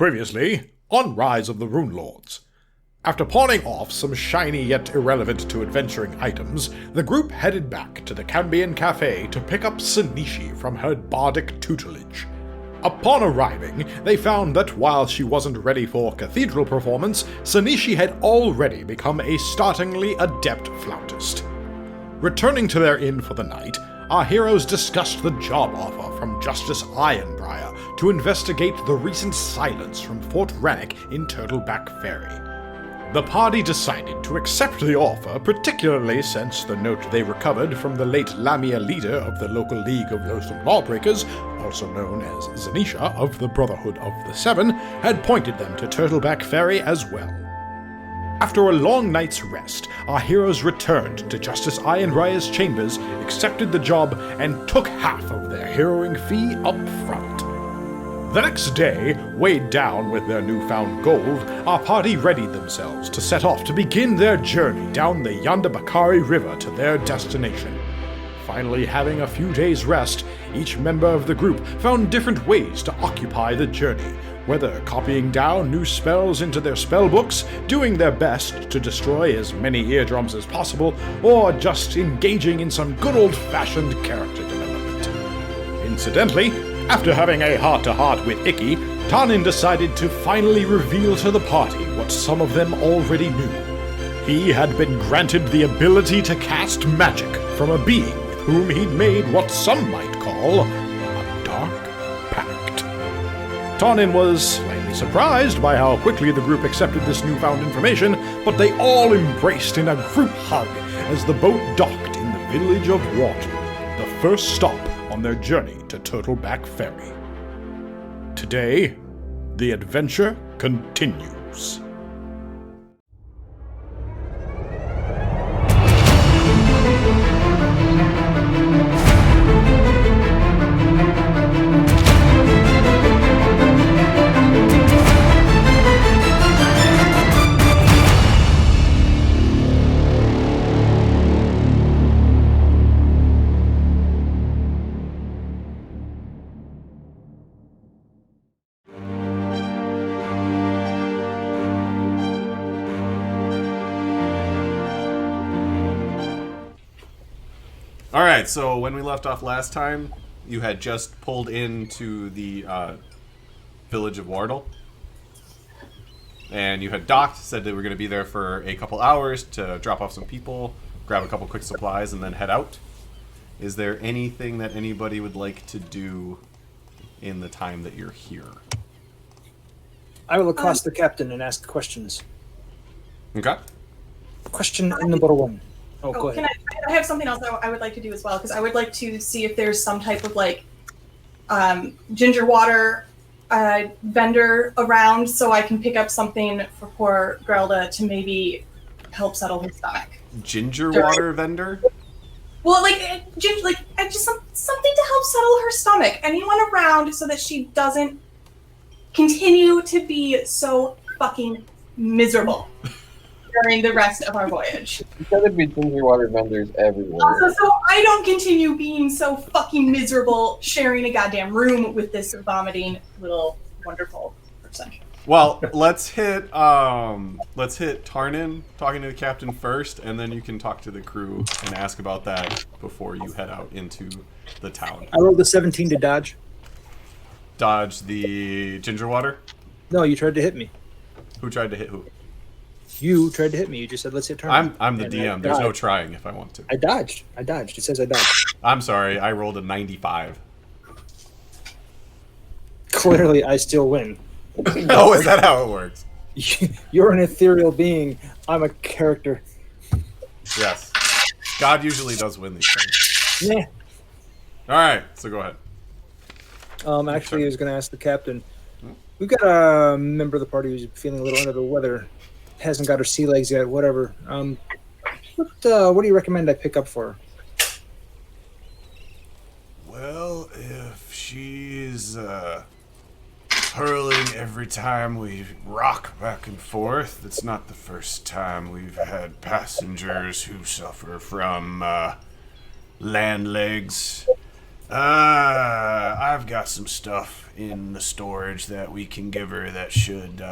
Previously, on Rise of the Runelords. After pawning off some shiny yet irrelevant to adventuring items, the group headed back to the Cambion Cafe to pick up Sanishi from her bardic tutelage. Upon arriving, they found that while she wasn't ready for cathedral performance, Sanishi had already become a startlingly adept flautist. Returning to their inn for the night, our heroes discussed the job offer from Justice Ironbriar to investigate the recent silence from Fort Rannoch in Turtleback Ferry. The party decided to accept the offer, particularly since the note they recovered from the late Lamia leader of the local League of Loathsome Lawbreakers, also known as Zanisha of the Brotherhood of the Seven, had pointed them to Turtleback Ferry as well. After a long night's rest, our heroes returned to Justice Ironbriar's chambers, accepted the job, and took half of their harrowing fee up front. The next day, weighed down with their newfound gold, our party readied themselves to set off to begin their journey down the Yandabakari River to their destination. Finally having a few days' rest, each member of the group found different ways to occupy the journey, whether copying down new spells into their spellbooks, doing their best to destroy as many eardrums as possible, or just engaging in some good old-fashioned character development. Incidentally, after having a heart-to-heart with Icky, Tanin decided to finally reveal to the party what some of them already knew. He had been granted the ability to cast magic from a being with whom he'd made what some might call a dark pact. Tanin was slightly surprised by how quickly the group accepted this newfound information, but they all embraced in a group hug as the boat docked in the village of Wharton, the first stop on their journey to Turtleback Ferry. Today, the adventure continues. Alright, so when we left off last time, you had just pulled into the village of Wardle. And you had docked, said that we were going to be there for a couple hours to drop off some people, grab a couple quick supplies, and then head out. Is there anything that anybody would like to do in the time that you're here? I will accost the captain and ask questions. Okay. Question number one. Oh, go ahead. I have something else I would like to do as well, because I would like to see if there's some type of ginger water vendor around, so I can pick up something for poor Grelda to maybe help settle his stomach. Ginger water vendor? Well, just something to help settle her stomach. Anyone around so that she doesn't continue to be so fucking miserable during the rest of our voyage. There's gotta be ginger water vendors everywhere. Also, so I don't continue being so fucking miserable sharing a goddamn room with this vomiting little wonderful person. Well, let's hit Tarnin talking to the captain first, and then you can talk to the crew and ask about that before you head out into the town. I rolled a 17 to dodge. Dodge the ginger water? No, you tried to hit me. Who tried to hit who? You tried to hit me. You just said, let's hit turn. I'm the DM. There's no trying if I want to. I dodged. It says I dodged. I'm sorry. I rolled a 95. Clearly, I still win. Oh, is that how it works? You're an ethereal being. I'm a character. Yes. God usually does win these things. Yeah. All right. So go ahead. Actually, I was going to ask the captain. We've got a member of the party who's feeling a little under the weather. Hasn't got her sea legs yet, whatever. What do you recommend I pick up for her? Well, if she's hurling every time we rock back and forth, it's not the first time we've had passengers who suffer from land legs. I've got some stuff in the storage that we can give her that should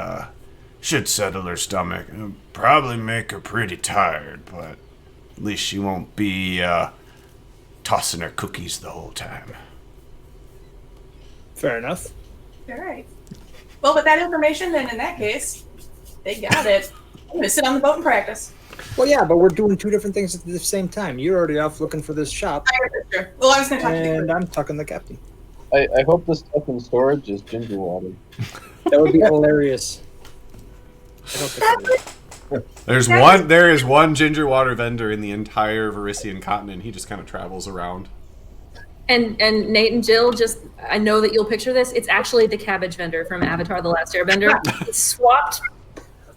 settle her stomach. It'll probably make her pretty tired, but at least she won't be tossing her cookies the whole time. Fair enough. All right. Well, with that information, then in that case, they got it. I'm going to sit on the boat and practice. Well, yeah, but we're doing two different things at the same time. You're already off looking for this shop, Sure. Well, I was going to talk to you. and I'm talking the captain. I hope the stuff in storage is ginger water. That would be hilarious. I don't think There is one ginger water vendor in the entire Varisian continent. He just kind of travels around. And Nate and Jill, just I know that you'll picture this. It's actually the cabbage vendor from Avatar: The Last Airbender. He swapped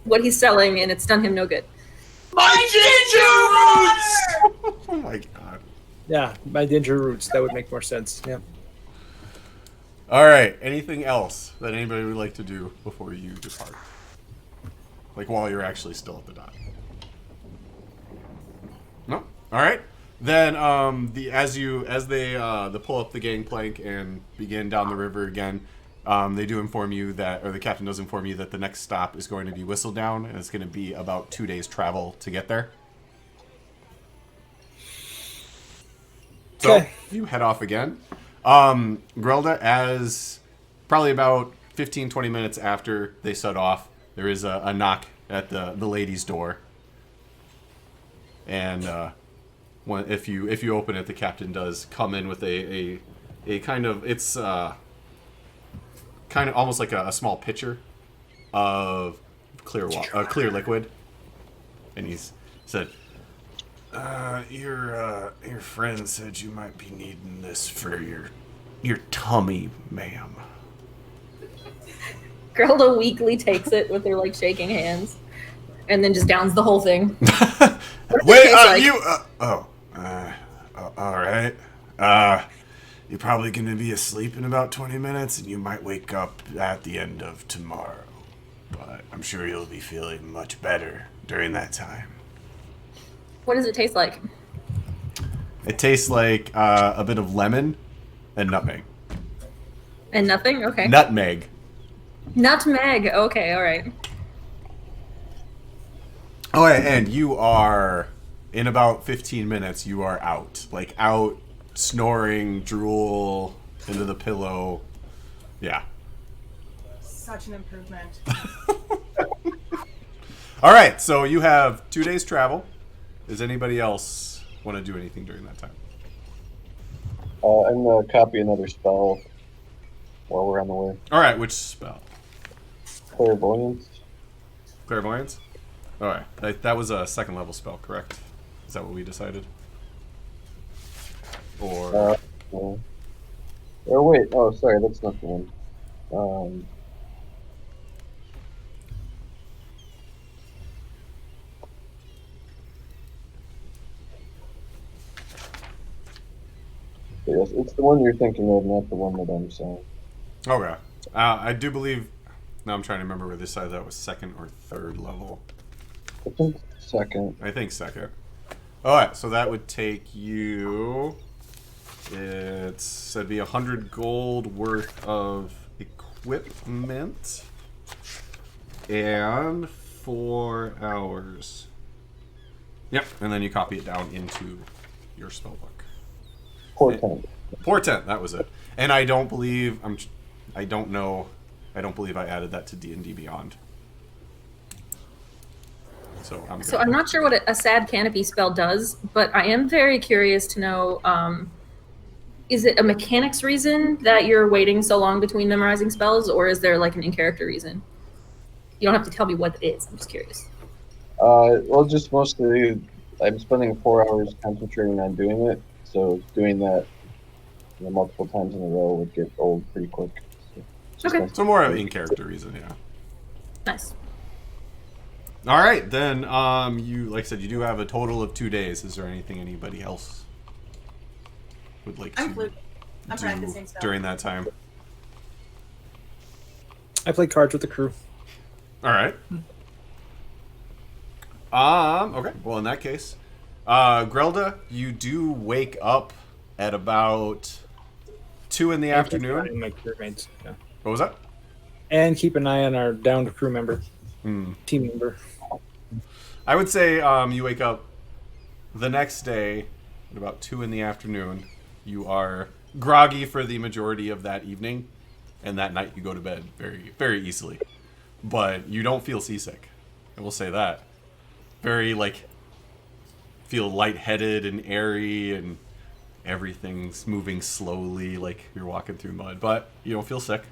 what he's selling, and it's done him no good. My ginger roots! Oh my god. Yeah, my ginger roots. That would make more sense. Yeah. All right. Anything else that anybody would like to do before you depart? Like while you're actually still at the dock? No. All right. Then as they pull up the gangplank and begin down the river again, they do inform you that, or the captain does inform you that the next stop is going to be Whistledown, and it's going to be about 2 days travel to get there. So Okay. you head off again. Grelda, as probably about 15-20 minutes after they set off, there is a knock at the lady's door, and if you open it, the captain does come in with a kind of kind of almost like a small pitcher of clear liquid, and he's said, Your friend said you might be needing this for your tummy, ma'am. Geralda weakly takes it with her like shaking hands, and then just downs the whole thing. Wait, taste like? All right. You're probably going to be asleep in about 20 minutes, and you might wake up at the end of tomorrow. But I'm sure you'll be feeling much better during that time. What does it taste like? it tastes like a bit of lemon and nutmeg. And nothing? Okay. Nutmeg. Nutmeg. Okay, all right. Oh, and you are, in about 15 minutes, you are out. Like, out, snoring, drool, into the pillow. Yeah. Such an improvement. All right, so you have 2 days travel. Does anybody else want to do anything during that time? I'm going to copy another spell while we're on the way. All right, which spell? Clairvoyance. Clairvoyance? All right, that was a second level spell, correct? Is that what we decided? Or... Or wait, oh, sorry, that's not the one. Yes, it's the one you're thinking of, not the one that I'm saying. Okay. I do believe... Now I'm trying to remember where this side that was second or third level. I think second. I think second. Alright, so that would take you... It'd be 100 gold worth of equipment. And 4 hours. Yep, and then you copy it down into your spellbook. Portent. Portent, that was it. And I don't believe I don't believe I added that to D&D Beyond. So I'm not sure what a sad canopy spell does, but I am very curious to know, is it a mechanics reason that you're waiting so long between memorizing spells, or is there like an in-character reason? You don't have to tell me what it is, I'm just curious. Well, just mostly I'm spending 4 hours concentrating on doing it, so doing that multiple times in a row would get old pretty quick. Okay. So more of an in-character reason, yeah. Nice. All right, then you, like I said, you do have a total of 2 days. Is there anything anybody else would like to I'm practicing do stuff. during that time? I play cards with the crew. All right. Okay. Well, in that case, Grelda, you do wake up at about 2 in the And keep an eye afternoon. on my crewmates, yeah. What was that? And keep an eye on our downed crew member, Hmm. team member. I would say you wake up the next day at about 2 in the afternoon. You are groggy for the majority of that evening, and that night you go to bed very, very easily. But you don't feel seasick. I will say that. Very, like, feel lightheaded and airy, and everything's moving slowly, like you're walking through mud. But you don't feel sick.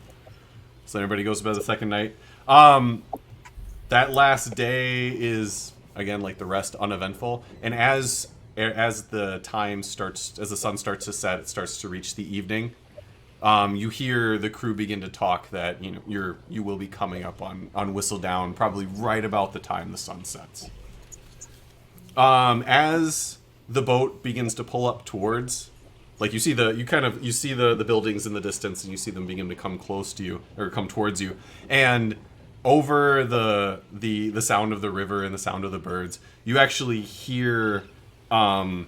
So everybody goes to bed the second night. That last day is, again, like the rest, uneventful. And as the time starts, as the sun starts to set, it starts to reach the evening. You hear the crew begin to talk that you will be coming up on Whistledown probably right about the time the sun sets. As the boat begins to pull up towards, like you see the buildings in the distance, and you see them begin to come close to you or come towards you, and over the sound of the river and the sound of the birds, you actually hear a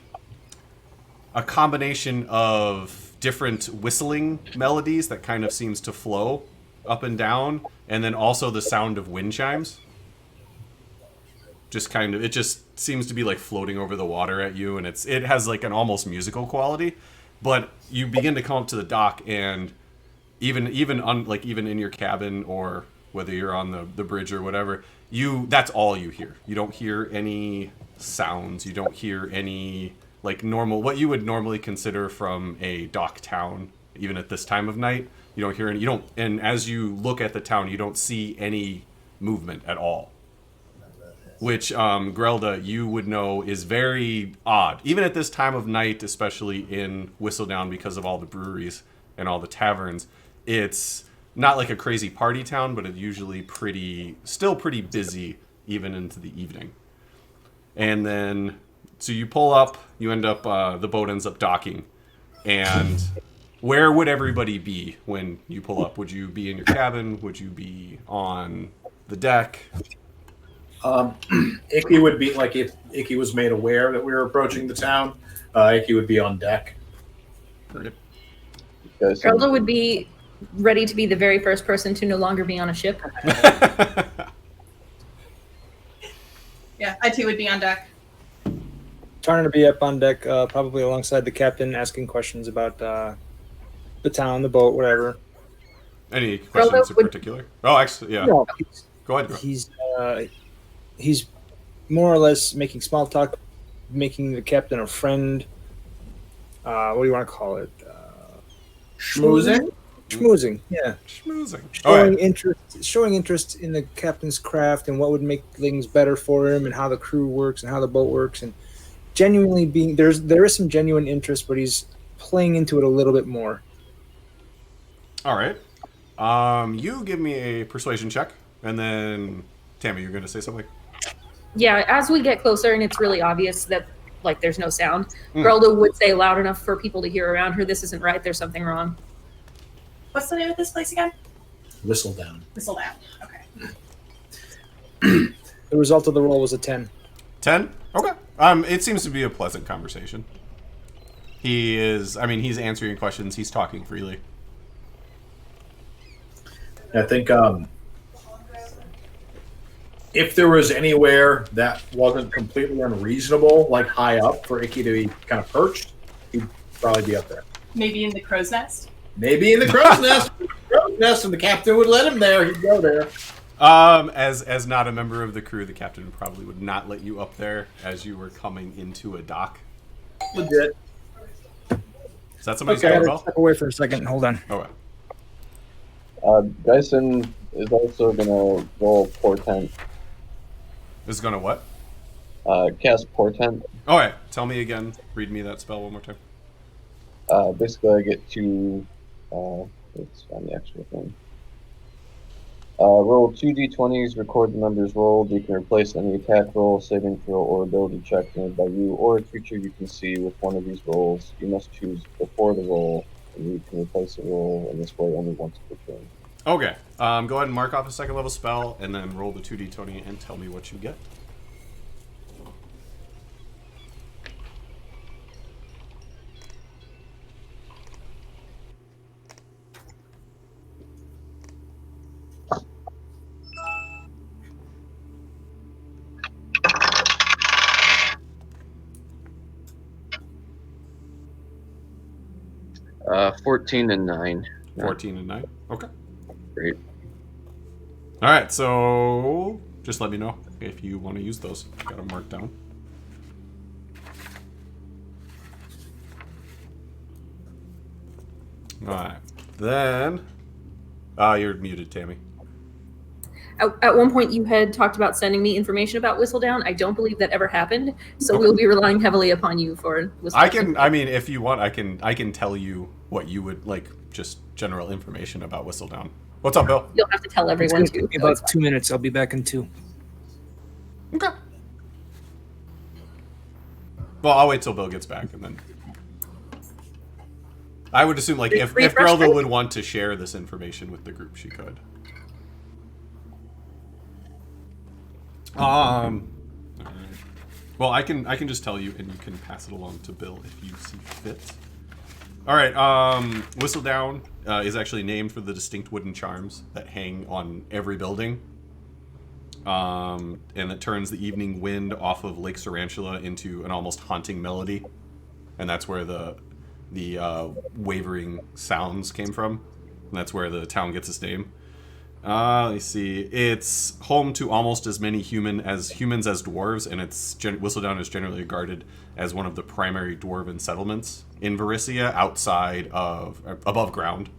combination of different whistling melodies that kind of seems to flow up and down, and then also the sound of wind chimes. It just seems to be like floating over the water at you, and it has like an almost musical quality. But you begin to come up to the dock, and even in your cabin, or whether you're on the bridge or whatever, that's all you hear. You don't hear any sounds. You don't hear any like normal, what you would normally consider from a dock town, even at this time of night. You don't hear any. And as you look at the town, you don't see any movement at all. Which Grelda, you would know is very odd. Even at this time of night, especially in Whistledown, because of all the breweries and all the taverns, it's not like a crazy party town, but it's usually still pretty busy even into the evening. And then, so you pull up, you end up, the boat ends up docking. And where would everybody be when you pull up? Would you be in your cabin? Would you be on the deck? Icky would be, like, if Icky was made aware that we were approaching the town, Icky would be on deck. Geraldo would be ready to be the very first person to no longer be on a ship. Yeah, I too would be on deck. Trying to be up on deck, probably alongside the captain, asking questions about the town, the boat, whatever. Any questions in particular? Oh, actually, yeah. No, Go ahead. He's more or less making small talk, making the captain a friend. What do you want to call it? Schmoozing? Schmoozing, yeah. Schmoozing. Showing interest in the captain's craft and what would make things better for him, and how the crew works and how the boat works, and genuinely there is some genuine interest, but he's playing into it a little bit more. All right. You give me a persuasion check, and then Tammy, you're going to say something. Yeah, as we get closer and it's really obvious that like there's no sound, Geraldo would say loud enough for people to hear around her, "This isn't right. There's something wrong." What's the name of this place again? Whistledown. Whistledown. Okay. The result of the roll was a 10. 10? Okay. It seems to be a pleasant conversation. He's answering questions. He's talking freely. I think if there was anywhere that wasn't completely unreasonable, like high up for Icky to be kind of perched, he'd probably be up there. Maybe in the crow's nest. Maybe in the crow's nest, and the captain would let him there. He'd go there. As not a member of the crew, the captain probably would not let you up there as you were coming into a dock. Legit. Is that somebody's Okay, I going gotta well? step away for a second. Hold on. Okay. Dyson is also gonna roll portent. Is going to what? Cast portent. All right. Tell me again. Read me that spell one more time. Basically, I get to let's find the actual thing. Roll 2d20s, record the numbers rolled. You can replace any attack roll, saving throw, or ability check made by you or a creature you can see with one of these rolls. You must choose before the roll, and you can replace the roll in this way only once per turn. Okay. Go ahead and mark off a second level spell, and then roll the 2d20 and tell me what you get. 14 and 9. 14 and 9. Okay. Great. All right, so just let me know if you want to use those. Got them marked down. All right. Then, you're muted, Tammy. At one point, you had talked about sending me information about Whistledown. I don't believe that ever happened, so we'll be relying heavily upon you for Whistledown. I mean, if you want, I can tell you what you would like, just general information about Whistledown. What's up, Bill? You'll have to tell everyone It's gonna too. take me about 2 minutes. I'll be back in 2. Okay. Well, I'll wait till Bill gets back, and then I would assume, like, if Grelda would want to share this information with the group, she could. Alright. Well, I can just tell you, and you can pass it along to Bill if you see fit. All right. Whistledown is actually named for the distinct wooden charms that hang on every building, and it turns the evening wind off of Lake Tarantula into an almost haunting melody, and that's where the wavering sounds came from, and that's where the town gets its name. Let's see. It's home to almost as many humans as dwarves, and Whistledown is generally regarded as one of the primary dwarven settlements in Varisia, above ground.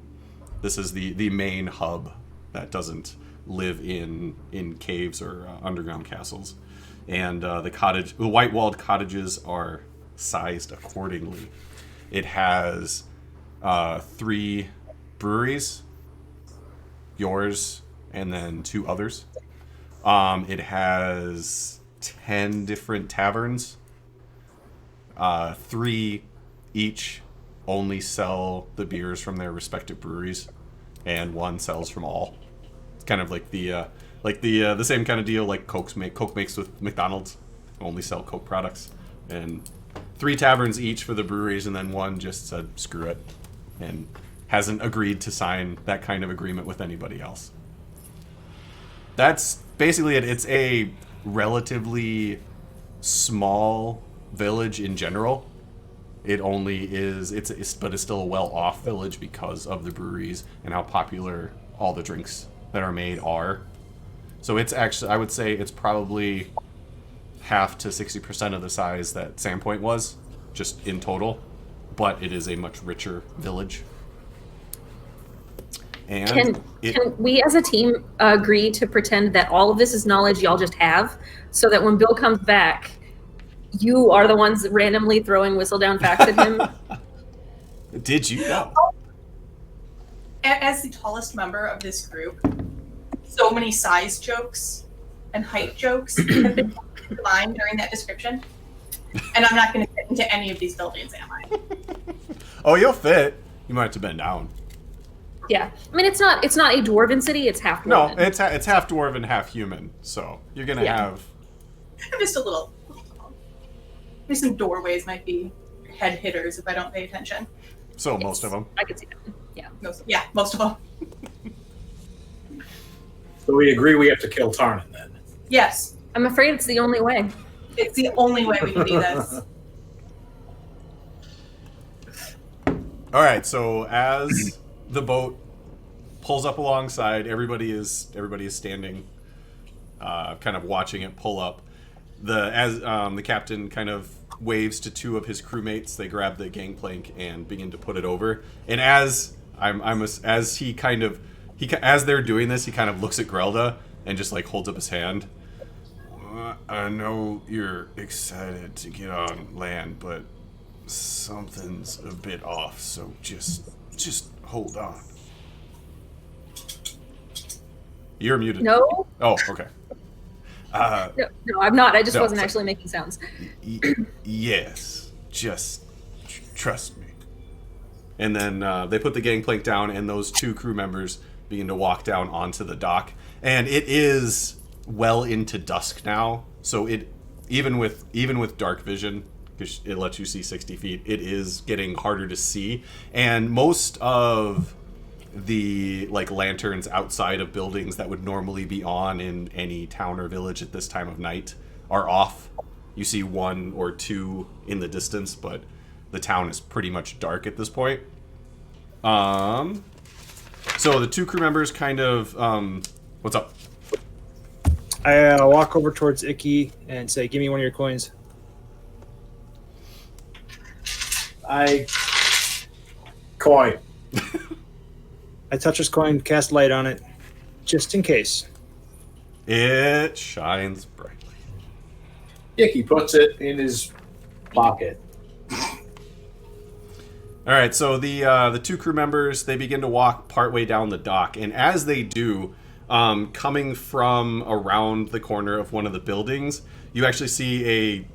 This is the main hub that doesn't live in caves or underground castles, and the white-walled cottages are sized accordingly. It has 3 breweries. Yours, and then 2 others. It has 10 different taverns. 3 each only sell the beers from their respective breweries, and 1 sells from all. It's kind of like the same kind of deal like Coke makes with McDonald's. Only sell Coke products, and 3 taverns each for the breweries, and then 1 just said screw it, and hasn't agreed to sign that kind of agreement with anybody else. That's basically it. It's a relatively small village in general. It only is, but it's still a well-off village because of the breweries and how popular all the drinks that are made are. So it's actually, I would say it's probably half to 60% of the size that Sandpoint was, just in total. But it is a much richer village. And can we as a team agree to pretend that all of this is knowledge y'all just have, so that when Bill comes back, you are the ones randomly throwing Whistledown facts at him? Did you know? As the tallest member of this group, so many size jokes and height jokes have been combined during that description. And I'm not going to fit into any of these buildings, am I? Oh, you'll fit. You might have to bend down. Yeah, I mean it's not a dwarven city. It's half dwarven. No, it's half dwarven, half human. So you're gonna have. I'm just a little. Maybe some doorways might be head hitters if I don't pay attention. So Yes, most of them. I could see that. Yeah. Most of them. So we agree we have to kill Tarnin then. Yes, I'm afraid it's the only way. it's the only way we can do this. All right. So as the boat pulls up alongside, everybody is standing, kind of watching it pull up. The captain kind of waves to 2 of his crewmates. They grab the gangplank and begin to put it over. And as they're doing this, he kind of looks at Grelda and just like holds up his hand. I know you're excited to get on land, but something's a bit off, so just hold on. You're muted. No. Oh, okay. No, I'm not. I just No, wasn't sorry. actually making sounds. Yes, just trust me. And then they put the gangplank down, and those 2 crew members begin to walk down onto the dock. And it is well into dusk now, so it even with dark vision, because it lets you see 60 feet, it is getting harder to see. And most of the like lanterns outside of buildings that would normally be on in any town or village at this time of night are off. You see 1 or 2 in the distance, but the town is pretty much dark at this point. So the two crew members kind of, what's up? I walk over towards Icky and say, "Give me one of your coins." Coin. I touch his coin, cast light on it, just in case. It shines brightly. Icky puts it in his pocket. All right, so the two crew members, they begin to walk partway down the dock, and as they do, coming from around the corner of one of the buildings, you actually see a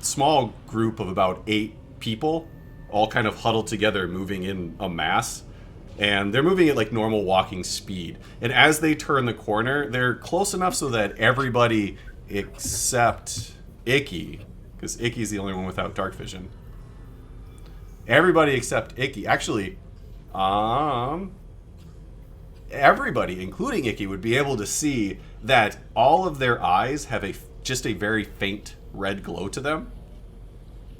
small group of about 8 people, all kind of huddled together, moving in a mass, and they're moving at like normal walking speed. And as they turn the corner, they're close enough so that everybody except Icky, because Icky's the only one without dark vision. Everybody except Icky. Actually, everybody, including Icky, would be able to see that all of their eyes have just a very faint red glow to them.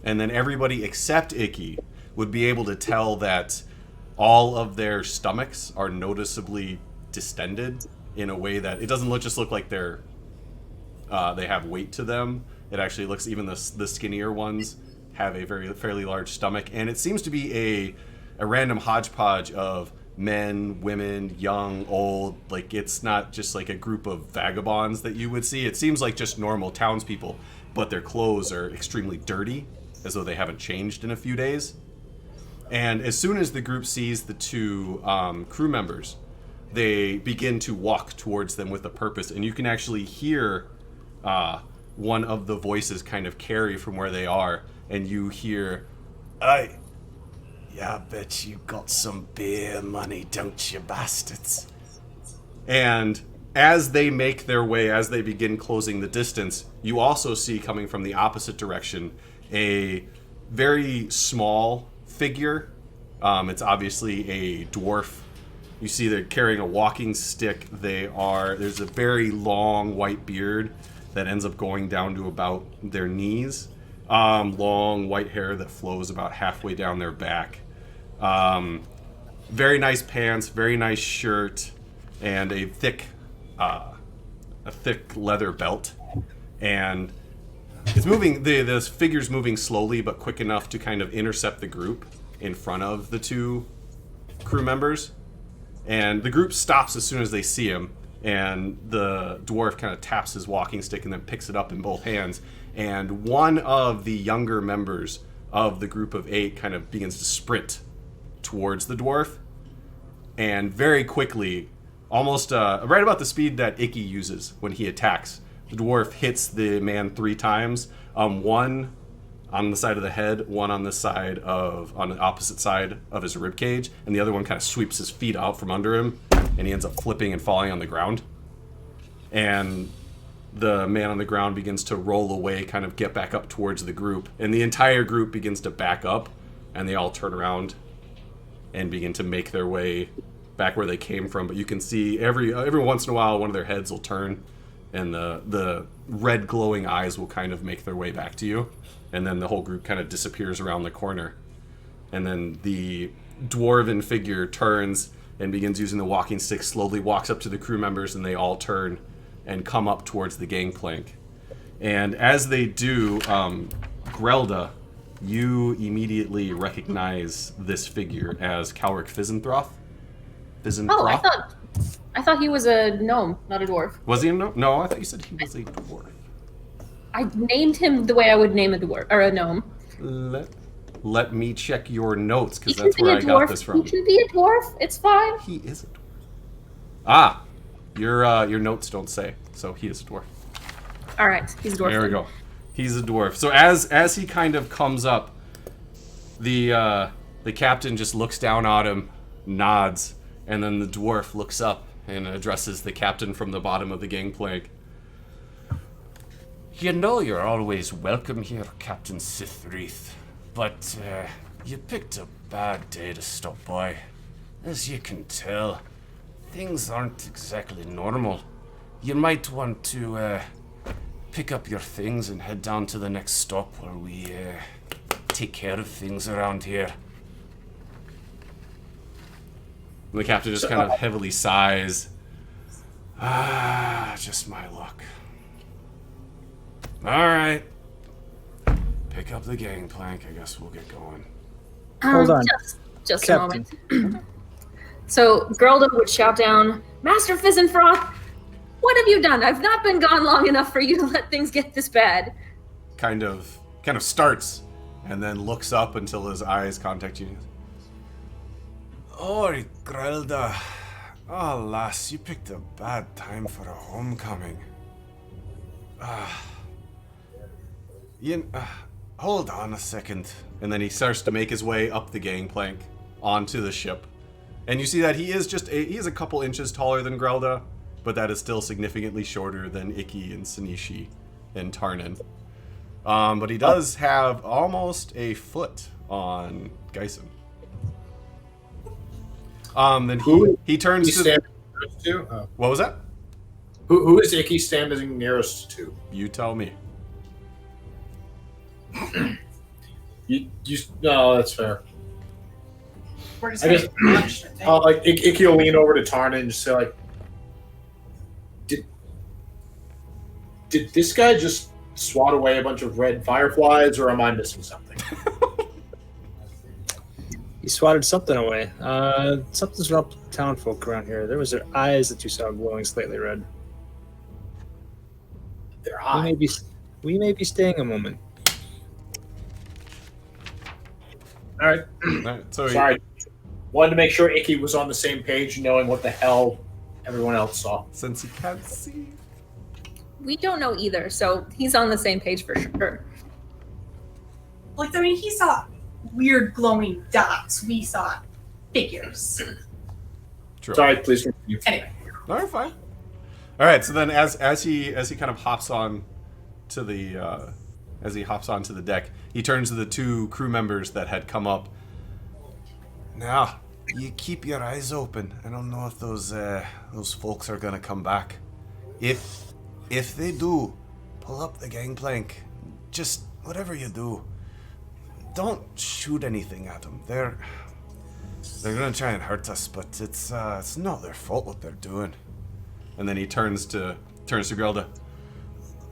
And then everybody except Icky would be able to tell that all of their stomachs are noticeably distended in a way that it doesn't just look like they have weight to them. It actually looks, even the skinnier ones have a fairly large stomach, and it seems to be a random hodgepodge of men, women, young, old. Like, it's not just like a group of vagabonds that you would see. It seems like just normal townspeople, but their clothes are extremely dirty, as though they haven't changed in a few days. And as soon as the group sees the two crew members, they begin to walk towards them with a purpose, and you can actually hear one of the voices kind of carry from where they are, and you hear, I bet you got some beer money, don't you, bastards? And as they make their way, as they begin closing the distance, you also see coming from the opposite direction a very small figure. It's obviously a dwarf. You see they're carrying a walking stick. There's a very long white beard that ends up going down to about their knees. Long white hair that flows about halfway down their back. Very nice pants, very nice shirt, and a thick leather belt. And it's moving. This figure's moving slowly but quick enough to kind of intercept the group in front of the two crew members. And the group stops as soon as they see him, and the dwarf kind of taps his walking stick and then picks it up in both hands. And one of the younger members of the group of 8 kind of begins to sprint towards the dwarf. And very quickly, almost right about the speed that Icky uses when he attacks, the dwarf hits the man 3 times. One on the side of the head, one on the opposite side of his ribcage, and the other one kind of sweeps his feet out from under him, and he ends up flipping and falling on the ground. And the man on the ground begins to roll away, kind of get back up towards the group, and the entire group begins to back up, and they all turn around and begin to make their way back where they came from. But you can see every once in a while one of their heads will turn, and the red glowing eyes will kind of make their way back to you, and then the whole group kind of disappears around the corner. And then the dwarven figure turns and begins using the walking stick, slowly walks up to the crew members, and they all turn and come up towards the gangplank. And as they do, Grelda, you immediately recognize this figure as Calric Fizenthroth. Oh, I thought he was a gnome, not a dwarf. Was he a gnome? No, I thought you said he was a dwarf. I named him the way I would name a dwarf or a gnome. Let me check your notes, because that's where I got this from. He can be a dwarf. It's fine. He is a dwarf. Your notes don't say, so he is a dwarf. All right, he's a dwarf. There we go. He's a dwarf. So as he kind of comes up, the captain just looks down at him, nods, and then the dwarf looks up and addresses the captain from the bottom of the gangplank. You know you're always welcome here, Captain Sithreath, but you picked a bad day to stop by. As you can tell, things aren't exactly normal. You might want to pick up your things and head down to the next stop where we take care of things around here. And the captain just kind of heavily sighs. Just my luck. Alright. Pick up the gangplank. I guess we'll get going. Hold on. Just a Captain. moment. So Geralda would shout down, Master Fizzenfroth, what have you done? I've not been gone long enough for you to let things get this bad. Kind of starts and then looks up until his eyes contact you. Oh, Grelda. Oh, lass, you picked a bad time for a homecoming. Hold on a second. And then he starts to make his way up the gangplank onto the ship. And you see that he is a couple inches taller than Grelda, but that is still significantly shorter than Icky and Sinishi and Tarnan. But he does have almost a foot on Geisen. Then he turns to... Standing nearest to? Oh. What was that? Who is Icky standing nearest to? You tell me. No, that's fair. We're just I guess, like Icky will lean over to Tarna and just say, like, did this guy just swat away a bunch of red fireflies, or am I missing something? He swatted something away. Something's wrong with the town folk around here. There was their eyes that you saw glowing slightly red. Their eyes. We may be staying a moment. All right. So Sorry. Wanted to make sure Icky was on the same page, knowing what the hell everyone else saw. Since he can't see... We don't know either, so he's on the same page for sure. Like, I mean, he saw weird glowing dots. We saw figures. True. Sorry, please continue. Anyway. All right, fine. All right, so then as he kind of hops on to the onto the deck, he turns to the two crew members that had come up. Now, you keep your eyes open. I don't know if those folks are gonna come back. If they do, pull up the gangplank. Just whatever you do, don't shoot anything at them. They're gonna try and hurt us, but it's not their fault what they're doing. And then he turns to Grelda.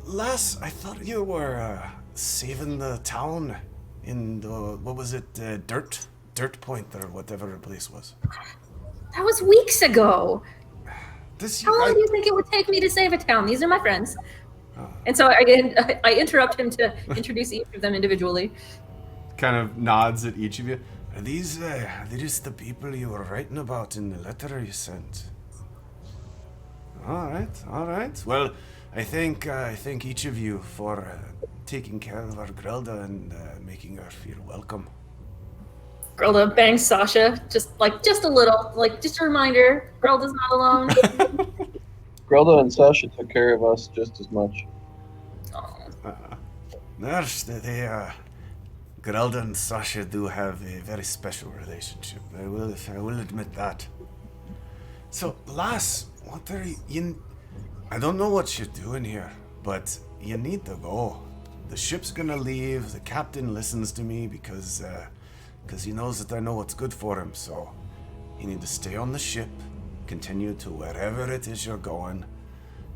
Lass, I thought you were saving the town in the, what was it, Dirt Point or whatever the place was. That was weeks ago. How long do you think it would take me to save a town? These are my friends. And so I interrupt him to introduce each of them individually. Kind of nods at each of you. Are these the people you were writing about in the letter you sent? All right. Well, I thank each of you for taking care of our Grelda and making her feel welcome. Grelda bangs Sasha, just a little, just a reminder, Grelda's not alone. Grelda and Sasha took care of us just as much. Grelda and Sasha do have a very special relationship. I will admit that. So, lass, what are you? I don't know what you're doing here, but you need to go. The ship's gonna leave. The captain listens to me because he knows that I know what's good for him. So, you need to stay on the ship, continue to wherever it is you're going,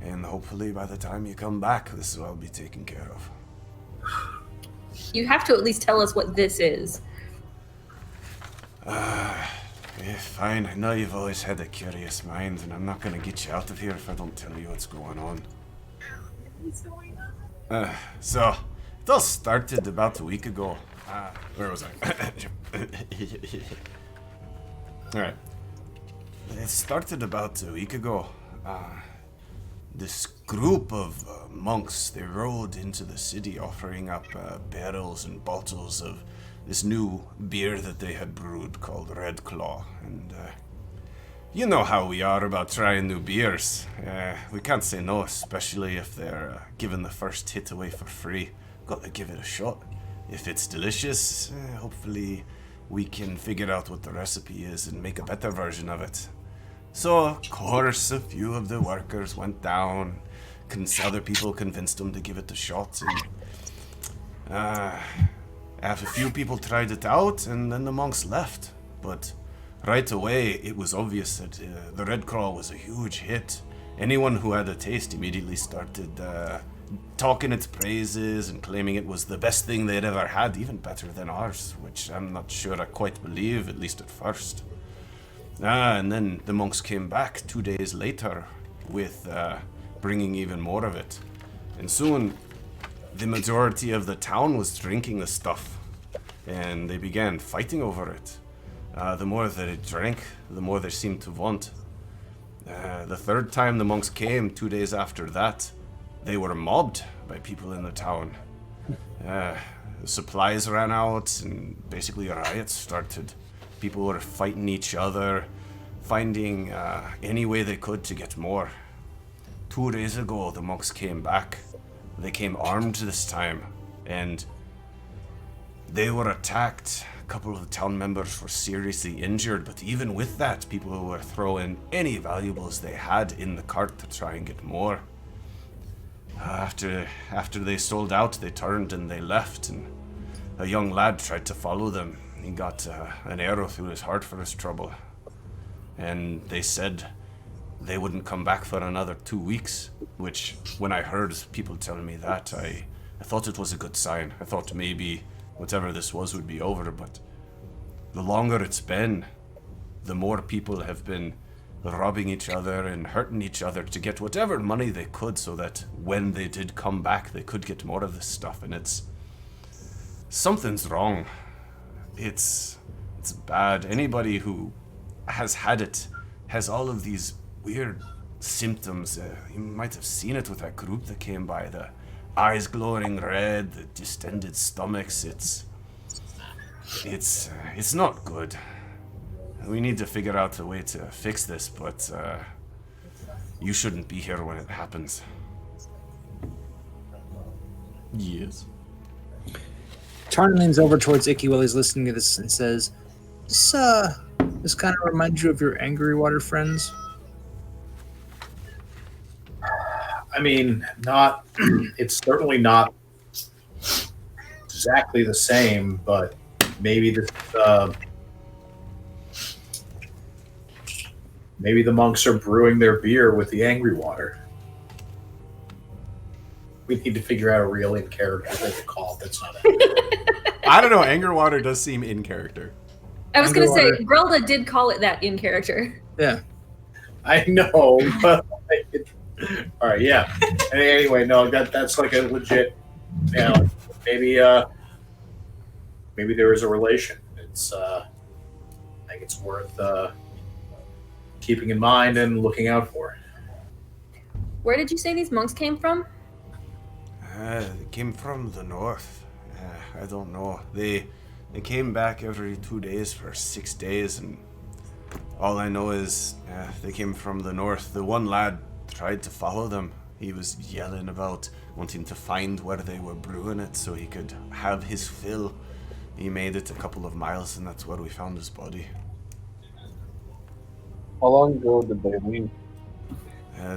and hopefully by the time you come back, this will all be taken care of. You have to at least tell us what this is. Fine. I know you've always had a curious mind, and I'm not gonna get you out of here if I don't tell you what's going on. What's going on? So, it all started about a week ago. Where was I? All right. It started about a week ago. This group of monks, they rode into the city offering up barrels and bottles of this new beer that they had brewed called Red Claw. And you know how we are about trying new beers. We can't say no, especially if they're giving the first hit away for free. Got to give it a shot. If it's delicious, hopefully we can figure out what the recipe is and make a better version of it. So, of course, a few of the workers went down. Other people convinced them to give it a shot. And a few people tried it out, and then the monks left. But right away, it was obvious that the Red Crawl was a huge hit. Anyone who had a taste immediately started talking its praises and claiming it was the best thing they'd ever had, even better than ours, which I'm not sure I quite believe, at least at first. And then the monks came back 2 days later with bringing even more of it. And soon, the majority of the town was drinking the stuff, and they began fighting over it. The more that it drank, the more they seemed to want. The third time the monks came, 2 days after that, they were mobbed by people in the town. Supplies ran out, and basically a riot started. People were fighting each other, finding any way they could to get more. 2 days ago, the monks came back. They came armed this time, and they were attacked. A couple of the town members were seriously injured, but even with that, people were throwing any valuables they had in the cart to try and get more. After they sold out, they turned and they left, and a young lad tried to follow them. He got an arrow through his heart for his trouble, and they said they wouldn't come back for another 2 weeks, which, when I heard people telling me that, I thought it was a good sign. I thought maybe whatever this was would be over, but the longer it's been, the more people have been robbing each other and hurting each other to get whatever money they could so that when they did come back, they could get more of this stuff, and something's wrong. It's bad. Anybody who has had it has all of these weird symptoms. You might have seen it with that group that came by. The eyes glowing red, the distended stomachs. It's not good. We need to figure out a way to fix this, but you shouldn't be here when it happens. Yes. Tarn leans over towards Icky while he's listening to this and says, This kind of reminds you of your angry water friends? I mean, not. It's certainly not exactly the same, but maybe this. Maybe the monks are brewing their beer with the angry water. We need to figure out a real in character thing to call it. That's not it. I don't know. Anger water does seem in character. I was going to Underwater. say, Grelda did call it that in character. Yeah. I know, but all right, yeah. Anyway, no, that's like a legit. You know, maybe there is a relation. It's I think it's worth keeping in mind and looking out for. Where did you say these monks came from? They came from the north. I don't know. They came back every 2 days for 6 days, and all I know is they came from the north. The one lad tried to follow them. He was yelling about wanting to find where they were brewing it so he could have his fill. He made it a couple of miles, and that's where we found his body. How long ago did they leave?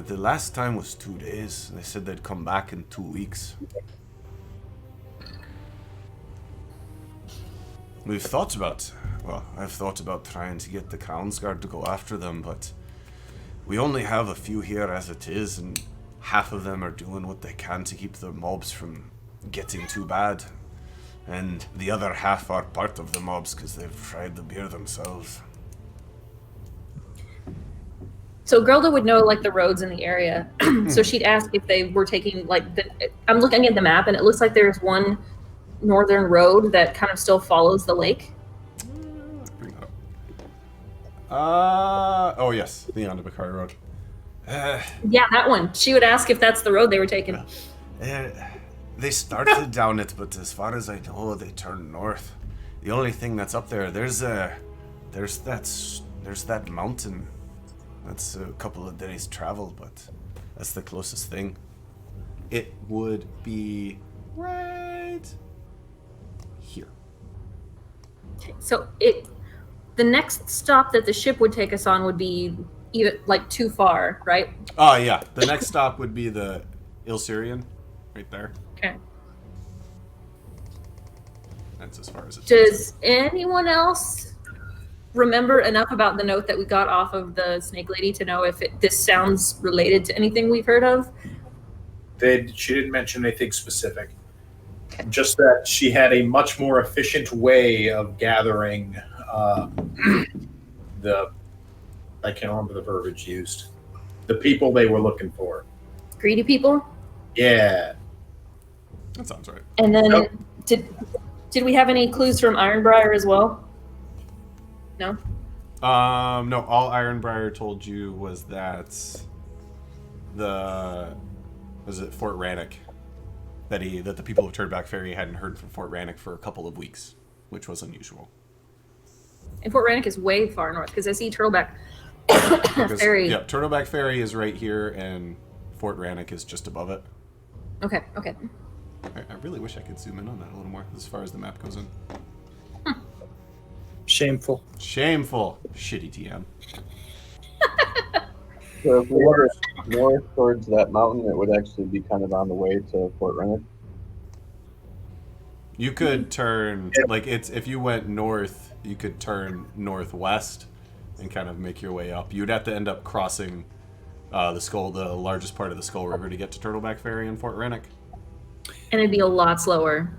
The last time was 2 days. They said they'd come back in 2 weeks. I've thought about trying to get the Crownsguard to go after them, but we only have a few here as it is, and half of them are doing what they can to keep the mobs from getting too bad. And the other half are part of the mobs because they've tried the beer themselves. So Grelda would know like the roads in the area, so she'd ask if they were taking like I'm looking at the map and it looks like there's one northern road that kind of still follows the lake. Bring that up. Oh yes, the Bakari Road. Yeah, that one. She would ask if that's the road they were taking. They started down it, but as far as I know, they turned north. The only thing that's up there's that mountain. That's a couple of days' travel, but that's the closest thing. It would be right here. So the next stop that the ship would take us on would be either like too far, right? Oh yeah, the next stop would be the Illyrian, right there. Okay. That's as far as it Does anyone else remember enough about the note that we got off of the snake lady to know if this sounds related to anything we've heard of? She didn't mention anything specific. Just that she had a much more efficient way of gathering I can't remember the verbiage used. The people they were looking for. Greedy people? Yeah. That sounds right. And then Nope. did we have any clues from Ironbriar as well? No? No, all Ironbriar told you was that Fort Rannoch that the people of Turdback Ferry hadn't heard from Fort Rannoch for a couple of weeks, which was unusual. And Fort Rannoch is way far north because I see Turtleback Because, Ferry. Yeah, Turtleback Ferry is right here, and Fort Rannoch is just above it. Okay. I really wish I could zoom in on that a little more as far as the map goes in. Shameful. Shameful. Shitty TM. So if we were north towards that mountain, it would actually be kind of on the way to Fort Renwick. You could turn, if you went north, you could turn northwest and kind of make your way up. You'd have to end up crossing the largest part of the Skull River to get to Turtleback Ferry in Fort Rannoch. And it'd be a lot slower.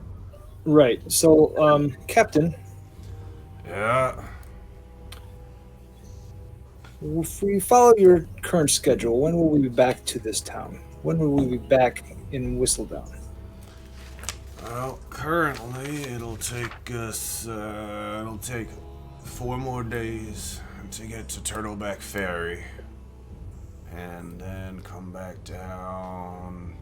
Right. So, Captain, Yeah. if we follow your current schedule, when will we be back to this town? When will we be back in Whistledown? Well, currently it'll take us, 4 more days to get to Turtleback Ferry. And then come back down,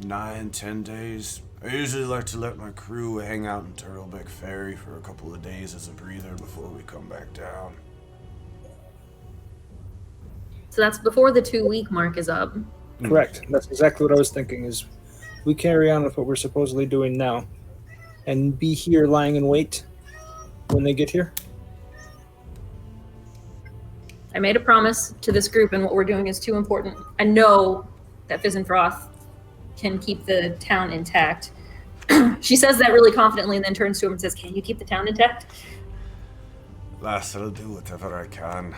9-10 days. I usually like to let my crew hang out in Turtleback Ferry for a couple of days as a breather before we come back down. So that's before the 2-week mark is up. Correct. That's exactly what I was thinking. Is we carry on with what we're supposedly doing now, and be here lying in wait when they get here. I made a promise to this group, and what we're doing is too important. I know that Fizz and Froth can keep the town intact. She says that really confidently and then turns to him and says, "Can you keep the town intact?" Lass, I'll do whatever I can.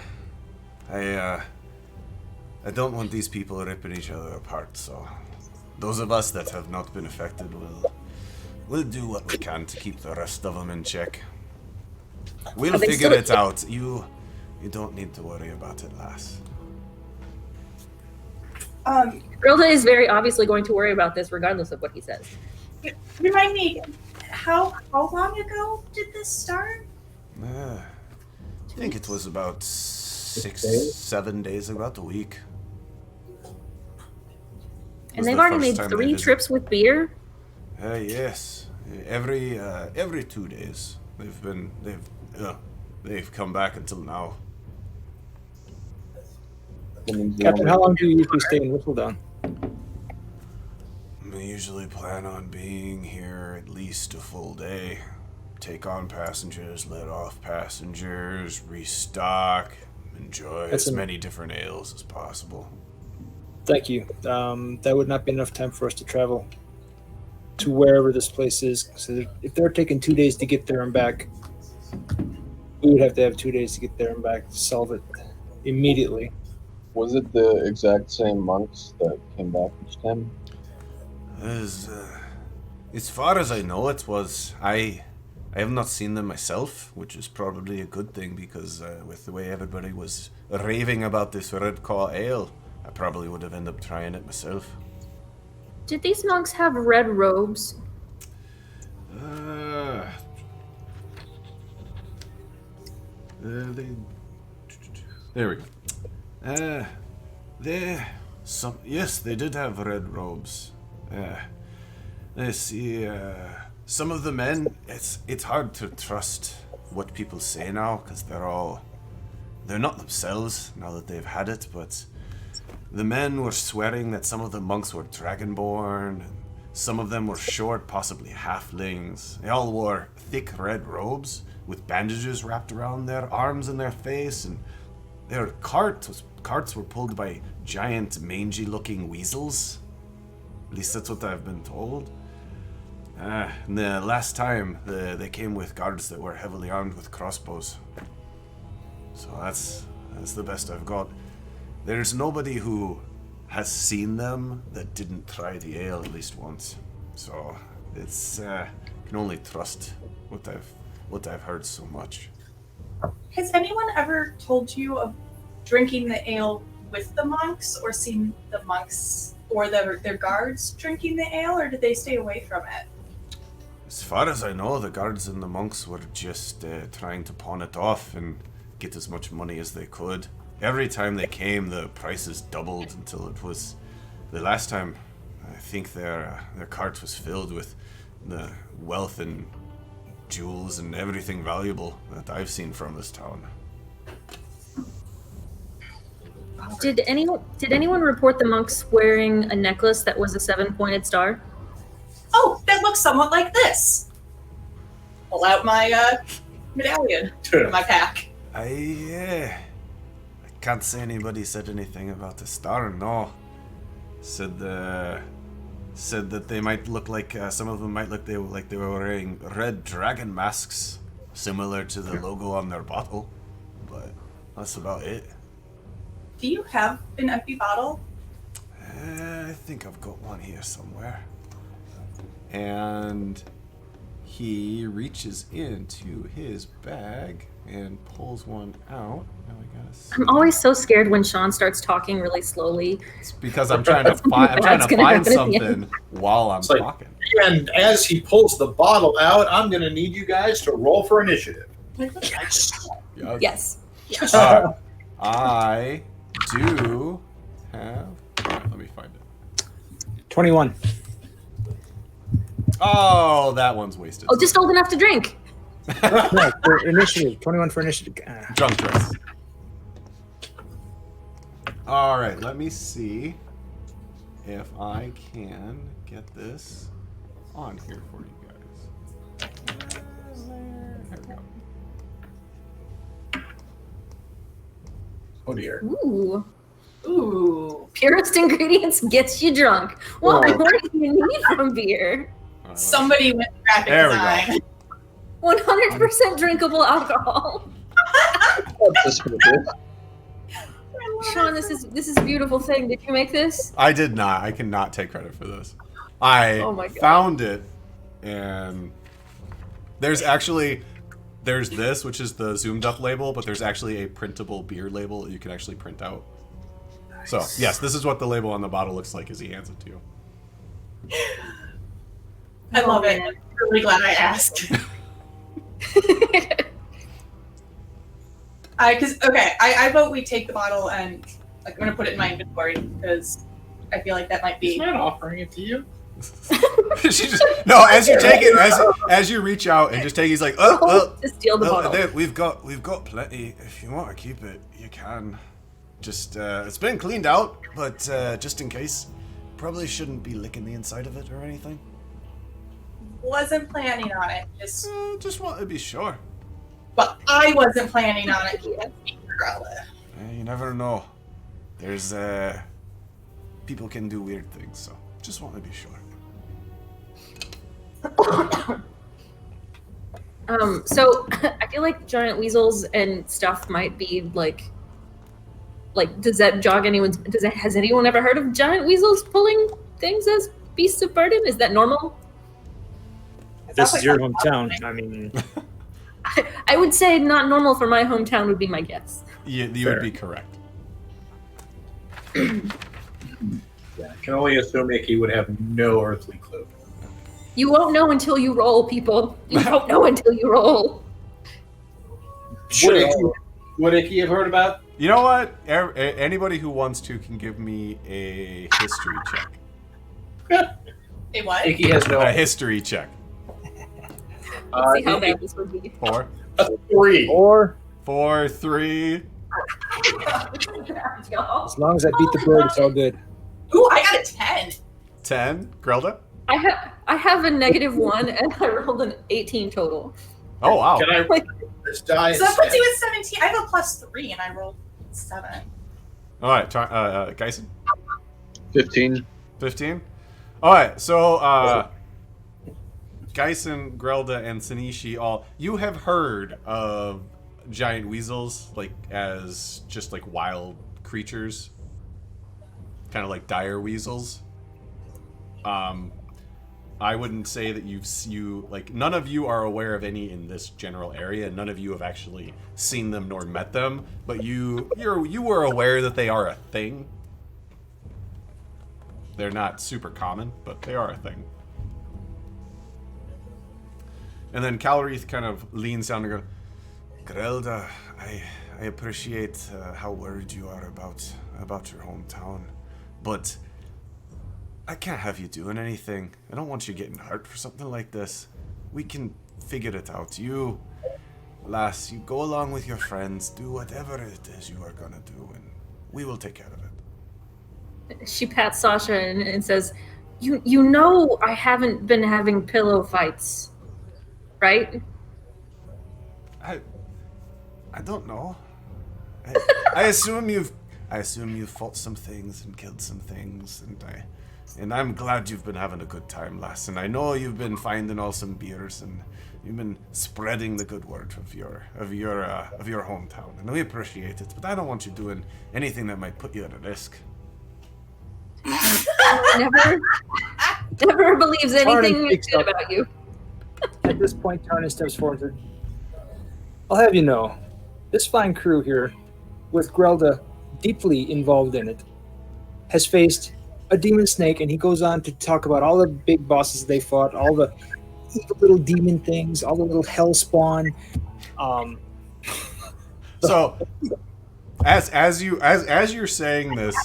I don't want these people ripping each other apart, so those of us that have not been affected will do what we can to keep the rest of them in check. We'll Are they figure still- it out. You don't need to worry about it, lass. Rilda is very obviously going to worry about this regardless of what he says. Remind me, how long ago did this start? I think it was about 6-7 days, about a week. And Was they've the already first made time they 3 did it. trips with beer. Yes. Every 2 days they've come back until now. Captain, how long do you usually stay in Whistledown? I usually plan on being here at least a full day. Take on passengers, let off passengers, restock, enjoy That's as a- many different ales as possible. Thank you. That would not be enough time for us to travel to wherever this place is. So if they're taking 2 days to get there and back, we would have to have 2 days to get there and back to solve it immediately. Was it the exact same monks that came back each time? As far as I know, it was. I have not seen them myself, which is probably a good thing because with the way everybody was raving about this Red Claw Ale, I probably would have ended up trying it myself. Did these monks have red robes? There we go. Yes, they did have red robes. Let's see. Some of the men, it's hard to trust what people say now because they're not themselves now that they've had it. But the men were swearing that some of the monks were dragonborn. And some of them were short, possibly halflings. They all wore thick red robes with bandages wrapped around their arms and their face, and their carts were pulled by giant, mangy-looking weasels. At least that's what I've been told. The last time, they came with guards that were heavily armed with crossbows. So that's the best I've got. There's nobody who has seen them that didn't try the ale at least once. So it's can only trust what I've heard so much. Has anyone ever told you of drinking the ale with the monks, or seen the monks or their guards drinking the ale, or did they stay away from it? As far as I know, the guards and the monks were just trying to pawn it off and get as much money as they could. Every time they came, the prices doubled until it was... The last time, I think their cart was filled with the wealth and jewels and everything valuable that I've seen from this town. Did anyone report the monks wearing a necklace that was a 7-pointed star? Oh, that looks somewhat like this. Pull out my medallion from my pack. I can't say anybody said anything about the star, no. Said that they might look like, some of them might look like they were wearing red dragon masks, similar to the logo on their bottle, but that's about it. Do you have an empty bottle? I think I've got one here somewhere. And he reaches into his bag and pulls one out. Now I gotta see. I'm always so scared when Sean starts talking really slowly. It's because I'm trying to find something while I'm like- talking. And as he pulls the bottle out, I'm going to need you guys to roll for initiative. Yes. I do have. Let me find it. 21. Oh, that one's wasted. Oh, just old enough to drink. No, for initiative. 21 for initiative. Drunk choice. All right, let me see if I can get this on here for you guys. There we go. Oh dear. Ooh. Ooh. Purest ingredients gets you drunk. What more do you need from beer? All right, Somebody went graphic There we design. 100% drinkable alcohol. That's suspicious. Sean, this is a beautiful thing. Did you make this? I did not. I cannot take credit for this. I Oh my God. found it, and there's this, which is the zoomed up label, but there's actually a printable beer label that you can actually print out. So, yes, this is what the label on the bottle looks like as he hands it to you. I love it. man. I'm really glad I asked. I vote we take the bottle and I'm gonna put it in my inventory because I feel like that might He's be. not offering it to you. She just as you take it, as you reach out and just take, he's like, To steal the bottle. There, we've got plenty. If you want to keep it, you can. Just it's been cleaned out, but just in case, probably shouldn't be licking the inside of it or anything. Wasn't planning on it. Just want to be sure. But I wasn't planning on it. Can't speak for Grella. You never know. There's people can do weird things, so just want to be sure. So I feel like giant weasels and stuff might be like does that jog anyone's? Has anyone ever heard of giant weasels pulling things as beasts of burden? Is that normal? This is your hometown. I mean, I would say not normal for my hometown would be my guess. You Fair. would be correct. Yeah, I can only assume Icky would have no earthly clue. You won't know until you roll, people. You won't know until you roll. Would Icky have heard about? You know what? Anybody who wants to can give me a history check. Hey, what? Icky has no. A history check. Let's see how bad this would be. 4, 3. or 4, 3. as long as I beat the bird, it's all good. Ooh, I got a 10. 10. Grelda? I have a -1 and I rolled an 18 total. Oh, wow. Can I? This die. So that puts you at 17. I have a +3 and I rolled 7. All right, Geisen? 15. 15. All right, so Geisen, Grelda, and Sanishi all... You have heard of giant weasels, like, as just, like, wild creatures. Kind of like dire weasels. I wouldn't say that like, none of you are aware of any in this general area. None of you have actually seen them nor met them, but you were aware that they are a thing. They're not super common, but they are a thing. And then Calreath kind of leans down and goes, Grelda, I appreciate how worried you are about your hometown, but I can't have you doing anything. I don't want you getting hurt for something like this. We can figure it out. You, lass, you go along with your friends, do whatever it is you are gonna do, and we will take care of it. She pats Sasha and says, "You know I haven't been having pillow fights, right?" I don't know. I assume you've fought some things and killed some things, and I'm glad you've been having a good time, lass. And I know you've been finding all some beers, and you've been spreading the good word of your hometown, and we appreciate it. But I don't want you doing anything that might put you at a risk. Never believes anything Tarnin good speaks up. about you. At this point, Tarnin steps forward and says, I'll have you know, this fine crew here, with Grelda deeply involved in it, has faced a demon snake, and he goes on to talk about all the big bosses they fought, all the evil little demon things, all the little hell spawn. So, as you're saying this,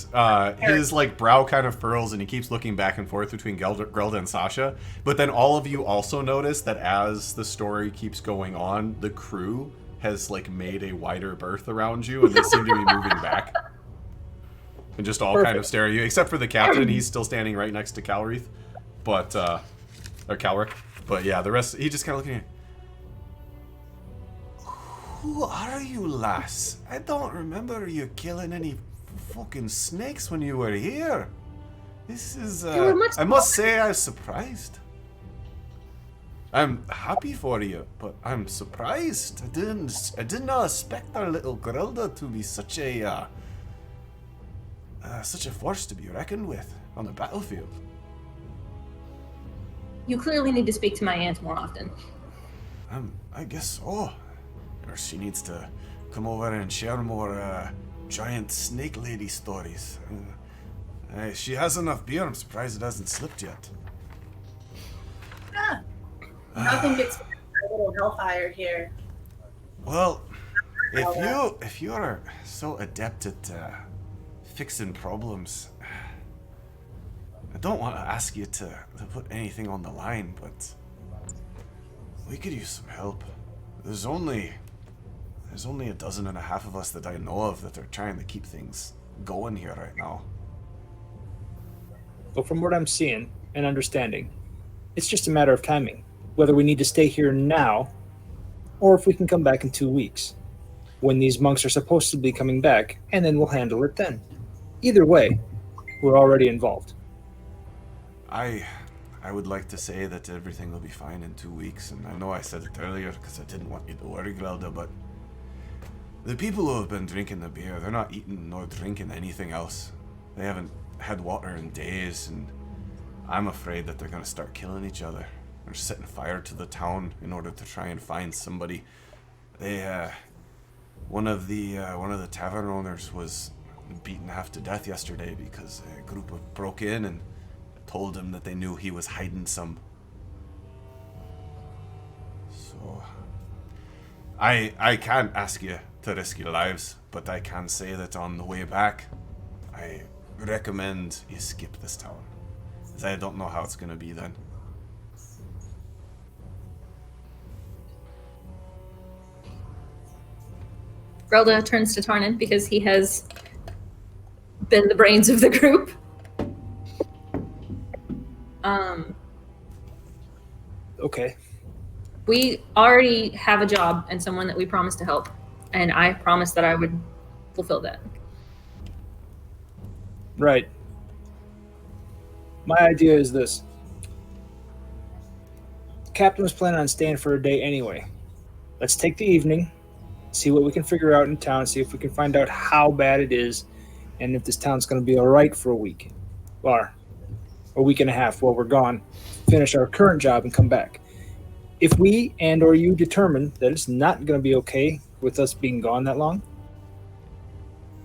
his like brow kind of furls, and he keeps looking back and forth between Grelda and Sasha. But then all of you also notice that as the story keeps going on, the crew has like made a wider berth around you, and they seem to be moving back, and just all kind of stare at you, except for the captain. He's still standing right next to Calreath, but or Calric. But yeah, the rest, he just kind of looking at you. Who are you, lass? I don't remember you killing any fucking snakes when you were here. This is, I must say I'm surprised. I'm happy for you, but I'm surprised. I did not expect our little Grelda to be such a force to be reckoned with on the battlefield. You clearly need to speak to my aunt more often. I guess so. Or she needs to come over and share more giant snake lady stories. She has enough beer. I'm surprised it hasn't slipped yet. Nothing gets a little hellfire here. Well, if you are so adept at fixing problems, I don't want to ask you to put anything on the line, but we could use some help. There's only a dozen and a half of us that I know of that are trying to keep things going here right now. But from what I'm seeing and understanding, it's just a matter of timing, whether we need to stay here now or if we can come back in 2 weeks, when these monks are supposed to be coming back, and then we'll handle it then. Either way, we're already involved. I would like to say that everything will be fine in 2 weeks, and I know I said it earlier because I didn't want you to worry, Grelda, but the people who have been drinking the beer, they're not eating nor drinking anything else. They haven't had water in days, and I'm afraid that they're going to start killing each other. They're setting fire to the town in order to try and find somebody. One of the tavern owners was beaten half to death yesterday because a group broke in and told him that they knew he was hiding some. So I can't ask you to risk your lives, but I can say that on the way back, I recommend you skip this town, as I don't know how it's going to be then. Grelda turns to Tarnin because he has been the brains of the group. Okay. We already have a job and someone that we promised to help, and I promised that I would fulfill that. Right. My idea is this. captain was planning on staying for a day anyway. Let's take the evening, see what we can figure out in town, see if we can find out how bad it is, and if this town's going to be all right for a week. Or a week and a half while we're gone, finish our current job and come back. If we and or you determine that it's not going to be okay with us being gone that long,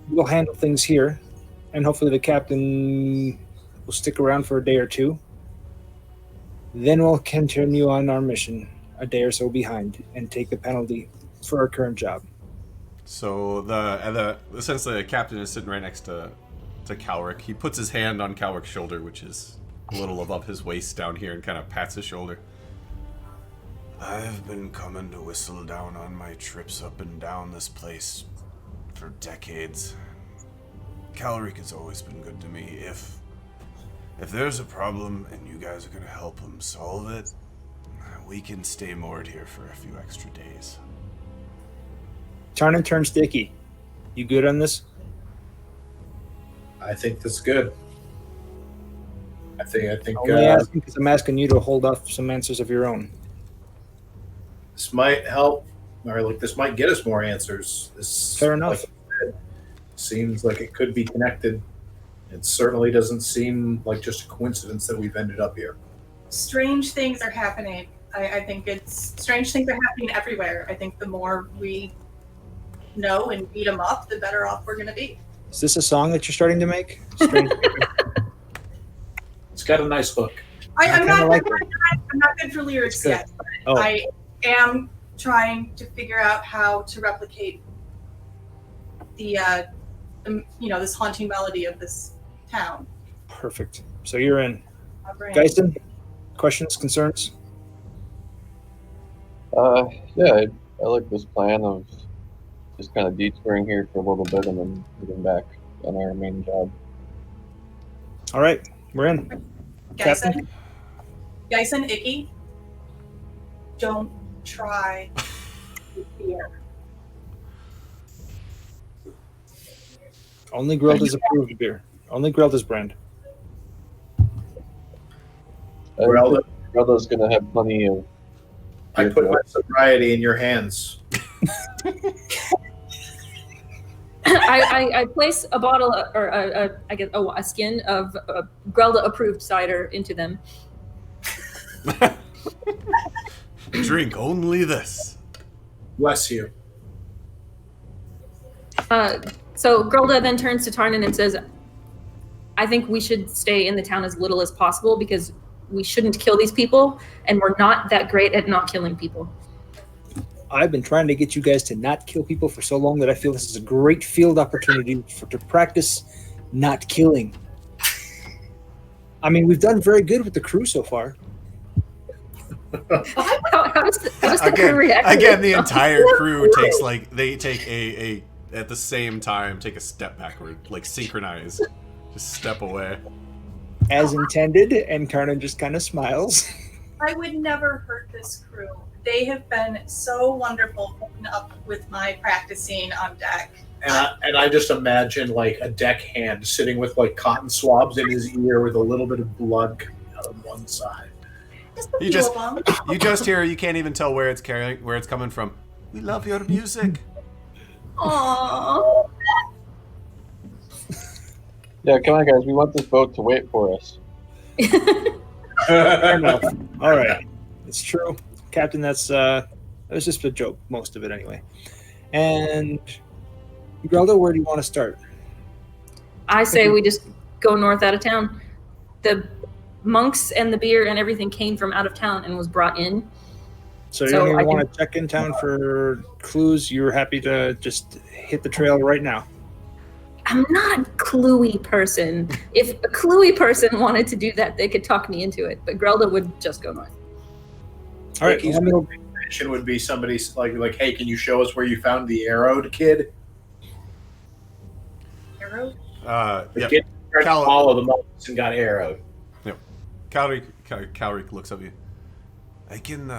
we'll handle things here, and hopefully the captain will stick around for a day or two. Then we'll continue on our mission a day or so behind and take the penalty for our current job. So since the captain is sitting right next to Calric, he puts his hand on Calric's shoulder, which is a little above his waist down here, and kind of pats his shoulder. I've been coming to whistle down on my trips up and down this place for decades. Calric has always been good to me. If there's a problem and you guys are going to help him solve it, we can stay moored here for a few extra days. Tarnan turns sticky. You good on this? I think that's good. I think Only asking because I'm asking you to hold off some answers of your own. this might help, or like this might get us more answers. This, Fair enough. like I said, seems like it could be connected. It certainly doesn't seem like just a coincidence that we've ended up here. Strange things are happening. I think strange things are happening everywhere. I think the more we know and beat them up, the better off we're going to be. Is this a song that you're starting to make? Strange. It's got a nice hook. I'm kinda like not good for lyrics Good. yet, but Oh. I am trying to figure out how to replicate the this haunting melody of this town. Perfect. So you're in. My brain. Geisen, questions, concerns? Yeah, I like this plan of just kind of detouring here for a little bit and then getting back on our main job. All right, we're in. Captain? Geisen, Icky, don't try here. Only grilled is approved beer. Only grilled is brand. Relda's gonna have plenty of. I put my sobriety in your hands. I place a bottle or a skin of Grelda approved cider into them. Drink only this. Bless you. So Grelda then turns to Tarnan and says, I think we should stay in the town as little as possible because we shouldn't kill these people, and we're not that great at not killing people. I've been trying to get you guys to not kill people for so long that I feel this is a great field opportunity to practice not killing. I mean, we've done very good with the crew so far. How does the crew react? Again, the entire crew take at the same time take a step backward, like synchronize, just step away. As intended, and Tarnan just kind of smiles. I would never hurt this crew. They have been so wonderful putting up with my practicing on deck. And I just imagine like a deckhand sitting with like cotton swabs in his ear with a little bit of blood coming out of one side. Just a You few just of them. you just hear, you can't even tell where it's coming from. We love your music. Aww. Yeah, come on, guys. We want this boat to wait for us. Fair enough. All right, it's true, Captain. That was just a joke, most of it anyway. And Grelda, where do you want to start? I say we just go north out of town. The monks and the beer and everything came from out of town and was brought in. So you So don't even I want to check in town for clues. You're happy to just hit the trail right now. I'm not a cluey person. If a cluey person wanted to do that, they could talk me into it. But Grelda would just go north. All right, His recommendation would be somebody like, hey, can you show us where you found the arrowed kid? Arrow? The Yep. kid tried to Cal- follow the monks and got arrowed. Calric looks at you. I can,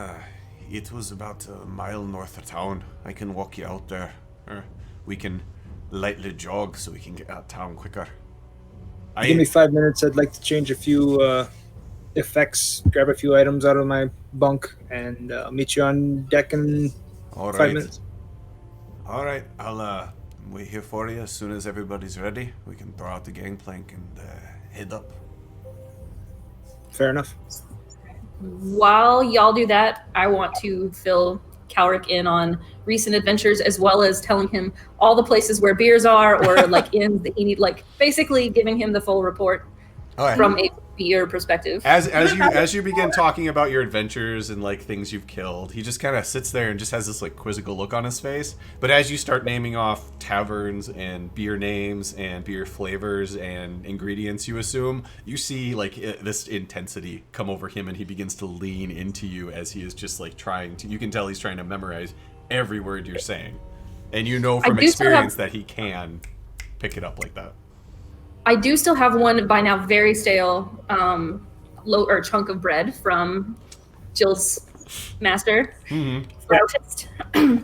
it was about a mile north of town. I can walk you out there. Or we can lightly jog so we can get out of town quicker. Give me 5 minutes. I'd like to change a few effects, grab a few items out of my bunk, and meet you on deck in All 5 right. minutes. All right. I'll wait here for you. As soon as everybody's ready, we can throw out the gangplank and head up. Fair enough. While y'all do that, I want to fill Calric in on recent adventures, as well as telling him all the places where beers are, or like inns that he need, like basically giving him the full report All right. from a beer perspective. As you begin talking about your adventures and like things you've killed, he just kind of sits there and just has this like quizzical look on his face. But as you start naming off taverns and beer names and beer flavors and ingredients, you assume you see like this intensity come over him, and he begins to lean into you as he is just like trying to. You can tell he's trying to memorize every word you're saying, and you know from experience that he can pick it up like that. I do still have one by now very stale chunk of bread from Jill's master, Flautist.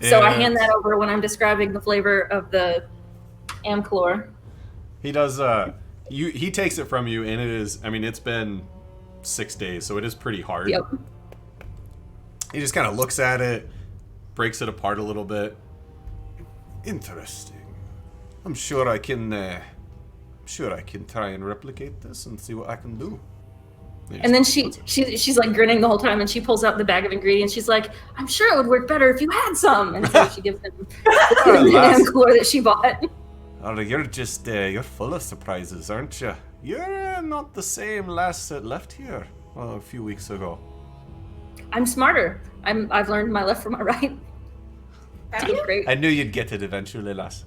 So I hand that over when I'm describing the flavor of the Amchlor. He does. He takes it from you, and it is. I mean, it's been 6 days, so it is pretty hard. Yep. He just kind of looks at it, breaks it apart a little bit. Interesting. I'm sure I can. Sure, I can try and replicate this and see what I can do. And then she's like grinning the whole time, and she pulls out the bag of ingredients. She's like, "I'm sure it would work better if you had some." And so she gives him the Amchlor that she bought. Oh, you're full of surprises, aren't you? You're not the same lass that left here a few weeks ago. I'm smarter. I've learned my left from my right. Have That's you? great. I knew you'd get it eventually, lass.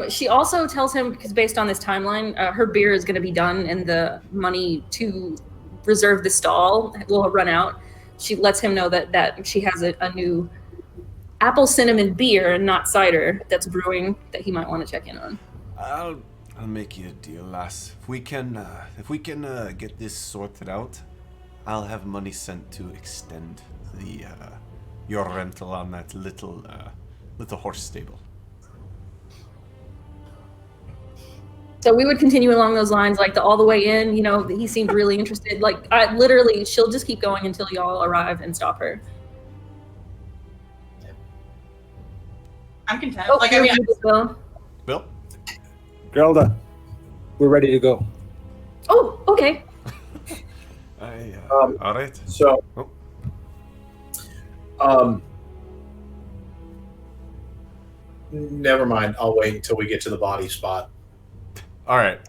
She also tells him, because based on this timeline, her beer is going to be done, and the money to reserve the stall will run out. She lets him know that she has a new apple cinnamon beer and not cider that's brewing that he might want to check in on. I'll make you a deal, lass. If we can get this sorted out, I'll have money sent to extend your rental on that little horse stable. So we would continue along those lines, like all the way in. You know, he seemed really interested. Like, she'll just keep going until y'all arrive and stop her. I'm content. Oh, Bill? Geralda, we're ready to go. Oh, okay. All right. So, never mind. I'll wait until we get to the body spot. All right.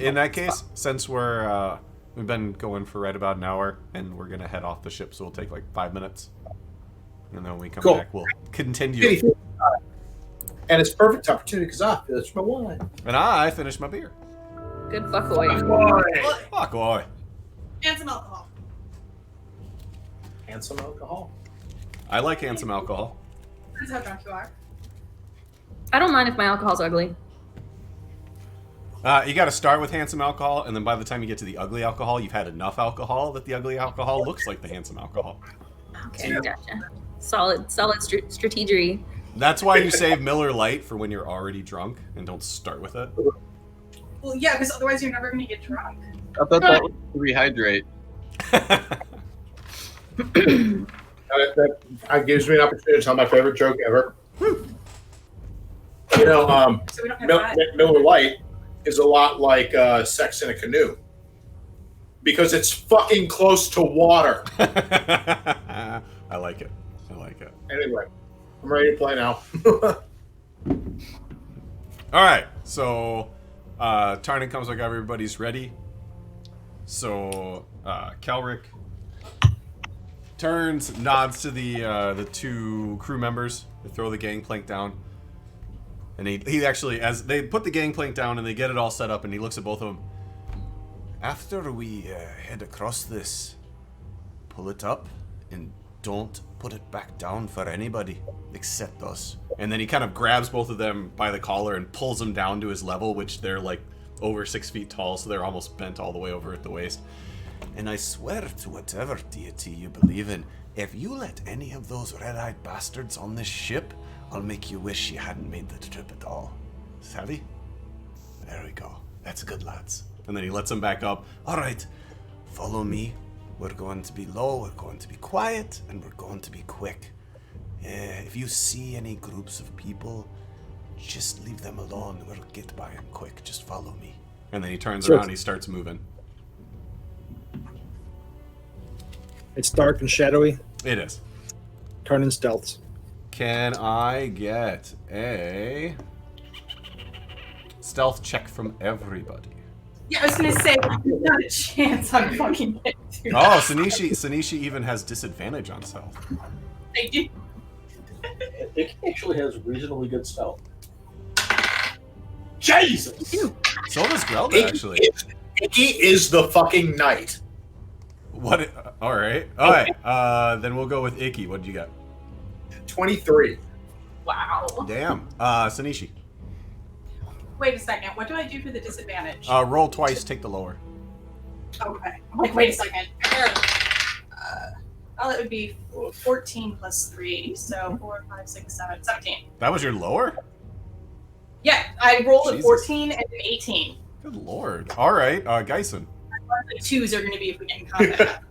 In that case, since we've been going for right about an hour, and we're gonna head off the ship, so it'll take like 5 minutes, and then when we come back, we'll continue. And it's a perfect opportunity because I finished my wine. And I finished my beer. Good fuck away. Fuck boy. And some alcohol. And some alcohol. I like handsome alcohol. Depends how drunk you are. I don't mind if my alcohol's ugly. You got to start with handsome alcohol, and then by the time you get to the ugly alcohol, you've had enough alcohol that the ugly alcohol looks like the handsome alcohol. Okay, gotcha. Solid strategy. That's why you save Miller Lite for when you're already drunk, and don't start with it. Well, yeah, because otherwise you're never going to get drunk. I thought that was to rehydrate. That gives me an opportunity to tell my favorite joke ever. You know, So we don't have that. Miller Lite is a lot like sex in a canoe because it's fucking close to water. I like it. Anyway, I'm ready to play now. All right, so Tarnin comes like everybody's ready. So Calric turns, nods to the two crew members. They throw the gangplank down. And he actually, as they put the gangplank down and they get it all set up, and he looks at both of them. After we head across this, pull it up and don't put it back down for anybody except us. And then he kind of grabs both of them by the collar and pulls them down to his level, which they're like over 6 feet tall, so they're almost bent all the way over at the waist. And I swear to whatever deity you believe in, if you let any of those red-eyed bastards on this ship, I'll make you wish you hadn't made the trip at all. Savvy? There we go. That's good, lads. And then he lets him back up. All right, follow me. We're going to be low, we're going to be quiet, and we're going to be quick. If you see any groups of people, just leave them alone. We'll get by them quick. Just follow me. And then he turns Sure. around, he starts moving. It's dark and shadowy. It is. Turn in stealths. Can I get a stealth check from everybody? Yeah, I was gonna say, not a chance I'm fucking getting to. Oh, Sanishi even has disadvantage on stealth. I do. It actually has reasonably good stealth. Jesus! So does Grelda, actually. Icky is the fucking knight. What? All right. All right. Then we'll go with Icky. What did you got? 23. Wow. Damn. Sanishi. Wait a second. What do I do for the disadvantage? Roll twice. Take the lower. Okay. I'm like, wait a second. It would be 14 plus 3, so 4, 5, 6, 7, 17. That was your lower? Yeah, I rolled a Jesus. 14 and an 18. Good lord. All right. Geisen. The 2s are going to be if we get in combat.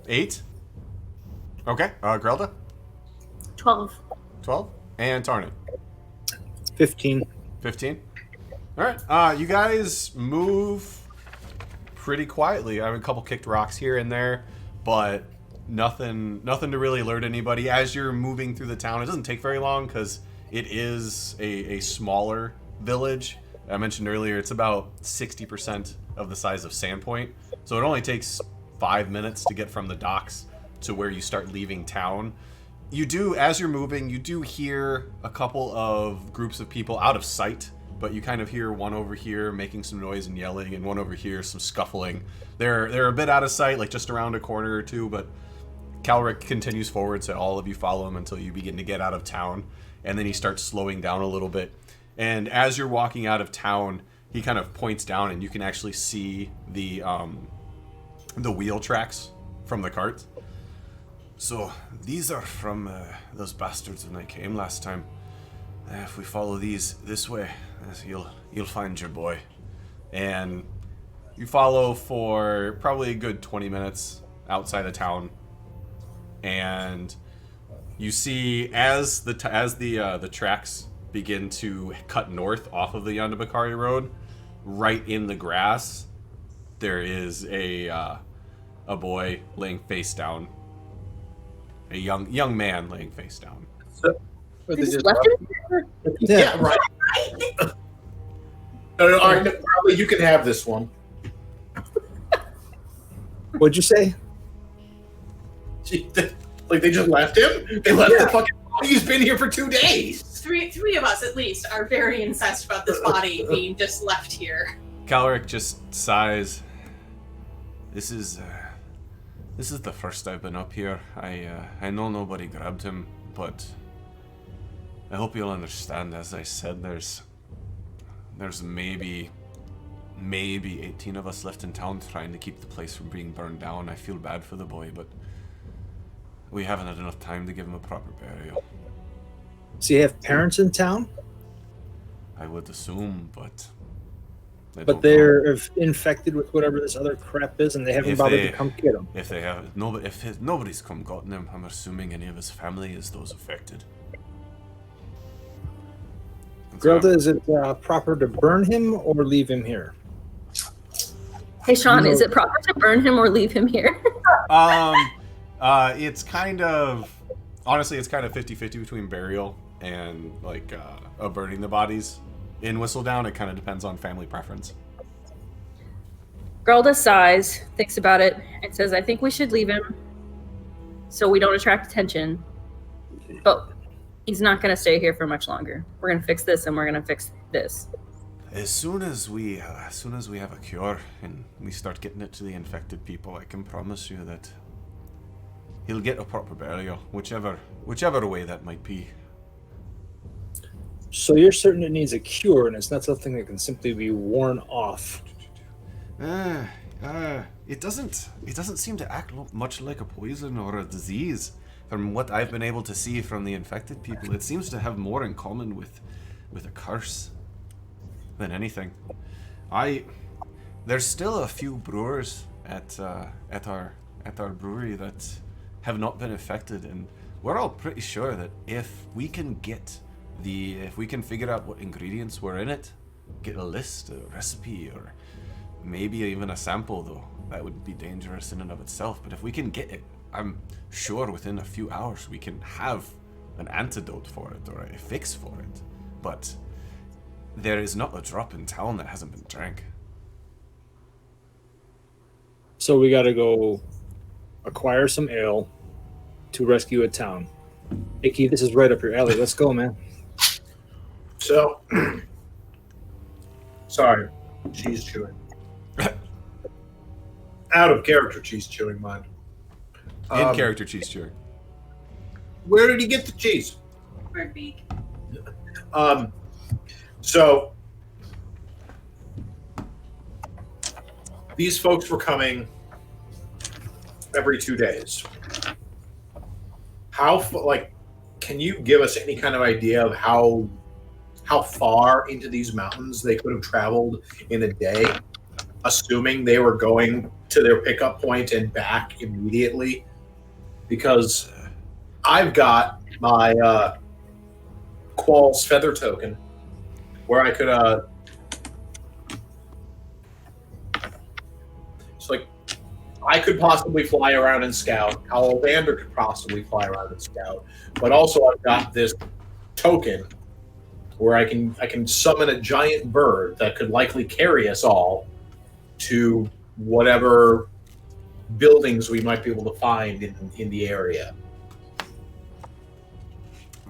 8. Okay. Grelda. 12. 12. And Tarnit. 15. 15. All right. You guys move pretty quietly. I have a couple kicked rocks here and there, but nothing to really alert anybody. As you're moving through the town, it doesn't take very long because it is a smaller village. I mentioned earlier it's about 60% of the size of Sandpoint, so it only takes 5 minutes to get from the docks to where you start leaving town. You do, as you're moving, you do hear a couple of groups of people out of sight, but you kind of hear one over here making some noise and yelling, and one over here some scuffling. They're a bit out of sight, like just around a corner or two, but Calric continues forward, so all of you follow him until you begin to get out of town, and then he starts slowing down a little bit. And as you're walking out of town, he kind of points down, and you can actually see the wheel tracks from the cart. So, these are from those bastards when I came last time. If we follow these this way, you'll find your boy. And you follow for probably a good 20 minutes outside of town, and you see as the tracks begin to cut north off of the Yondabakari Road, right in the grass, there is a boy laying face down, a young man laying face down. Just left it? Yeah, right. No, all right, no, probably you can have this one. What'd you say? Like they just left him? They left the fucking body. He's been here for 2 days. Three of us, at least, are very incensed about this body being just left here. Calric just sighs. This is the first I've been up here. I know nobody grabbed him, but I hope you'll understand. As I said, there's maybe 18 of us left in town trying to keep the place from being burned down. I feel bad for the boy, but we haven't had enough time to give him a proper burial. So you have parents in town? I would assume, but But they're infected with whatever this other crap is, and they haven't bothered to come get them. If they have, if nobody's come gotten him, I'm assuming any of his family is those affected. Grelda, is it proper to burn him or leave him here? Hey, Sean, is it proper to burn him or leave him here? It's kind of, honestly, it's kind of 50-50 between burial and like burning the bodies. In Whistledown, it kind of depends on family preference. Grelda sighs, thinks about it, and says, I think we should leave him so we don't attract attention. But he's not going to stay here for much longer. We're going to fix this, and we're going to fix this. As soon as we have a cure and we start getting it to the infected people, I can promise you that he'll get a proper burial, whichever way that might be. So you're certain it needs a cure, and it's not something that can simply be worn off. It doesn't seem to act much like a poison or a disease. From what I've been able to see from the infected people, it seems to have more in common with a curse than anything. there's still a few brewers at our brewery that have not been affected, and we're all pretty sure that if we can figure out what ingredients were in it, get a list, a recipe, or maybe even a sample, though that would be dangerous in and of itself. But if we can get it, I'm sure within a few hours we can have an antidote for it or a fix for it. But there is not a drop in town that hasn't been drank. So we got to go acquire some ale to rescue a town. Icky, this is right up your alley. Let's go, man. So, sorry, cheese chewing. Out of character cheese chewing, mind. In character cheese chewing. Where did he get the cheese? Bird beak. So these folks were coming every 2 days. Can you give us any kind of idea of how far into these mountains they could have traveled in a day, assuming they were going to their pickup point and back immediately? Because I've got my Qual's feather token where I could I could possibly fly around and scout. Alexander could possibly fly around and scout. But also I've got this token where I can summon a giant bird that could likely carry us all to whatever buildings we might be able to find in the area.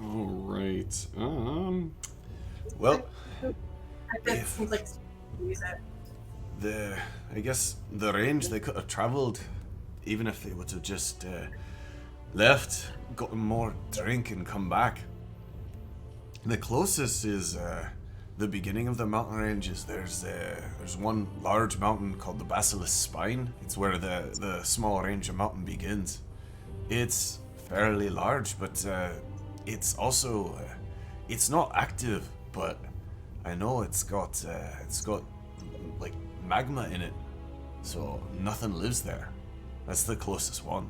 All right. Well, That seems like use it. I guess the range they could have traveled, even if they would have just left, gotten more drink, and come back. The closest is the beginning of the mountain ranges. There's one large mountain called the Basilisk Spine. It's where the small range of mountain begins. It's fairly large, but it's also it's not active. But I know it's got like magma in it, so nothing lives there. That's the closest one.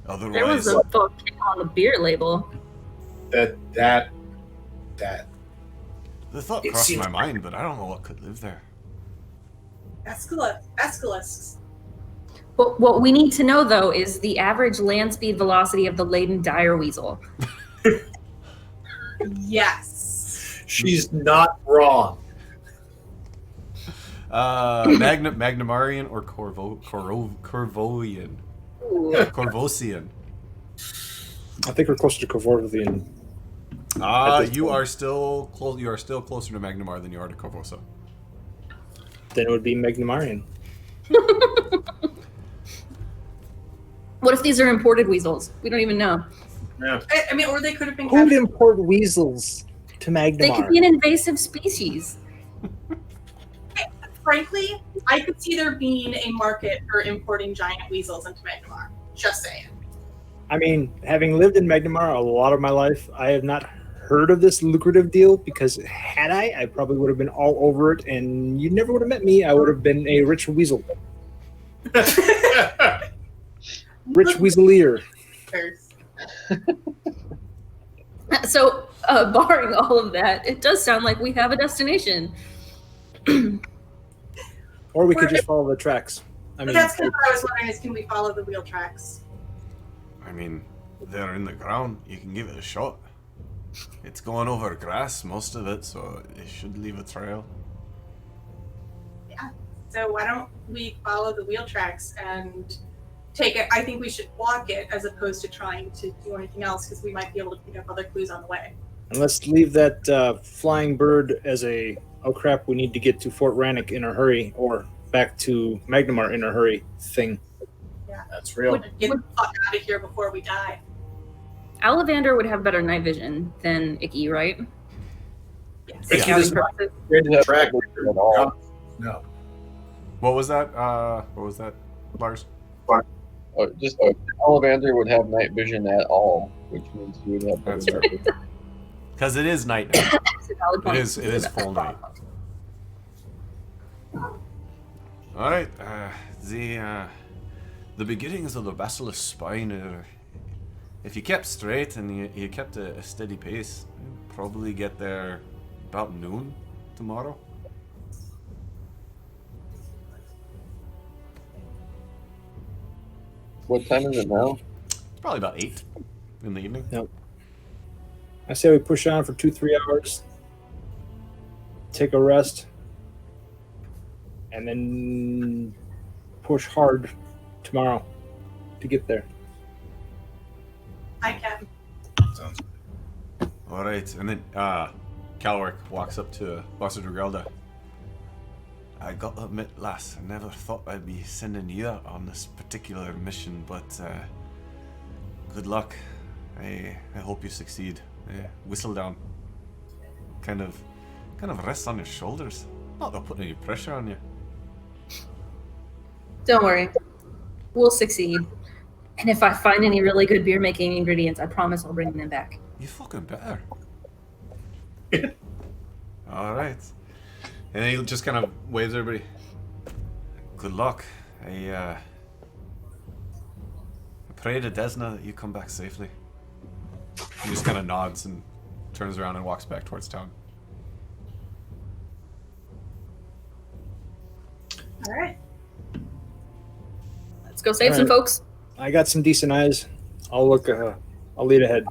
Otherwise, There was a volcano on the beer label. That the thought it crossed seems- my mind, but I don't know what could live there. Basilisks. But what we need to know, though, is the average land speed velocity of the laden dire weasel. Yes. she's not wrong. Magnamarian or Corvoian? Ooh. Corvosian. I think we're closer to Corvorthian. You are still close. You are still closer to Magnamar than you are to Corvosa. Then it would be Magnamarian. What if these are imported weasels? We don't even know. Yeah. I mean, or they could have been Who would captured. import weasels to Magnamar? They could be an invasive species. Frankly, I could see there being a market for importing giant weasels into Magnemar. Just saying. I mean, having lived in Magnamar a lot of my life, I have not heard of this lucrative deal, because had I probably would have been all over it, and you never would have met me. I would have been a rich weasel. Rich weaselier. So, barring all of that, it does sound like we have a destination. Or we could just follow the tracks. I mean, That's kind of what I was wondering is, can we follow the wheel tracks? I mean, they're in the ground. You can give it a shot. It's going over grass, most of it, so it should leave a trail. Yeah. So why don't we follow the wheel tracks and take it? I think we should walk it as opposed to trying to do anything else, because we might be able to pick up other clues on the way. and let's leave that flying bird as a, oh crap, we need to get to Fort Rannoch in a hurry, or back to Magnamar in a hurry thing. That's real. Get the fuck out of here before we die. Ollivander would have better night vision than Icky, right? Yes. Icky Scouting does not- purposes. Track at all. No. What was that? What was that, Lars? Just Ollivander would have night vision at all, which means you would have. That's true. Because it is night now. It's a valid point. It is full night. All right. The beginnings of the Basilisk Spine are, if you kept straight and you kept a steady pace, you'd probably get there about noon tomorrow. What time is it now? It's probably about 8 in the evening. Yep. I say we push on for 2-3 hours, take a rest, and then push hard tomorrow to get there. I can. Sounds All right, and then Calric walks up to Griselda. I got to admit, lass, I never thought I'd be sending you out on this particular mission, but good luck. I hope you succeed. Whistle down. Kind of rest on your shoulders. Not to put any pressure on you. Don't worry. We'll succeed. And if I find any really good beer making ingredients, I promise I'll bring them back. You fucking better. All right. And he just kind of waves everybody. Good luck. I pray to Desna that you come back safely. He just kind of nods and turns around and walks back towards town. All right. Let's go save All some right. folks. I got some decent eyes. I'll look. I'll lead ahead.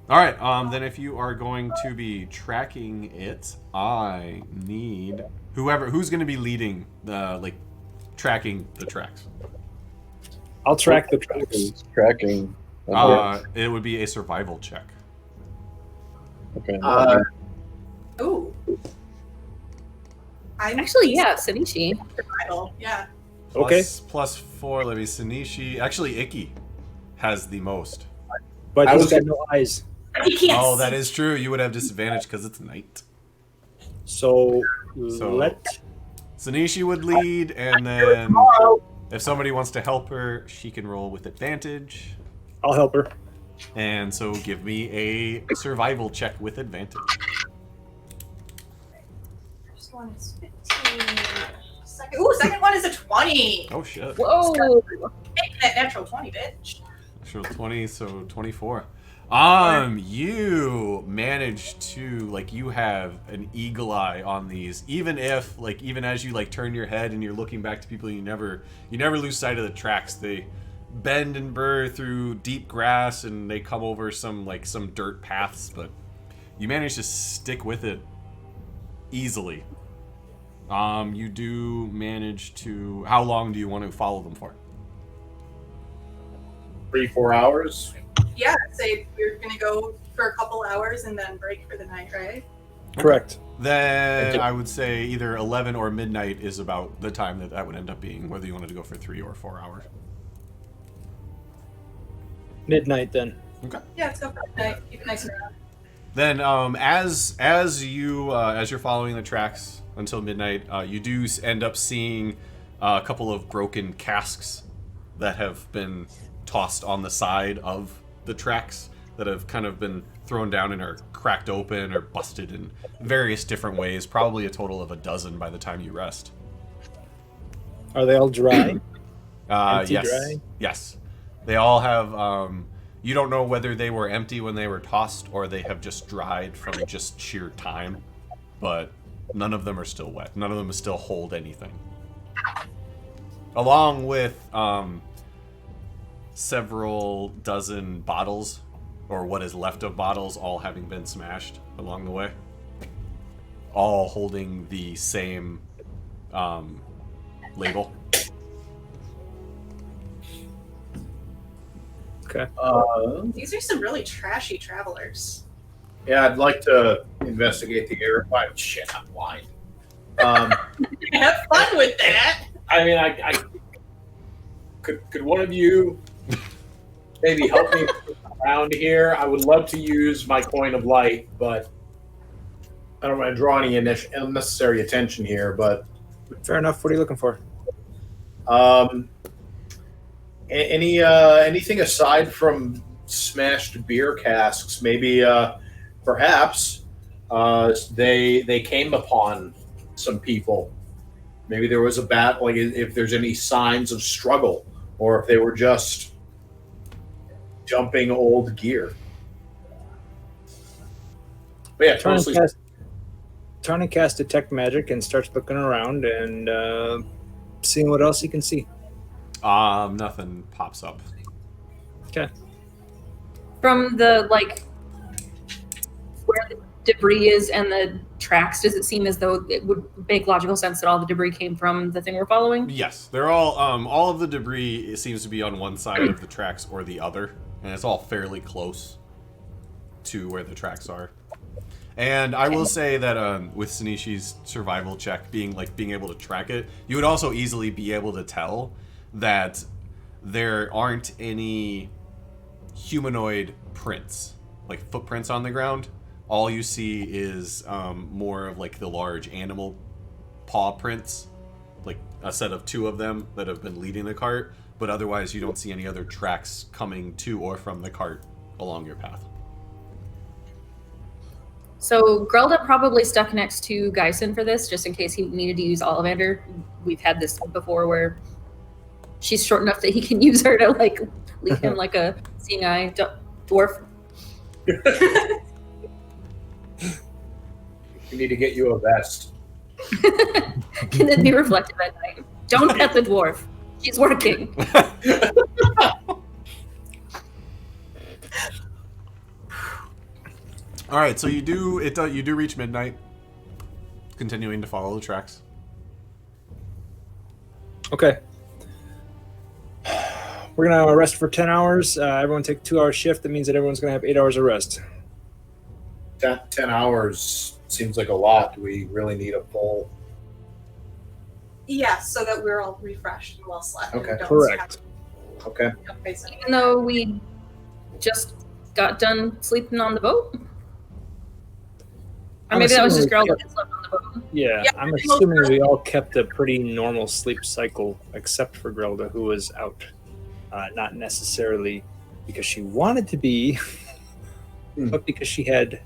All right. Then if you are going to be tracking it, I need who's going to be leading the tracking the tracks. I'll track the tracks. Tracking. It would be a survival check. Okay. Ooh. I'm Actually, yeah, Sanishi. survival. Yeah. Okay. Plus 4. Let me. Sanishi. Actually, Icky has the most. But I he's was- got no eyes. He can't Oh, see. that is true. You would have disadvantage because it's night. So, So- let. Sanishi would lead, and then if somebody wants to help her, she can roll with advantage. I'll help her. And so give me a survival check with advantage. First one is 15. Second one is a 20. Oh shit. Whoa! Take that natural 20, bitch. Natural 20, so 24. You manage to, you have an eagle eye on these, even if, even as you, turn your head and you're looking back to people, you never lose sight of the tracks. They bend and burr through deep grass and they come over some dirt paths, but you manage to stick with it easily. You do manage to, how long do you want to follow them for? 3-4 hours. Yeah, say we're gonna go for a couple hours and then break for the night, right? Correct. Then I would say either 11 or midnight is about the time that would end up being, whether you wanted to go for 3 or 4 hours. Midnight then. Okay. Yeah, let's go for the night. Keep it nice and round. Then as you're following the tracks until midnight, you do end up seeing a couple of broken casks that have been tossed on the side of the tracks that have kind of been thrown down and are cracked open or busted in various different ways. Probably a total of a dozen by the time you rest. Are they all dry? Empty, Yes. dry? Yes. They all have. You don't know whether they were empty when they were tossed or they have just dried from just sheer time, but none of them are still wet. None of them still hold anything. Along with several dozen bottles, or what is left of bottles, all having been smashed along the way. All holding the same label. Okay. These are some really trashy travelers. Yeah, I'd like to investigate the area. Oh, shit, I'm blind. Have fun with that. I mean, I could one of you maybe help me around here? I would love to use my coin of light, but I don't want to draw any unnecessary attention here. But Fair enough. What are you looking for? anything aside from smashed beer casks? Maybe perhaps they came upon some people. Maybe there was a bat, like if there's any signs of struggle, or if they were just jumping old gear. But yeah, totally. Tony casts Detect Magic and starts looking around and seeing what else he can see. Nothing pops up. Okay. From the, like, where the debris is and the tracks, does it seem as though it would make logical sense that all the debris came from the thing we're following? Yes, they're all of the debris seems to be on one side of the tracks or the other, and it's all fairly close to where the tracks are. And I will say that with Sinishi's survival check being able to track it, you would also easily be able to tell that there aren't any humanoid prints, like footprints on the ground. All you see is more of like the large animal paw prints, like a set of 2 of them that have been leading the cart, but otherwise you don't see any other tracks coming to or from the cart along your path. So Grelda probably stuck next to Geisen for this, just in case he needed to use Ollivander. We've had this before where she's short enough that he can use her to like lead him like a seeing eye dwarf. We need to get you a vest. Can then be reflective at night. Don't pet the dwarf. She's working. All right, so you do reach midnight, continuing to follow the tracks. Okay. We're going to rest for 10 hours. Everyone take a 2-hour shift. That means that everyone's going to have 8 hours of rest. 10 hours seems like a lot. Do we really need a full? Yeah, so that we're all refreshed and well slept. Okay. And don't Correct. Okay. have- basically. Even though we just got done sleeping on the boat? Or I'm maybe that was just assuming Grelda we that slept on the boat. Yeah, Yeah, I'm most assuming we all kept a pretty normal sleep cycle, except for Grelda, who was out. Not necessarily because she wanted to be, but because she had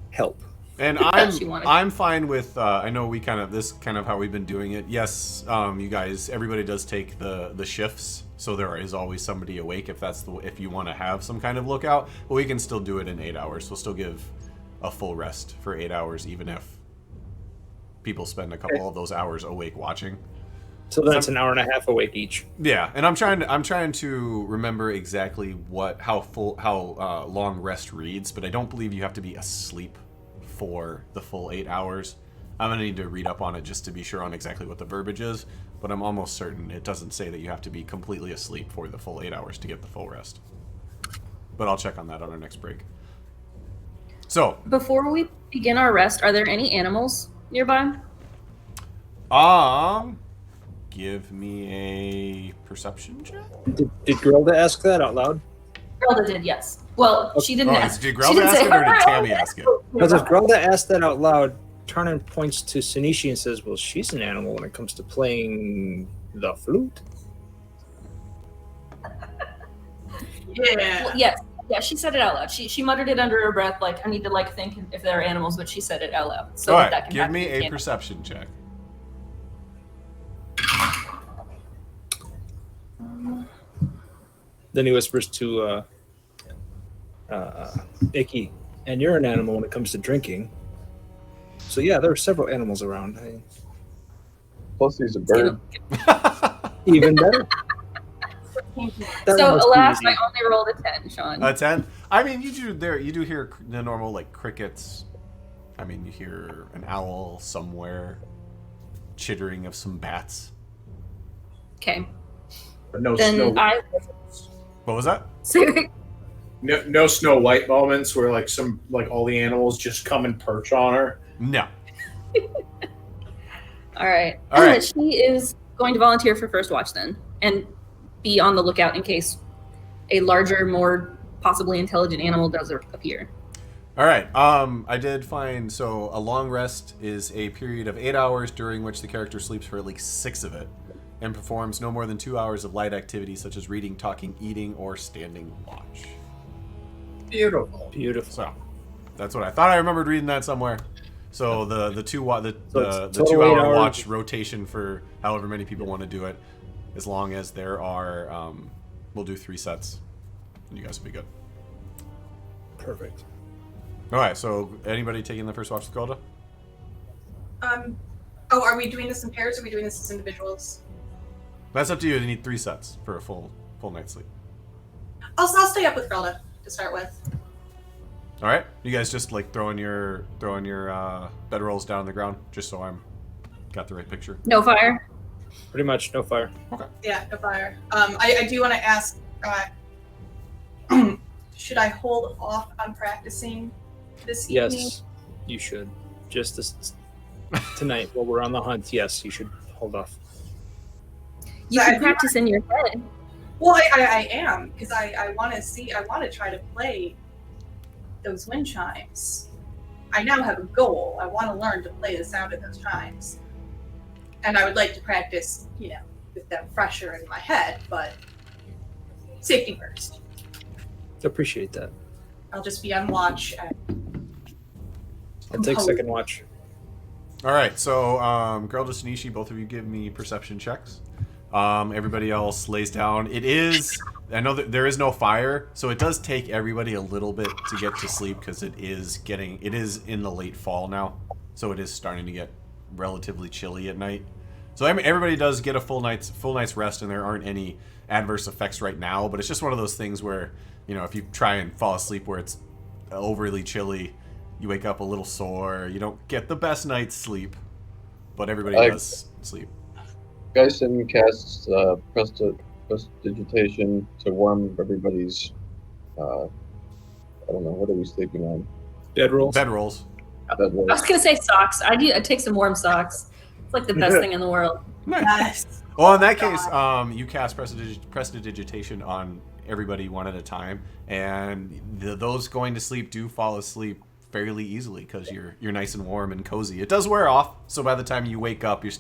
help. And I'm fine with. I know this kind of how we've been doing it. Yes, you guys, everybody does take the shifts, so there is always somebody awake if you want to have some kind of lookout. But we can still do it in 8 hours. We'll still give a full rest for 8 hours, even if people spend a couple of those hours awake watching. So that's an hour and a half awake each. Yeah, and I'm trying to remember exactly how long rest reads, but I don't believe you have to be asleep for the full 8 hours. I'm gonna need to read up on it just to be sure on exactly what the verbiage is, but I'm almost certain it doesn't say that you have to be completely asleep for the full 8 hours to get the full rest. But I'll check on that on our next break. So Before we begin our rest, are there any animals nearby? give me a perception check. Did Grelda ask that out loud? Grelda did, yes. Well, she didn't ask. Did She Grelda didn't ask say, it or did Tammy ask it? Because if Grelda asked that out loud, Tarnan points to Sinishi and says, well, she's an animal when it comes to playing the flute. Yeah. Well, yes. Yeah, she said it out loud. She muttered it under her breath, like, I need to like think if there are animals, but she said it out loud. So All that right, can give happen. me a Yeah. perception check. Then he whispers to Icky, and you're an animal when it comes to drinking. So yeah, there are several animals around. Plus, he's a bird. Even better. That So one was too alas, easy. I only rolled a 10, Sean. A 10? I mean, you do hear the normal, like, crickets. I mean, you hear an owl somewhere, chittering of some bats. Okay. But no Then snow. I What was that? No Snow White moments where like all the animals just come and perch on her. No. All right. All right. She is going to volunteer for first watch then, and be on the lookout in case a larger, more possibly intelligent animal does appear. All right. I did find, so a long rest is a period of 8 hours during which the character sleeps for at least 6 of it and performs no more than 2 hours of light activity such as reading, talking, eating, or standing watch. Beautiful. Beautiful. So that's what I thought. I remembered reading that somewhere. So the 2 total 8 hour hours. watch rotation for however many people want to do it, as long as there are, we'll do 3 sets, and you guys will be good. Perfect. All right. So anybody taking the first watch with Golda? Are we doing this in pairs or are we doing this as individuals? That's up to you. You need 3 sets for a full night's sleep. I'll stay up with Grelda to start with. All right. You guys just like throwing your bedrolls down on the ground, just so I'm got the right picture. No fire. Pretty much no fire. Okay. Yeah, no fire. I do want to ask, should I hold off on practicing this evening? Yes, you should. Just this tonight while we're on the hunt. Yes, you should hold off. You So can I- practice in your head. Well, I am, because I want to try to play those wind chimes. I now have a goal. I want to learn to play the sound of those chimes. And I would like to practice, with them fresher in my head, but safety first. Appreciate that. I'll just be on watch. I'll take second watch. All right. So, Geralda, Shinichi, both of you give me perception checks. Everybody else lays down. I know that there is no fire, so it does take everybody a little bit to get to sleep because it is in the late fall now, so it is starting to get relatively chilly at night. So everybody does get a full night's rest, and there aren't any adverse effects right now. But it's just one of those things where, if you try and fall asleep where it's overly chilly, you wake up a little sore. You don't get the best night's sleep, but everybody does sleep. Geisen casts prestidigitation to warm everybody's. I don't know, what are we sleeping on? Bedrolls. Bedrolls. I was gonna say socks. I'd take some warm socks. It's like the best thing in the world. Yes. Well, in that case, you cast prestidigitation on everybody one at a time, and those going to sleep do fall asleep fairly easily because you're nice and warm and cozy. It does wear off, so by the time you wake up, you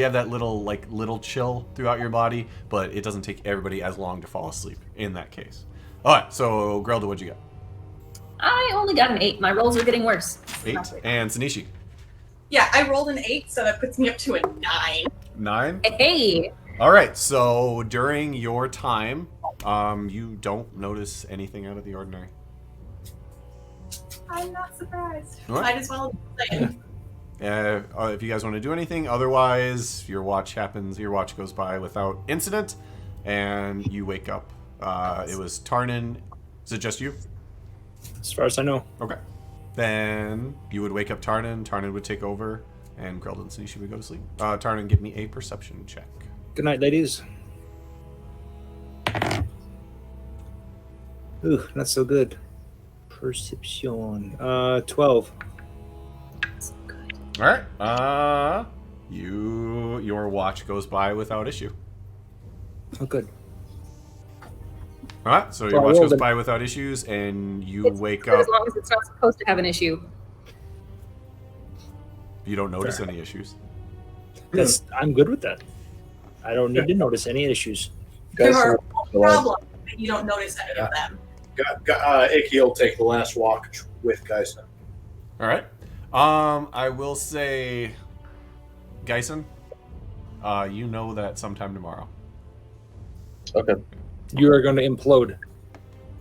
have that little chill throughout your body, but it doesn't take everybody as long to fall asleep in that case. All right, so Grelda, what'd you get? I only got an 8. My rolls are getting worse. 8. And Sanishi? Yeah, I rolled an 8, so that puts me up to a 9. 9. Hey. All right, so during your time, you don't notice anything out of the ordinary. I'm not surprised. What? Might as well play it. If you guys want to do anything, otherwise your watch goes by without incident, and you wake up. It was Tarnin. Is it just you? As far as I know. Okay. Then you would wake up Tarnin. Tarnin would take over, and Grelda and Sanishi would go to sleep. Tarnin, give me a perception check. Good night, ladies. Ooh, not so good. Perception. 12. All right. Your watch goes by without issue. Oh, good. All right. So your watch goes by without issues, and you wake good up. as long as it's not supposed to have an issue. You don't notice any issues. I'm good with that. I don't need to notice any issues. There are problems, but you don't notice any of them. Icky will take the last walk with Geisen. All right. I will say, Geisen, you know that sometime tomorrow. Okay. You are going to implode.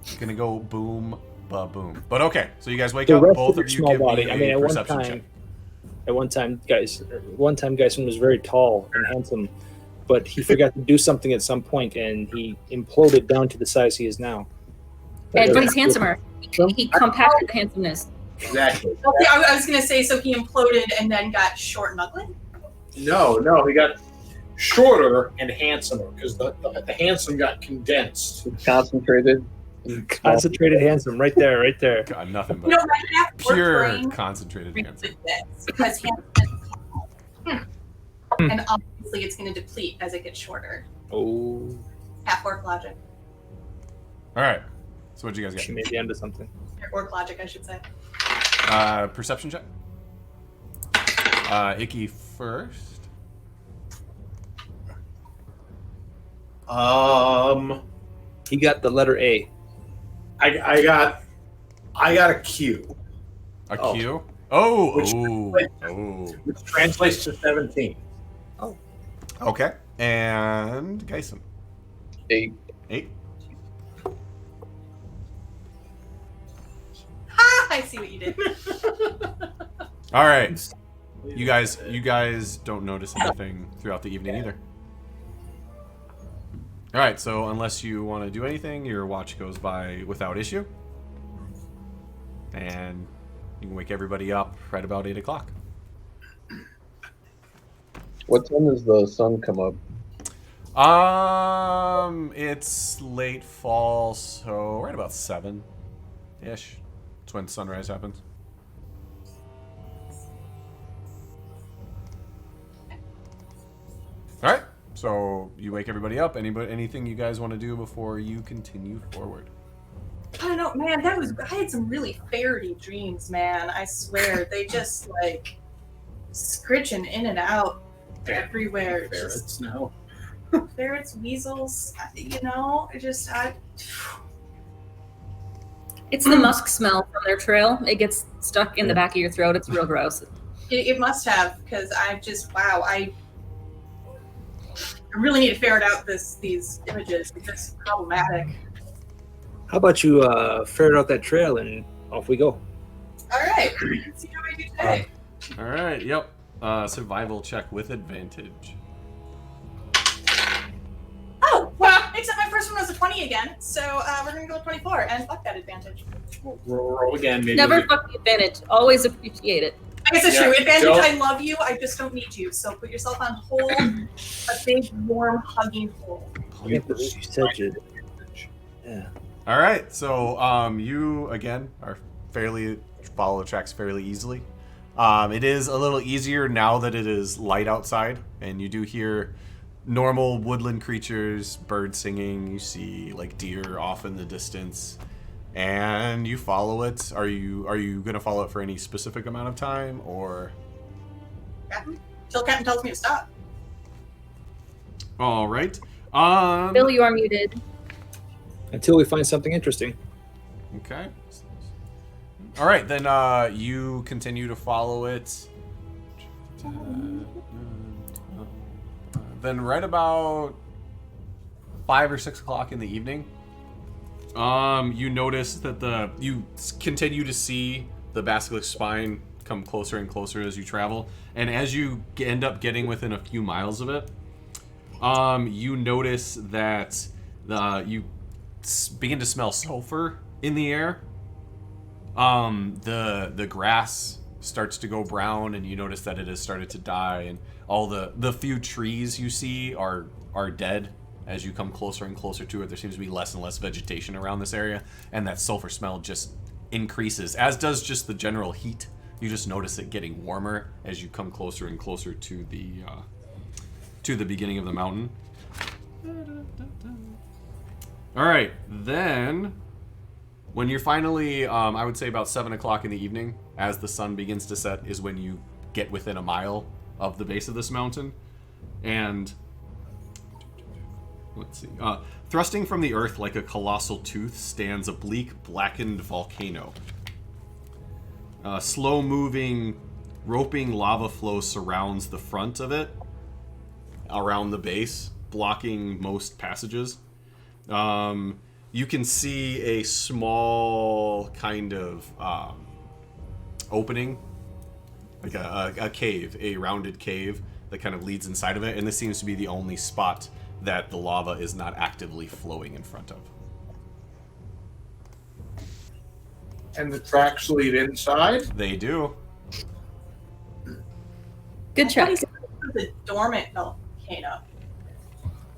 It's gonna go boom, ba-boom. But okay, so you guys wake The up. rest Both of your of you small give body. me I mean, a at one perception time, check. One time, Geisen was very tall and handsome, but he forgot to do something at some point, and he imploded down to the size he is now. But he's handsomer. He compacted the handsomeness. Exactly. Okay, I was going to say, so he imploded and then got short and ugly? No, he got shorter and handsomer because the handsome got condensed. Concentrated. Concentrated handsome, right there. God, nothing but You know, my half pure brain concentrated thinks answer. it fits because handsome and obviously it's going to deplete as it gets shorter. Oh, Half orc logic. All right. So what'd you guys she get? may be onto something. Orc logic, I should say. Perception check. Icky first. He got the letter A. I got a Q. A Oh. Q. Which translates to 17. Okay. And Geisen. 8. 8. Ha! I see what you did. All right. You guys don't notice anything throughout the evening either. All right. So unless you want to do anything, your watch goes by without issue, and you can wake everybody up right about 8 o'clock. What time does the sun come up? It's late fall, so right about 7-ish. That's when sunrise happens. All right. So you wake everybody up. Anything you guys want to do before you continue forward? I don't know, man. I had some really ferrety dreams, man. I swear, they just like scritching in and out everywhere. Ferrets now. Ferrets, weasels, you know. It's the musk smell from their trail. It gets stuck in the back of your throat. It's real gross. It must have, because I really need to ferret out these images. It's just problematic. How about you ferret out that trail and off we go? All right, let's see how I do today. All right. Yep. Survival check with advantage. Oh, well, except my first one was a 20 again, so we're gonna go with 24 and fuck that advantage. Roll again, maybe. Never fuck the advantage. Always appreciate it. I guess it's Yeah, true. Advantage, don't- I love you. I just don't need you. So put yourself on hold. A big, warm, hugging hold. I can't believe you said it. Yeah. All right. So you again are follow tracks fairly easily. It is a little easier now that it is light outside, and you do hear normal woodland creatures, birds singing. You see like deer off in the distance, and you follow it. Are you gonna follow it for any specific amount of time, or? Captain? Till Captain tells me to stop. All right. Bill, you are muted. Until we find something interesting. Okay. All right, then you continue to follow it. Then right about 5 or 6 o'clock in the evening, you notice that you continue to see the basilisk spine come closer and closer as you travel, and as you end up getting within a few miles of it, you notice that you begin to smell sulfur in the air. The grass starts to go brown, and you notice that it has started to die, and all the few trees you see are dead. As you come closer and closer to it, there seems to be less and less vegetation around this area, and that sulfur smell just increases, as does just the general heat. You just notice it getting warmer as you come closer and closer to the beginning of the mountain. All right, then when you're finally, I would say about 7 o'clock in the evening, as the sun begins to set, is when you get within a mile of the base of this mountain. And let's see, thrusting from the earth like a colossal tooth stands a bleak, blackened volcano. Slow-moving, roping lava flow surrounds the front of it, around the base, blocking most passages. You can see a small kind of opening, like a cave, a rounded cave that kind of leads inside of it, and this seems to be the only spot that the lava is not actively flowing in front of. And the tracks lead inside. They do. Good I thought check. he said it was a dormant volcano.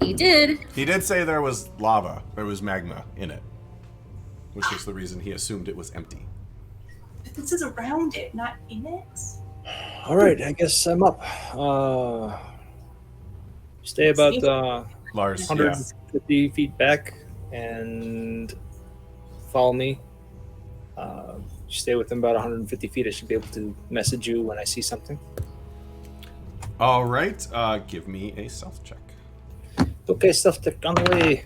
He did. He did say there was lava, there was magma in it, which is the reason he assumed it was empty. But this is around it, not in it. All right, I guess I'm up. Stay about Lars, yeah. 150 feet back and follow me. Stay within about 150 feet. I should be able to message you when I see something. All right, give me a stealth check. Okay, stuff on the way.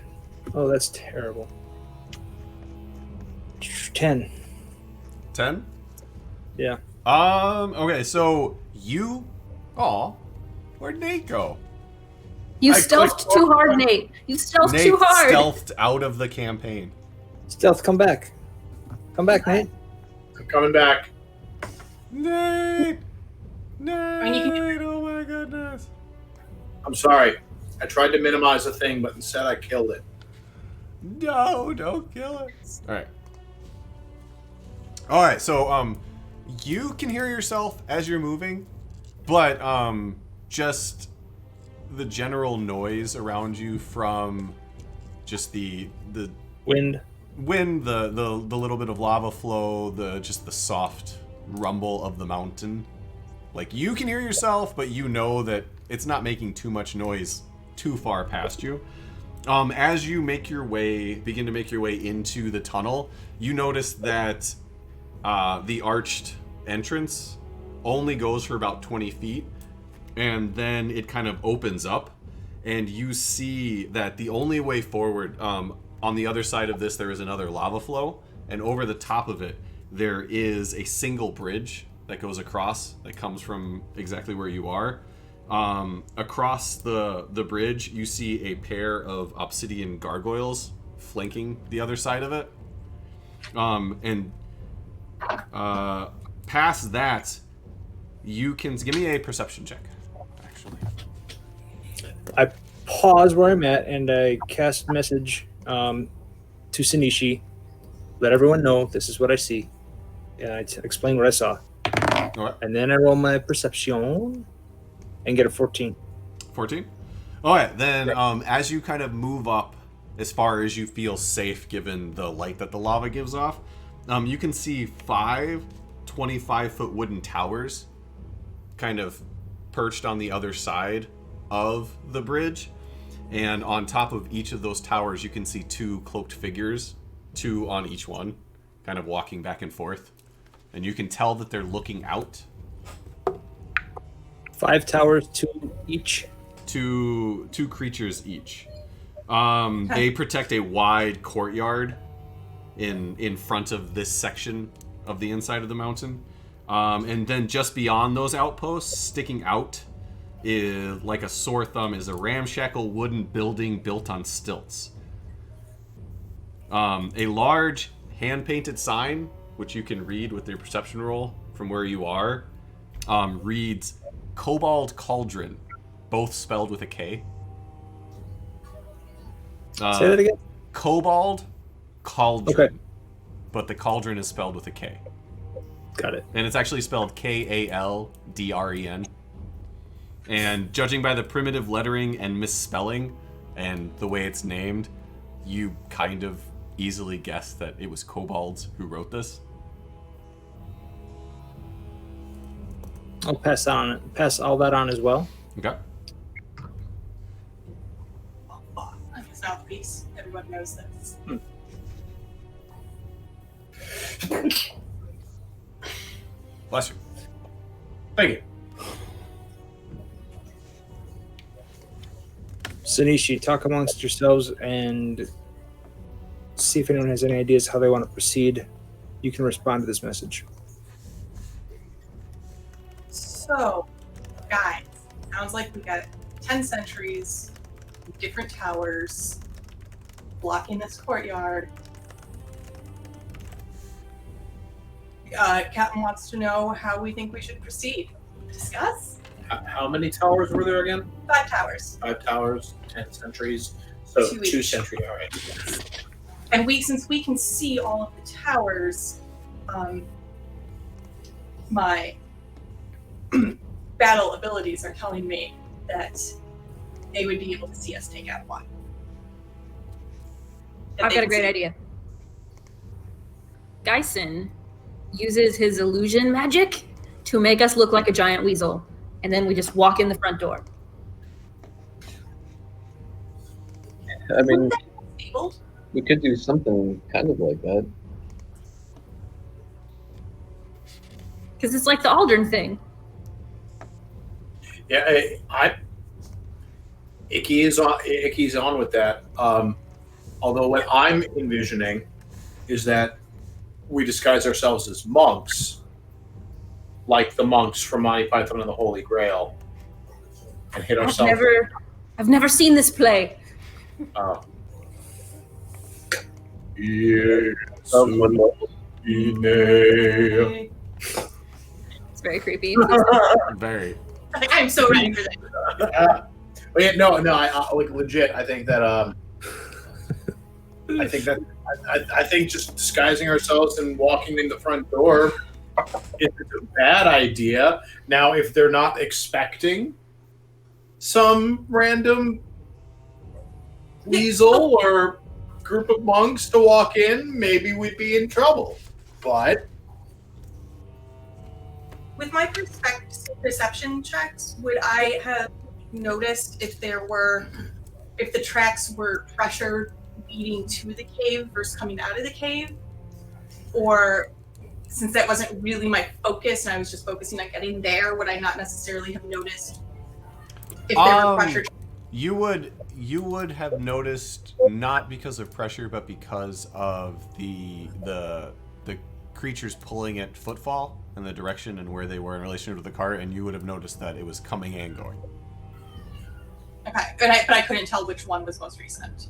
Oh, that's terrible. 10. 10? Yeah. Okay, so you... Aw, where'd Nate go? You I stealthed clicked too off- hard, Nate. You stealthed Nate too hard. stealthed out of the campaign. Stealth, come back. Come back, Nate. I'm coming back. Nate! mean, you Nate! Oh my goodness. I'm sorry. I tried to minimize the thing, but instead I killed it. No, don't kill it. Alright. Alright, so, you can hear yourself as you're moving, but, just the general noise around you from just the Wind. wind, the little bit of lava flow, just the soft rumble of the mountain. Like, you can hear yourself, but you know that it's not making too much noise too far past you. As you begin to make your way into the tunnel, you notice that the arched entrance only goes for about 20 feet, and then it kind of opens up, and you see that the only way forward, on the other side of this, there is another lava flow, and over the top of it, there is a single bridge that goes across, that comes from exactly where you are. Across the bridge, you see a pair of obsidian gargoyles flanking the other side of it. And past that, you can give me a perception check, actually. I pause where I'm at and I cast message to Sinishi. Let everyone know this is what I see. And I explain what I saw. All right. And then I roll my perception and get a 14. 14? All right, then as you kind of move up as far as you feel safe given the light that the lava gives off, you can see 5 25-foot wooden towers kind of perched on the other side of the bridge. And on top of each of those towers, you can see 2 cloaked figures, 2 on each one, kind of walking back and forth. And you can tell that they're looking out. 5 towers, 2 each. Two creatures each. They protect a wide courtyard in front of this section of the inside of the mountain. And then just beyond those outposts, sticking out is like a sore thumb, is a ramshackle wooden building built on stilts. A large hand-painted sign, which you can read with your perception roll from where you are, reads Kobold Cauldron, both spelled with a K. Say that again. Kobold Cauldron, Okay. but the cauldron is spelled with a K. Got it. And it's actually spelled Kaldren. And judging by the primitive lettering and misspelling and the way it's named, you kind of easily guessed that it was kobolds who wrote this. I'll pass all that on as well. Okay. I'm his mouthpiece. Everyone knows this. Bless you. Thank you. Sinishi, talk amongst yourselves and see if anyone has any ideas how they want to proceed. You can respond to this message. So, guys, sounds like we got 10 centuries, different towers, blocking this courtyard. Captain wants to know how we think we should proceed. Discuss? How many towers were there again? 5 towers. 5 towers, 10 centuries. So 2 2 each. century, all right. And since we can see all of the towers, my battle abilities are telling me that they would be able to see us take out one. That I've they got a can great see- idea. Geisen uses his illusion magic to make us look like a giant weasel, and then we just walk in the front door. I mean, Kobold? we could do something kind of like that. Because it's like the Aldrin thing. Yeah, Icky's on with that. Although what I'm envisioning is that we disguise ourselves as monks, like the monks from Monty Python and the Holy Grail, and hit I've ourselves. never seen this play. Yeah. It's very creepy. Very. I'm so ready for this. But yeah, no, I like legit. I think that I think just disguising ourselves and walking in the front door isn't a bad idea. Now, if they're not expecting some random weasel or group of monks to walk in, maybe we'd be in trouble. But With my perception checks, would I have noticed if the tracks were pressure leading to the cave versus coming out of the cave? Or since that wasn't really my focus and I was just focusing on getting there, would I not necessarily have noticed if there were pressure? You would have noticed, not because of pressure, but because of the creatures pulling at footfall and the direction and where they were in relation to the cart, and you would have noticed that it was coming and going. Okay, but I couldn't tell which one was most recent.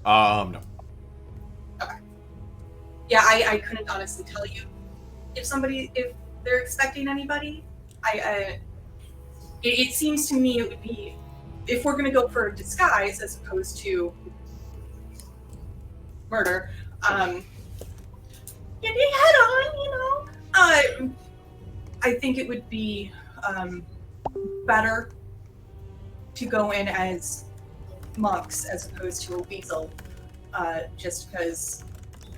No. Okay. Yeah, I couldn't honestly tell you if they're expecting anybody. It seems to me it would be, if we're going to go for a disguise as opposed to murder, get your head on, I think it would be better to go in as monks as opposed to a weasel, just because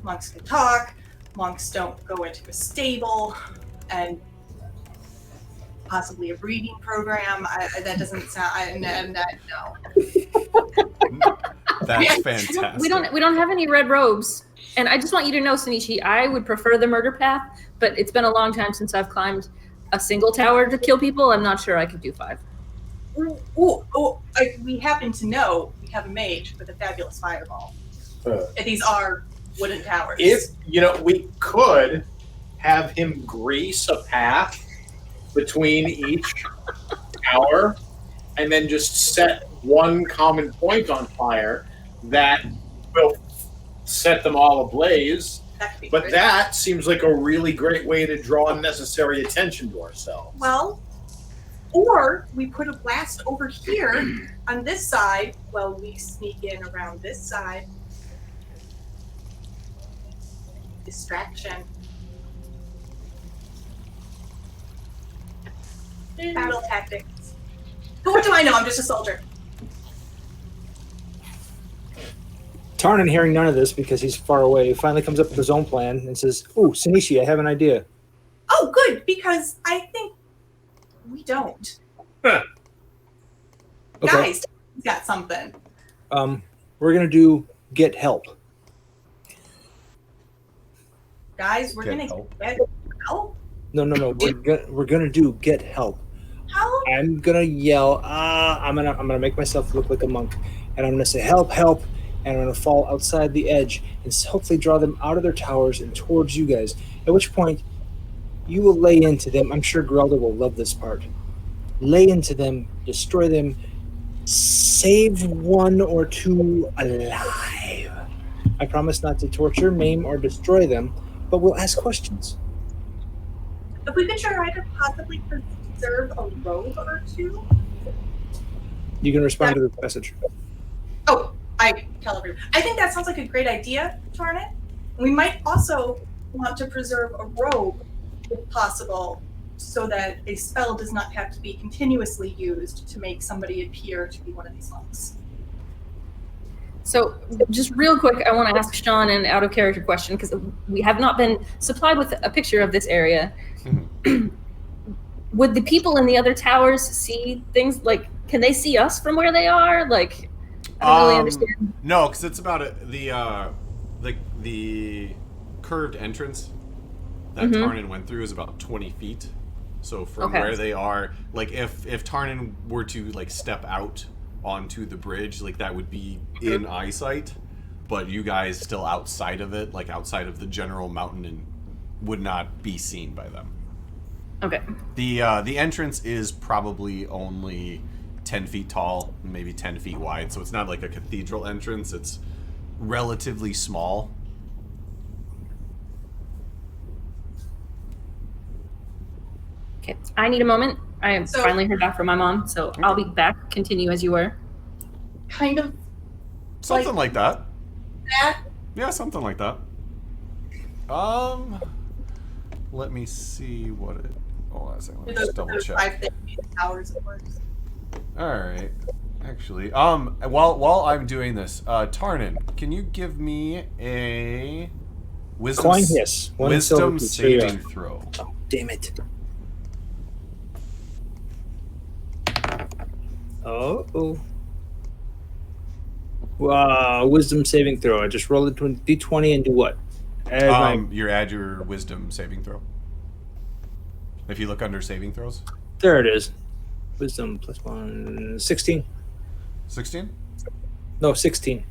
monks can talk, monks don't go into a stable, and possibly a breeding program. That doesn't sound. No. That's fantastic. We don't have any red robes, and I just want you to know, Sunichi, I would prefer the murder path, but it's been a long time since I've climbed a single tower to kill people. I'm not sure I could do 5. We happen to know we have a mage with a fabulous fireball. And these are wooden towers. if we could have him grease a path between each tower, and then just set one common point on fire that will set them all ablaze. That could be But great. that seems like a really great way to draw unnecessary attention to ourselves. Well, or we put a blast over here on this side while we sneak in around this side. Distraction. Battle tactics. But what do I know? I'm just a soldier. Tarnan, hearing none of this because he's far away, finally comes up with his own plan and says, "Oh, Sinishi, I have an idea." Oh, good, because I think we don't. Okay. Guys, he's got something. We're gonna do get help. Guys, we're Get gonna help. get help. No. We're gonna do get help. Help? I'm gonna yell. I'm gonna make myself look like a monk, and I'm gonna say help, help, and I'm gonna fall outside the edge and hopefully draw them out of their towers and towards you guys. At which point, you will lay into them. I'm sure Geralda will love this part. Lay into them, destroy them, save 1 or 2 alive. I promise not to torture, maim, or destroy them, but we'll ask questions. If we could try to possibly preserve a robe or 2. You can respond to the message. Oh, I tell everyone. I think that sounds like a great idea, Tarnet. We might also want to preserve a robe, if possible, so that a spell does not have to be continuously used to make somebody appear to be one of these monks. So, just real quick, I want to ask Sean an out-of-character question, because we have not been supplied with a picture of this area. Would the people in the other towers see things, like, can they see us from where they are? Like, I don't really understand. No, because it's about the curved entrance that Tarnan went through is about 20 feet. So from where they are, like if Tarnan were to like step out onto the bridge, like that would be in eyesight, but you guys still outside of it, like outside of the general mountain, and would not be seen by them. Okay. The entrance is probably only 10 feet tall, maybe 10 feet wide, so it's not like a cathedral entrance. It's relatively small. Okay. I need a moment. I finally heard back from my mom, so I'll be back. Continue as you were. Kind of Something like that. that. Yeah, something like that. Let me see what it. Hold on a second. Let me just double check. 5 hours of work. All right. Actually, while I'm doing this, Tarnin, can you give me a wisdom Coin hiss. One silver wisdom piece. saving throw? Oh, damn it. Oh. Wisdom saving throw. I just roll a d20 and do what? You add your wisdom saving throw. If you look under saving throws. There it is. Wisdom plus 1. 16. 16? No, 16.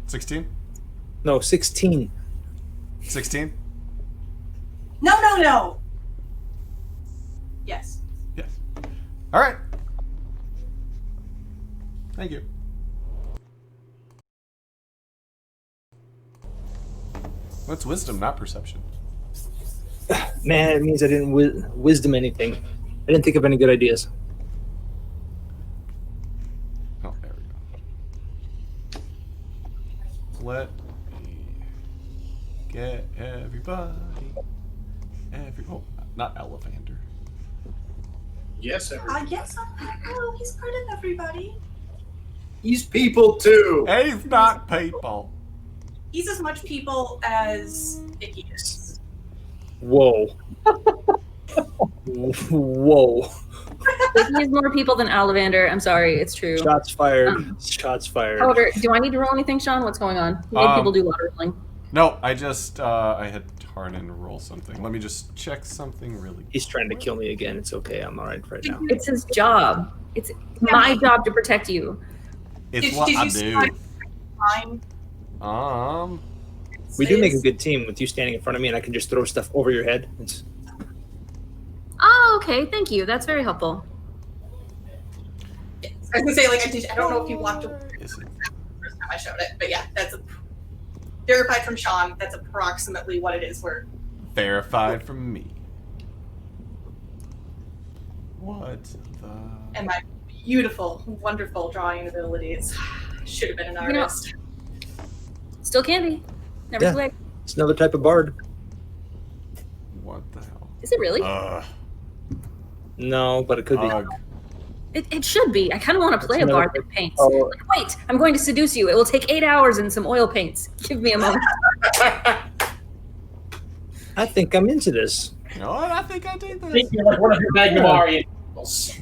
16? No, 16. 16? No. Yes. Yes. All right. Thank you. What's wisdom, not perception? Man, it means I didn't wisdom anything. I didn't think of any good ideas. Oh, there we go. Let me get everybody. Oh, not Elevander. Yes, everybody. Yes. Oh, he's part of everybody. He's people too. He's not people. He's as much people as Icky is. Whoa. Whoa. He has more people than Ollivander. I'm sorry, it's true. Shots fired. Shots fired. However, do I need to roll anything, Sean? What's going on? You made people do a lot of rolling. No, I just I had Tarnin roll something. Let me just check something really. He's trying to kill me again. It's okay. I'm all right now. It's his job. It's my job to protect you. It's what I do. Fine. We do make a good team with you standing in front of me, and I can just throw stuff over your head. Oh, okay. Thank you. That's very helpful. I was gonna say, I don't know if you watched it the Is it? first time I showed it, but yeah, that's verified from Sean. That's approximately what it is. Verified from me. What the? And my beautiful, wonderful drawing abilities. Should have been an artist. Still can be. Never Yeah. too late. It's another type of bard. What the hell? Is it really? No, but it could be. It should be. I kind of want to play a another- bard that paints. Oh. Wait, I'm going to seduce you. It will take 8 hours and some oil paints. Give me a moment. I think I'm into this. You know what? I think I did this. Think you're like one of your Magnamari animals.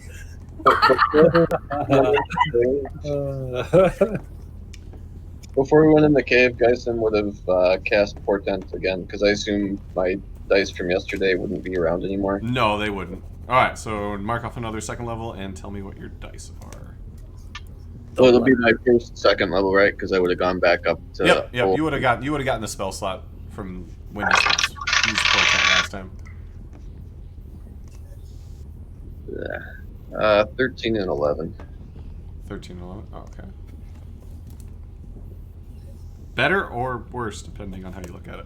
Before we went in the cave, Geisen would have cast Portent again, because I assume my dice from yesterday wouldn't be around anymore. No, they wouldn't. All right, so mark off another second level and tell me what your dice are. Well, it'll be my first second level, right? Because I would have gone back up to. Yep. You would have gotten the spell slot from when you used Portent last time. 13 and 11. 13 and 11. Oh, okay. Better or worse, depending on how you look at it.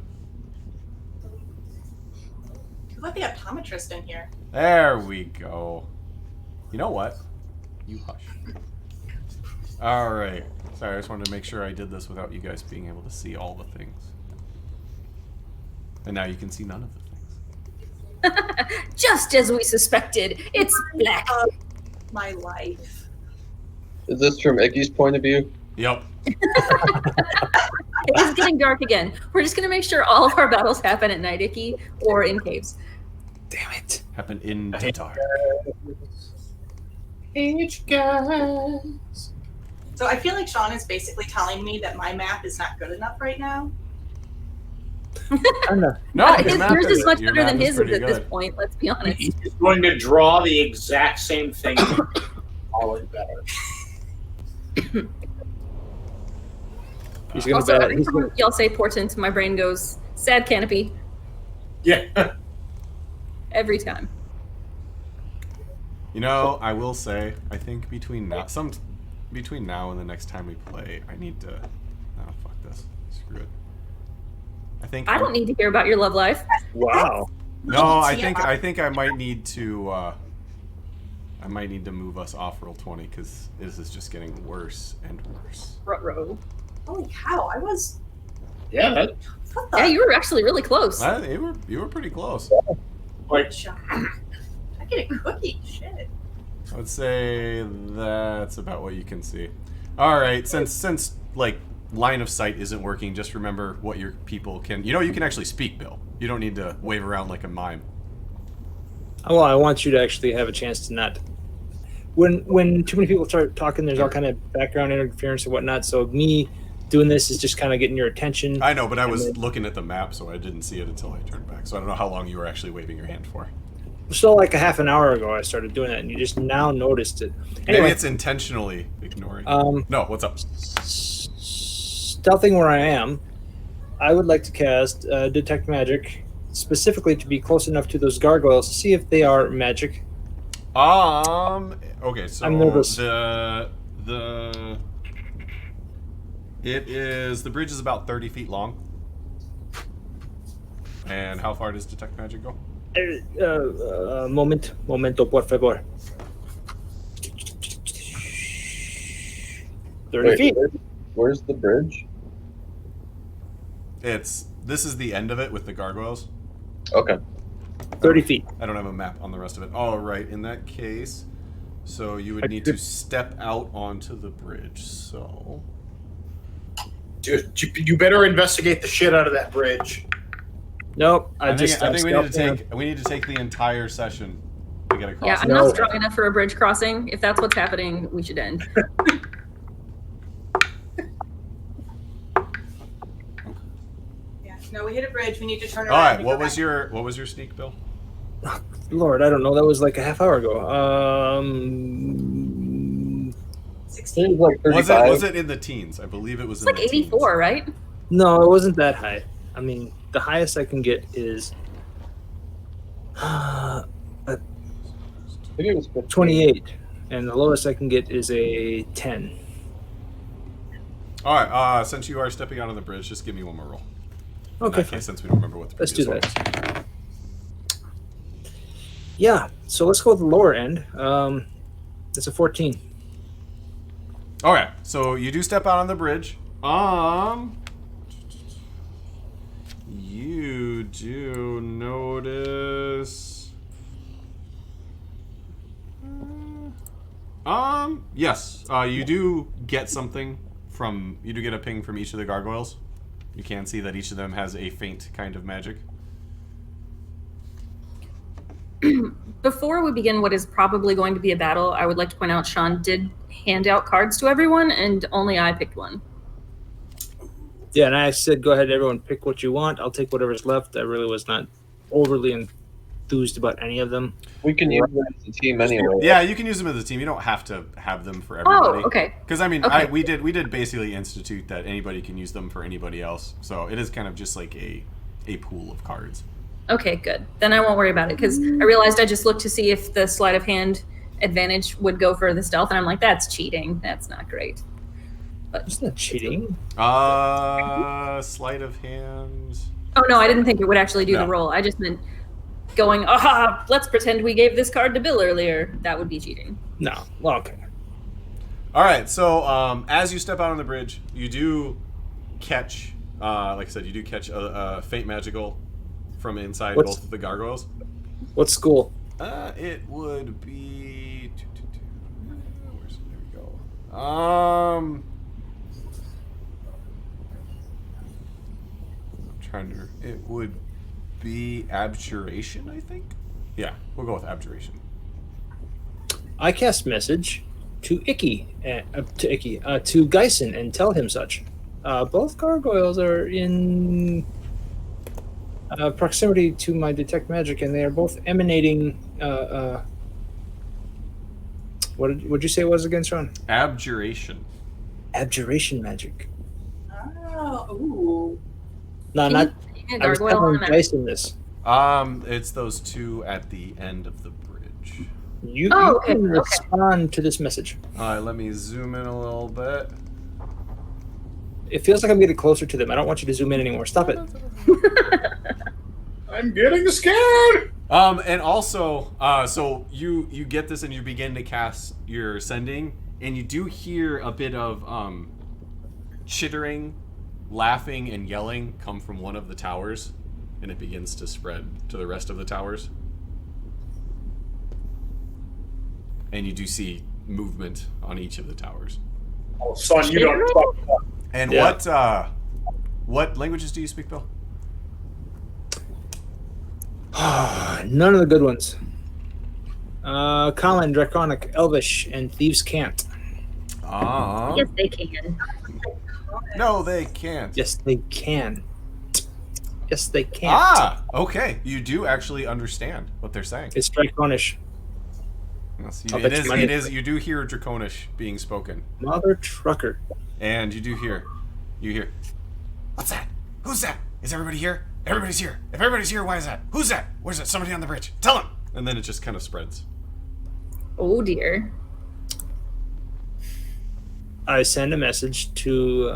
Who let the optometrist in here? There we go. You know what? You hush. All right. Sorry, I just wanted to make sure I did this without you guys being able to see all the things. And now you can see none of the things. Just as we suspected, it's black. My life. Is this from Icky's point of view? Yep. It is getting dark again. We're just going to make sure all of our battles happen at night, Icky, or in caves. Damn it. Happened in the dark. So I feel like Sean is basically telling me that my math is not good enough right now. No, Yours is much your better math than is his pretty at this good. point, let's be honest. He's just going to draw the exact same thing. All it better. He's gonna Also, bet. every time y'all say portent, my brain goes, sad canopy. Yeah. Every time. You know, I will say, I think between now and the next time we play, I need to. Oh, fuck this. Screw it. I don't need to hear about your love life. Wow. No, I think I might need to. I might need to move us off roll 20 because this is just getting worse and worse. Ruh-roh. Holy cow! I was. Yeah, What the? Yeah, you were actually really close. You were pretty close. like I get a cookie. Shit. I would say that's about what you can see. All right, since like line of sight isn't working, just remember what your people can. You can actually speak, Bill. You don't need to wave around like a mime. Well, I want you to actually have a chance to not. When too many people start talking, there's all kind of background interference and whatnot. So me doing this is just kind of getting your attention. I know, but I was looking at the map, so I didn't see it until I turned back. So I don't know how long you were actually waving your hand for. So like a half an hour ago, I started doing that, and you just now noticed it. Anyway, Maybe it's intentionally ignoring. No, what's up? Stealthing where I am, I would like to cast Detect Magic, specifically to be close enough to those gargoyles to see if they are magic. Okay, so I'm nervous. the bridge is about 30 feet long. And how far does Detect Magic go? Momento, por favor. 30 feet. Where's the bridge? This is the end of it with the gargoyles. Okay. 30 feet. I don't have a map on the rest of it. All right, in that case, so you would need to step out onto the bridge. So, dude, you better investigate the shit out of that bridge. Nope. I think we need to take the entire session to get across. Yeah, I'm not strong enough for a bridge crossing. If that's what's happening, we should end. No, we hit a bridge. We need to turn All around. right, what was your sneak, Bill? Lord, I don't know. That was like a half hour ago. 16. Like 35. Was it in the teens? I believe it was. It's like 84, right? No, it wasn't that high. I mean, the highest I can get is Maybe it was 15. 28, and the lowest I can get is a 10. All right, since you are stepping out on the bridge, just give me one more roll. Okay, Okay, since we don't remember what the let's do previous one that. was. Yeah, so let's go with the lower end. It's a 14. Okay, so you do step out on the bridge. You do notice. Yes. You do get something from. You do get a ping from each of the gargoyles. You can see that each of them has a faint kind of magic. Before we begin what is probably going to be a battle, I would like to point out Sean did hand out cards to everyone, and only I picked one. Yeah, and I said, go ahead, everyone, pick what you want. I'll take whatever's left. I really was not overly enthused about any of them. We can use them as a team anyway. Yeah, you can use them as a team. You don't have to have them for everybody. Oh, okay. Because I mean, Okay. we did basically institute that anybody can use them for anybody else. So it is kind of just like a pool of cards. Okay, good. Then I won't worry about it, because I realized I just looked to see if the sleight of hand advantage would go for the stealth, and I'm like, that's cheating. That's not great. But It's not cheating. Sleight of hand. oh no, I didn't think it would actually do No. the roll. I just meant going, aha, let's pretend we gave this card to Bill earlier. That would be cheating. No. Well, okay. All right. So as you step out on the bridge, you do catch, like I said, you do catch a faint magical from inside both of the gargoyles. What school? It would be. There we go. It would be abjuration, I think. Yeah, we'll go with abjuration. I cast message to to Geisen and tell him such. Both gargoyles are in proximity to my detect magic, and they are both emanating. What did you say it was again, Sean? Abjuration. Abjuration magic. Oh, ooh. No, Can not. you I was gargoyle on telling the map? Geisen this. It's those two at the end of the bridge. You Okay, can okay. respond to this message. All right, let me zoom in a little bit. It feels like I'm getting closer to them. I don't want you to zoom in anymore. Stop it. I'm getting scared. And also, so you get this and you begin to cast your sending, and you do hear a bit of chittering, laughing, and yelling come from one of the towers, and it begins to spread to the rest of the towers. And you do see movement on each of the towers. Oh, son, you don't fuck up. And Yeah. what languages do you speak, Bill? None of the good ones. Common, Draconic, Elvish, and Thieves Can't. Yes, they can. No, they can't. Yes, they can. Yes, they can. Okay. You do actually understand what they're saying. It's Draconish. Yes, I'll it bet you is. money. It is. You do hear Draconish being spoken, Mother trucker. and you hear, what's that? Who's that? Is everybody here? Everybody's here. If everybody's here, why is that? Who's that? Where's that? Somebody on the bridge. Tell him. And then it just kind of spreads. Oh dear. I send a message to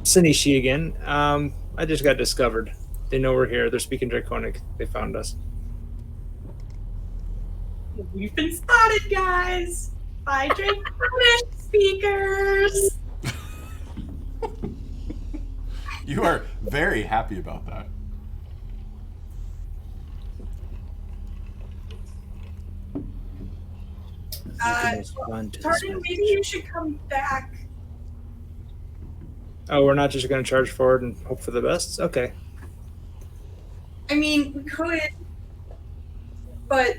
Sinishi again. I just got discovered. They know we're here. They're speaking Draconic. They found us. We've been spotted, guys, by Draconish speakers. You are very happy about that. Tartan, maybe you should come back. Oh, we're not just going to charge forward and hope for the best? Okay. I mean, we could, but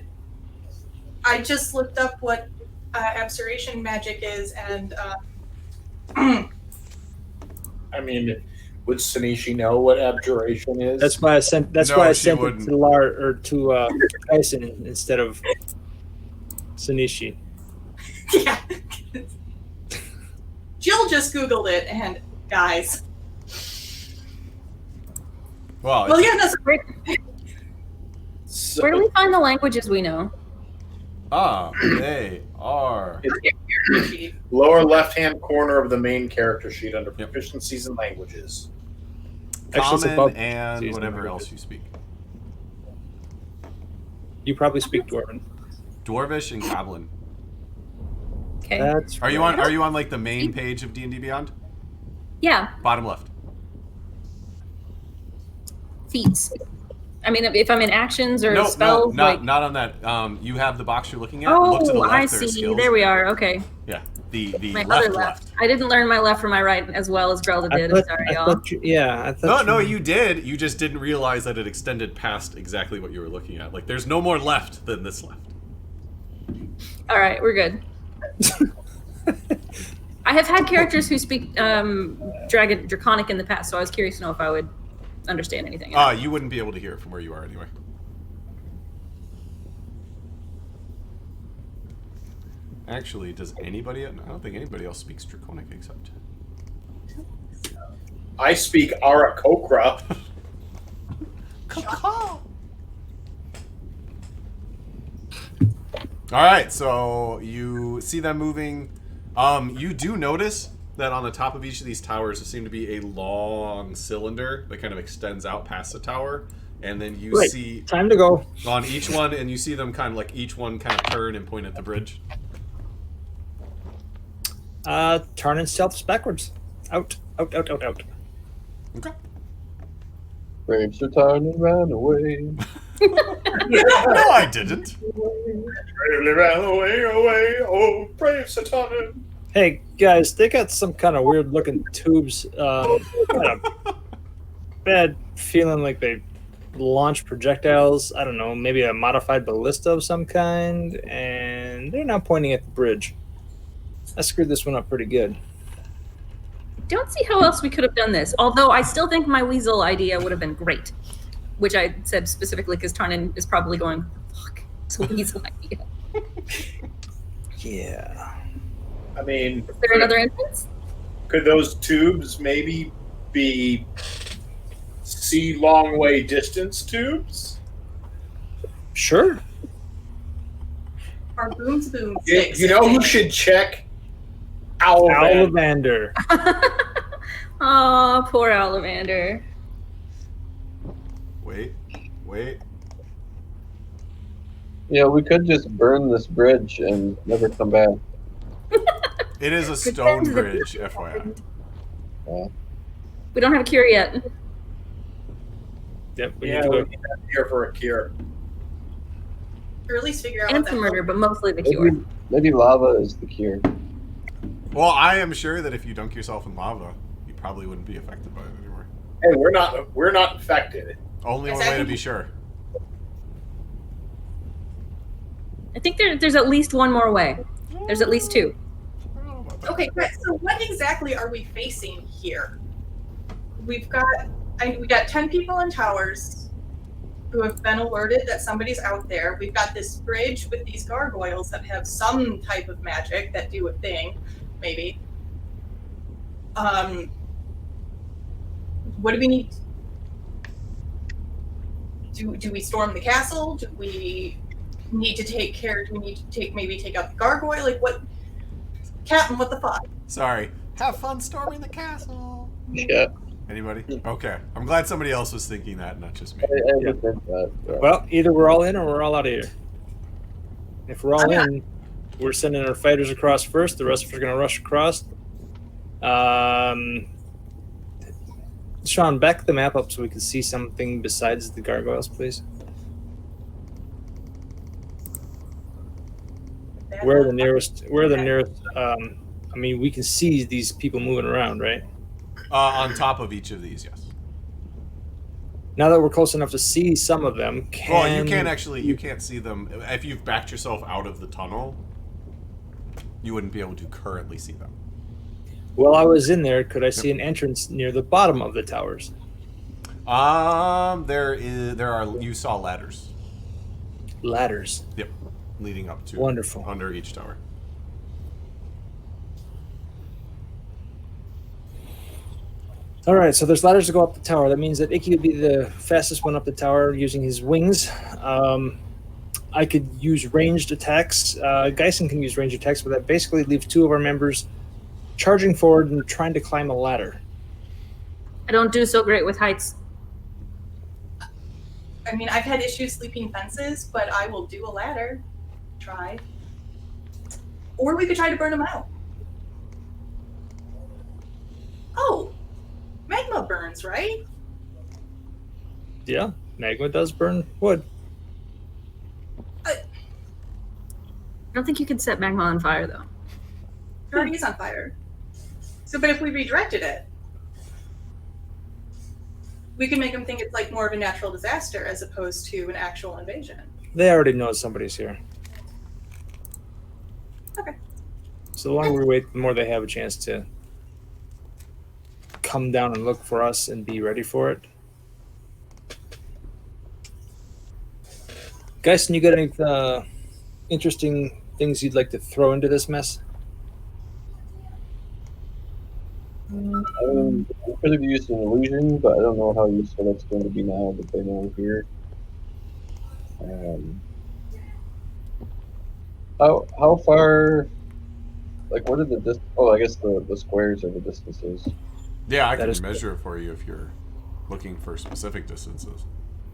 I just looked up what abjuration magic is, and I mean, would Sanishi know what abjuration is? That's why I sent. That's No, why I she sent it wouldn't. to Tyson instead of Sanishi. yeah. Jill just Googled it, and guys. Well, Well, yeah, that's Where, So, where do we find the languages we know? they are. it's lower left-hand corner of the main character sheet under Yep. proficiencies in languages. Actually, it's Common above and season whatever languages. else you speak. You probably speak Dwarven. Dwarvish and Goblin. Okay. That's Are you right. on like the main page of D&D Beyond? Yeah, Bottom left. feats. I mean, if I'm in actions or No, spells, like. not on that. You have the box you're looking at. Look to the Oh, left. I there are see. skills. There we are. Okay. Yeah, the My left other left. I didn't learn my left from my right as well as Grelda I did. thought- I'm sorry, I y'all. thought I thought No, you did. You just didn't realize that it extended past exactly what you were looking at. Like, there's no more left than this left. All right, we're good. I have had characters who speak Draconic in the past, so I was curious to know if I would understand anything. You wouldn't be able to hear it from where you are anyway. Actually, does anybody? I don't think anybody else speaks Draconic except. I speak Arakokra. All right, so you see them moving. You do notice that on the top of each of these towers there seem to be a long cylinder that kind of extends out past the tower, and then you Right. see Time to go. on each one, and you see them kind of like each one kind of turn and point at the bridge. Turn and stealths backwards. Out. Out. Okay. Brave Sir Tarn ran away. No, I didn't. Bravely ran away, oh, brave Satanan. Hey guys, they got some kind of weird looking tubes. Got a bad feeling like they launch projectiles. I don't know, maybe a modified ballista of some kind, and they're now pointing at the bridge. I screwed this one up pretty good. Don't see how else we could have done this. Although I still think my weasel idea would have been great, which I said specifically because Tarnan is probably going, "Fuck, it's a weasel idea." Yeah. I mean, Is there another instance? could those tubes maybe be see long way distance tubes? Sure. Our booms boom You, sticks. you know who should check? Owl. Ollivander. Oh, poor Ollivander. Wait. Yeah, we could just burn this bridge and never come back. It is a stone bridge, FYI. Yeah. We don't have a cure yet. Yep, we Yeah, need to we're go. here for a cure. Or at least figure out And what some the murder, but mostly the cure. Maybe lava is the cure. Well, I am sure that if you dunk yourself in lava, you probably wouldn't be affected by it anymore. Hey, we're not infected. Only one way to be sure. I think there's at least one more way. There's at least two. I don't know about that. Okay, right. So what exactly are we facing here? We got 10 people in towers who have been alerted that somebody's out there. We've got this bridge with these gargoyles that have some type of magic that do a thing, maybe. What do we need? Do we storm the castle? Do we need to take care? Do we need to maybe take out the gargoyle? Like what? Captain, what the fuck? Sorry. Have fun storming the castle. Yeah. Anybody? Okay. I'm glad somebody else was thinking that, not just me. I would think that. Yeah. Well, either we're all in or we're all out of here. If we're all in, we're sending our fighters across first. The rest of us are going to rush across. Sean, back the map up so we can see something besides the gargoyles, please. Where are the nearest? I mean, we can see these people moving around, right? On top of each of these, yes. Now that we're close enough to see some of them, Well, you can't see them. If you've backed yourself out of the tunnel, you wouldn't be able to currently see them. While I was in there, could I see an entrance near the bottom of the towers? You saw ladders. Ladders. Yep. Leading up to Wonderful. under each tower. All right, so there's ladders to go up the tower. That means that Icky would be the fastest one up the tower using his wings. I could use ranged attacks. Geisen can use ranged attacks, but that basically leaves two of our members charging forward and trying to climb a ladder. I don't do so great with heights. I mean, I've had issues sleeping fences, but I will do a ladder. Try. Or we could try to burn them out. Oh, magma burns, right? Yeah, magma does burn wood. I don't think you can set magma on fire, though. It already is on fire. So, but if we redirected it, we can make them think it's like more of a natural disaster as opposed to an actual invasion. They already know somebody's here. Okay. So the longer we wait, the more they have a chance to come down and look for us and be ready for it. Geisen, you got any interesting things you'd like to throw into this mess? I could have used an illusion, but I don't know how useful that's going to be now that they know we're here. How far? Like, what are the I guess the squares are the distances. Yeah, I That can is measure it for you if you're looking for specific distances.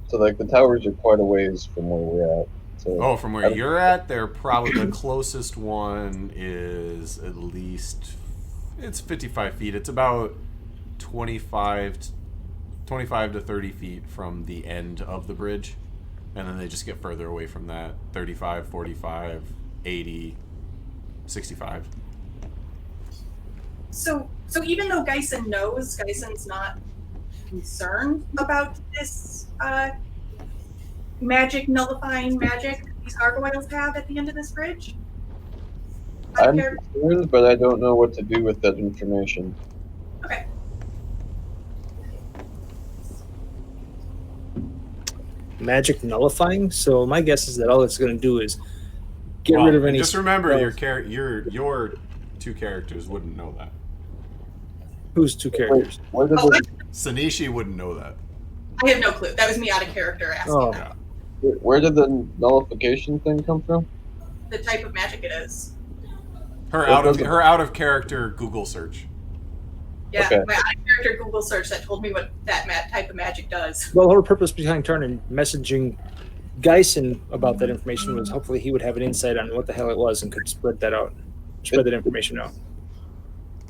So like the towers are quite a ways from where we're at. So Oh, from where you're at, they're probably the closest one is at least it's 55 feet. It's about 25 to 30 feet from the end of the bridge. And then they just get further away from that. 35, 45, 80, 65. So even though Geisen knows, Geisen's not concerned about this magic nullifying magic these gargoyles have at the end of this bridge. I'm concerned, but I don't know what to do with that information. Okay. Magic nullifying? So my guess is that all it's going to do is get rid of any... Just remember, spells. your two characters wouldn't know that. Who's two characters? Where did Oh, the, Sanishi wouldn't know that. I have no clue. That was me out of character asking Oh. that. Where did the nullification thing come from? The type of magic it is. Her out of character Google search. Yeah, Okay. my character Google search that told me what that type of magic does. Well, her purpose behind turning messaging Geisen about that information was hopefully he would have an insight on what the hell it was and could spread that information out.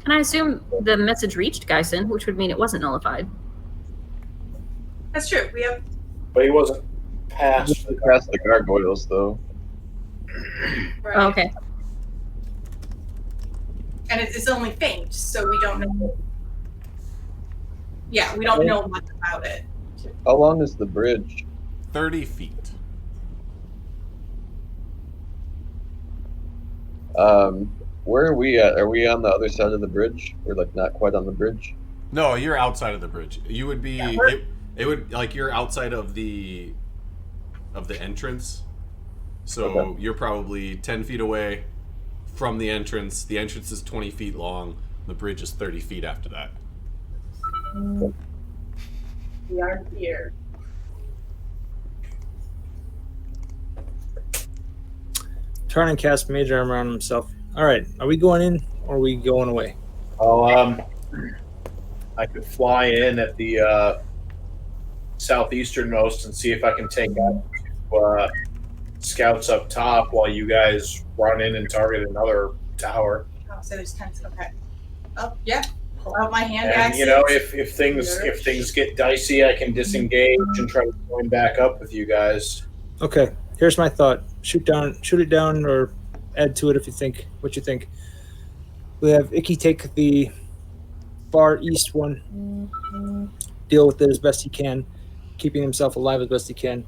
And I assume the message reached Geisen, which would mean it wasn't nullified. That's true. We have. But he wasn't past. Past the gargoyles, though. Right. Oh, okay. And it's only faint, so we don't know. Yeah, we don't know much about it. How long is the bridge? 30 feet. Where are we at? Are we on the other side of the bridge? We're like not quite on the bridge. No, you're outside of the bridge. You would be. Yeah, it would like you're outside of the entrance. So Okay. you're probably 10 feet away from the entrance. The entrance is 20 feet long. The bridge is 30 feet after that. We are here. Turn and cast Mage Armor on himself. All right, are we going in or are we going away? I could fly in at the southeasternmost and see if I can take out scouts up top while you guys run in and target another tower. Oh, so there's tents. Okay. Oh, yeah. Pull out my hand And axes. you know, if things get dicey, I can disengage and try to join back up with you guys. Okay, here's my thought. Shoot it down, or add to it if you think what you think. We have Icky take the far east one, deal with it as best he can, keeping himself alive as best he can.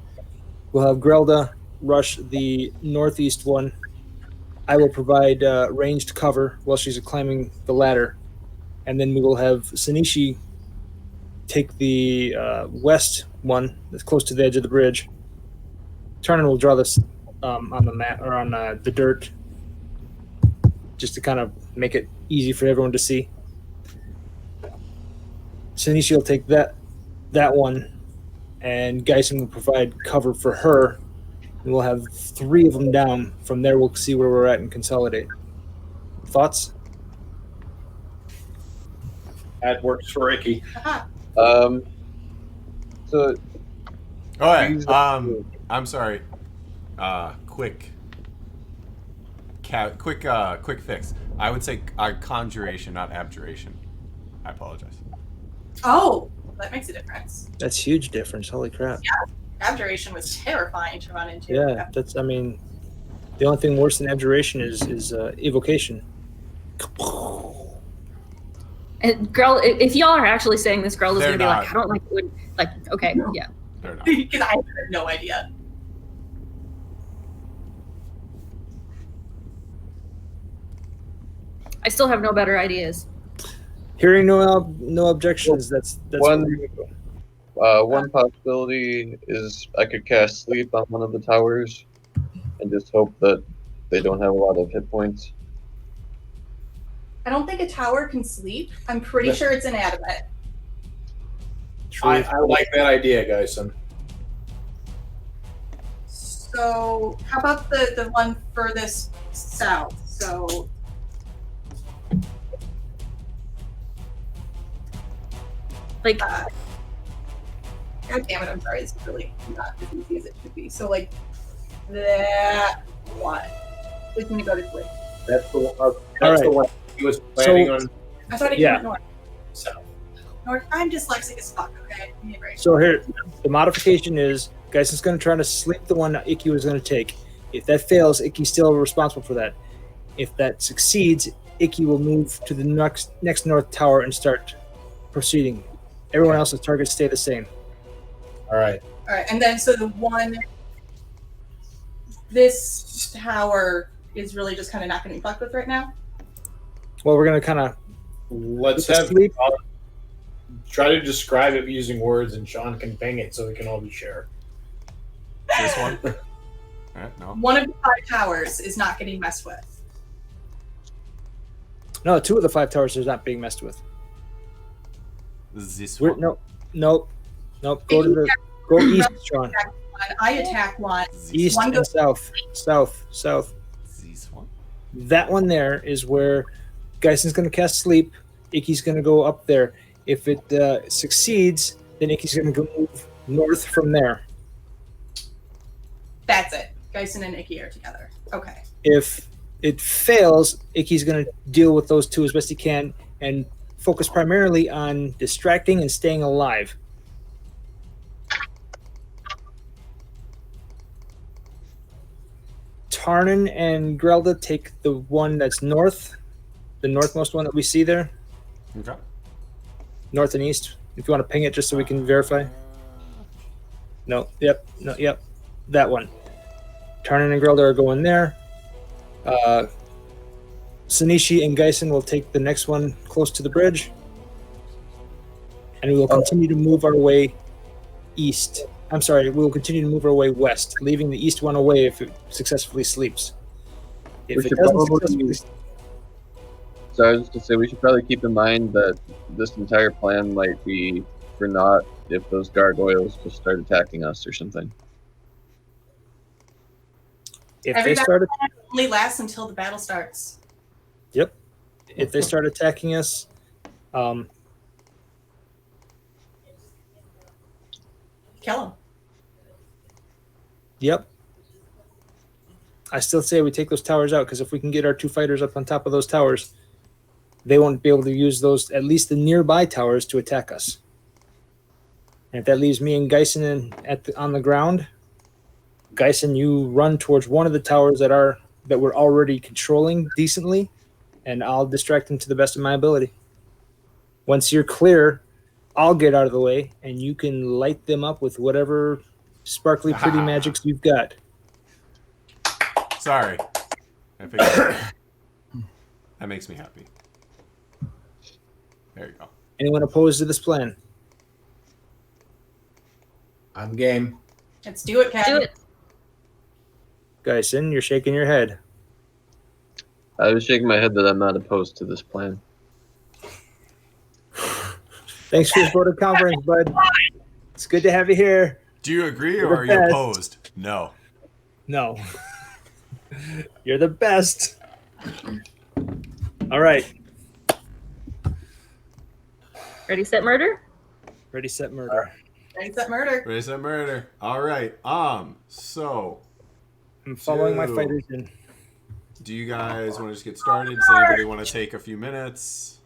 We'll have Grelda rush the northeast one. I will provide ranged cover while she's climbing the ladder. And then we will have Sanishi take the west one that's close to the edge of the bridge. Turner will draw this on the map or on the dirt, just to kind of make it easy for everyone to see. Sanishi will take that one, and Geisen will provide cover for her. And we'll have 3 of them down. From there, we'll see where we're at and consolidate. Thoughts? That works for Ricky. Aha. So Oh, I'm sorry. Quick fix. I would say conjuration, not abjuration. I apologize. Oh, that makes a difference. That's huge difference. Holy crap. Abjuration was terrifying to run into. Yeah, that's. I mean, the only thing worse than abjuration is evocation. And girl, if y'all are actually saying this, girl is They're gonna be like, not. I don't like it would like. Okay, yeah. They're not. Because I have no idea. I still have no better ideas. Hearing no objections. That's One- where we go. one possibility is I could cast sleep on one of the towers and just hope that they don't have a lot of hit points. I don't think a tower can sleep. I'm pretty sure it's inanimate. I like that idea, Geisen. So how about the one furthest south? So Like, God damn it, I'm sorry, it's really not as easy as it should be. So like that one. It's gonna go to sleep. That's the one. All That's right. the one he was planning So- on. I thought it Yeah. came north. So North. I'm dyslexic as fuck. Okay, give me a break. So here, the modification is Geisen's going to try to sleep the one that Icky was going to take. If that fails, Icky's still responsible for that. If that succeeds, Icky will move to the next north tower and start proceeding. Everyone else's targets stay the same. all right. All right, and then so the one, this tower is really just kind of not getting fucked with right now. Well, we're going to kind of Let's With the have sleep? try to describe it using words, and Sean can ping it so we can all be sure. This one? No. One of the 5 towers is not getting messed with. no. 2 of the 5 towers is not being messed with. This We're, one. nope. Go to the go east, Sean. one. I attack one. East One and goes south. South. This one. That one there is where Geison's going to cast sleep. Icky's going to go up there. If it succeeds, then Icky's going to go move north from there. That's it. Geisen and Icky are together. Okay. If it fails, Icky's going to deal with those two as best he can and focus primarily on distracting and staying alive. Tarnin and Grelda take the one that's north, the northmost one that we see there, Okay. north and east. If you want to ping it just so we can verify. No, yep, that one. Tarnin and Grelda are going there. Sanishi and Geisen will take the next one close to the bridge. And we will continue to move our way east. I'm sorry, we will continue to move our way west, leaving the east one away if it successfully sleeps. If it doesn't successfully So I was just to say we should probably keep in mind that this entire plan might be for naught if those gargoyles just start attacking us or something. if Every they start battle plan only lasts until the battle starts. if they start attacking us, Kill them. yep. I still say we take those towers out because if we can get our two fighters up on top of those towers, they won't be able to use those, at least the nearby towers, to attack us. And if that leaves me and Geisen on the ground, Geisen, you run towards one of the towers that we're already controlling decently, and I'll distract them to the best of my ability. Once you're clear, I'll get out of the way, and you can light them up with whatever sparkly, pretty magics you've got. Sorry. I figured that makes me happy. There you go. Anyone opposed to this plan? I'm game. Let's do it, Kat. Do it. Geisen, you're shaking your head. I was shaking my head that I'm not opposed to this plan. Thanks for your vote of confidence, bud. It's good to have you here. Do you agree You're or the are you best. opposed? No. No. You're the best. All right. Ready, set, murder? Ready, set, murder. Ready, set, murder. Raise that murder. All right. So I'm following my Two. fighters in. do you guys want to just get started? Does anybody want to take a few minutes?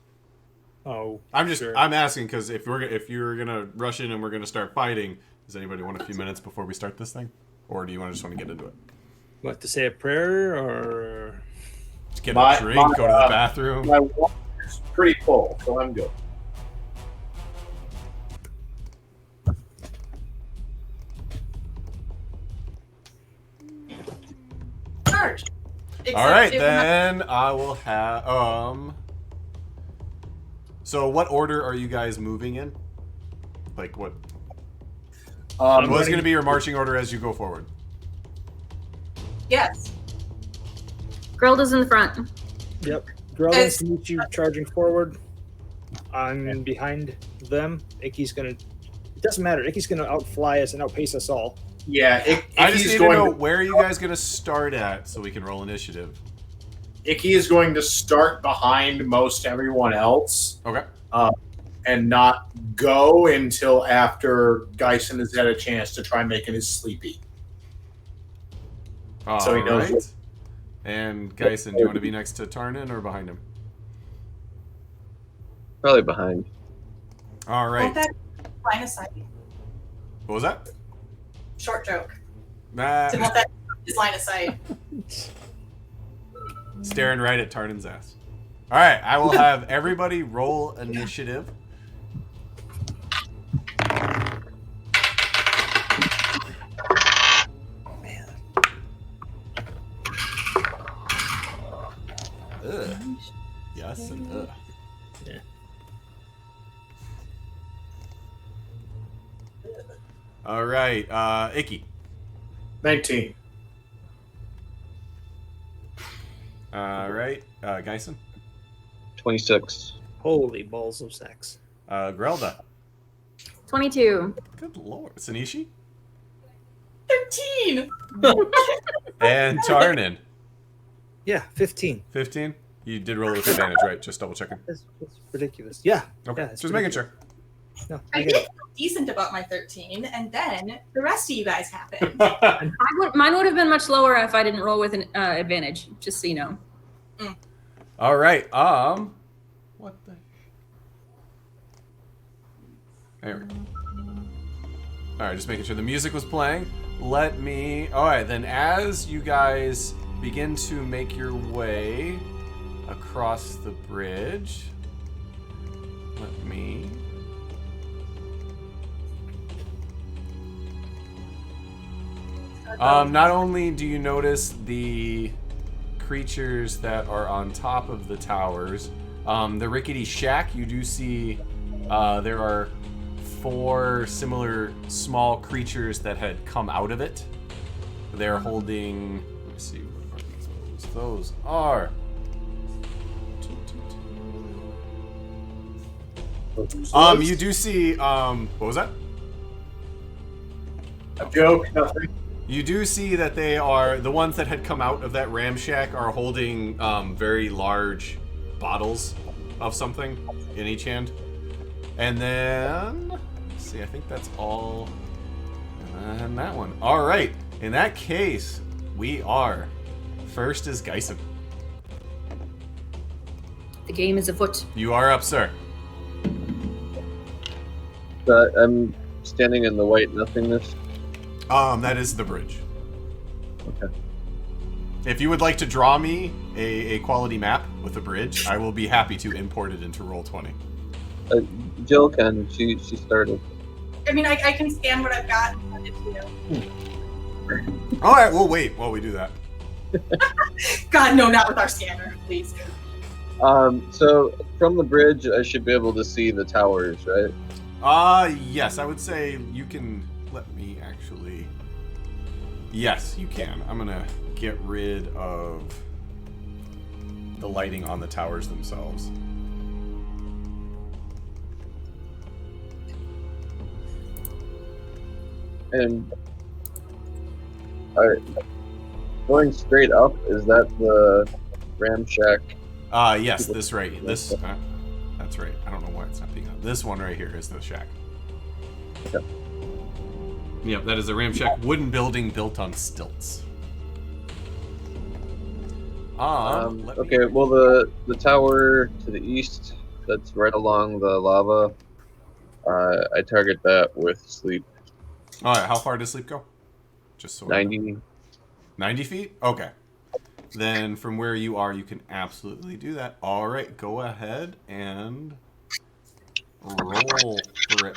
Oh, I'm sure. asking because if you're gonna rush in and we're gonna start fighting, does anybody want a few minutes before we start this thing, or do you just want to get into it? What, to say a prayer or? Just get a drink, go to the bathroom. My water is pretty full, so I'm good. Charge. All right, then I will have. So, what order are you guys moving in? Like, what? What's going to be your marching order as you go forward? Yes. Grelda's in the front. Yep. Grelin can meet you charging forward. I'm behind them. Icky's gonna. It doesn't matter. Icky's gonna outfly us and outpace us all. Yeah, I just Icky's need to going know where are you guys going to start at so we can roll initiative. Icky is going to start behind most everyone else Okay. and not go until after Geisen has had a chance to try making his sleepy. So he knows what- And Geisen, do you want to be next to Tarnin or behind him? Probably behind. All Want right. that line of sight? What was that? Short joke. Nah, So want that is line of sight. staring right at Tarnin's ass. All right, I will have everybody roll initiative. Ugh. Yes and ugh. Yeah. All right, Icky. 19. All right, Geisen. 26. Holy balls of sex. Grelda. 22. Good lord. Sanishi. 13. And Tarnin. Yeah, 15. 15? You did roll with advantage, right? Just double checking. That's ridiculous. Yeah. Okay, Yeah, it's just making sure. No, I I did get feel decent about my 13, and then the rest of you guys happened. Mine would have been much lower if I didn't roll with an advantage, just so you know. All right. What the? There we go. All right, just making sure the music was playing. Let me. All right, then as you guys begin to make your way across the bridge, let me. Not only do you notice the creatures that are on top of the towers, the rickety shack, you do see there are 4 similar small creatures that had come out of it. They're holding. Let me see. What are those? Those are. You do see. What was that? A joke, nothing. You do see that they are the ones that had come out of that ram shack are holding very large bottles of something in each hand. And then, let's see, I think that's all. And that one. All right. In that case, we are. First is Geisen. The game is afoot. You are up, sir. I'm standing in the white nothingness. That is the bridge. Okay. If you would like to draw me a quality map with a bridge, I will be happy to import it into Roll20. Jill can. She started. I mean, I can scan what I've got and send it to you. All right, we'll wait while we do that. God, no, not with our scanner, please. So from the bridge, I should be able to see the towers, right? Yes, I would say you can. Let me actually. Yes, you can. I'm gonna get rid of the lighting on the towers themselves. And going straight up, is that the ram shack? Yes, this right. This. That's right. I don't know why it's not picking up. This one right here is the shack. Okay. Yep, that is a ram shack wooden building built on stilts. Okay, well the tower to the east that's right along the lava, I target that with sleep. All right, how far does sleep go? Just so 90. 90 feet? Okay. Then from where you are, you can absolutely do that. All right, go ahead and roll for it.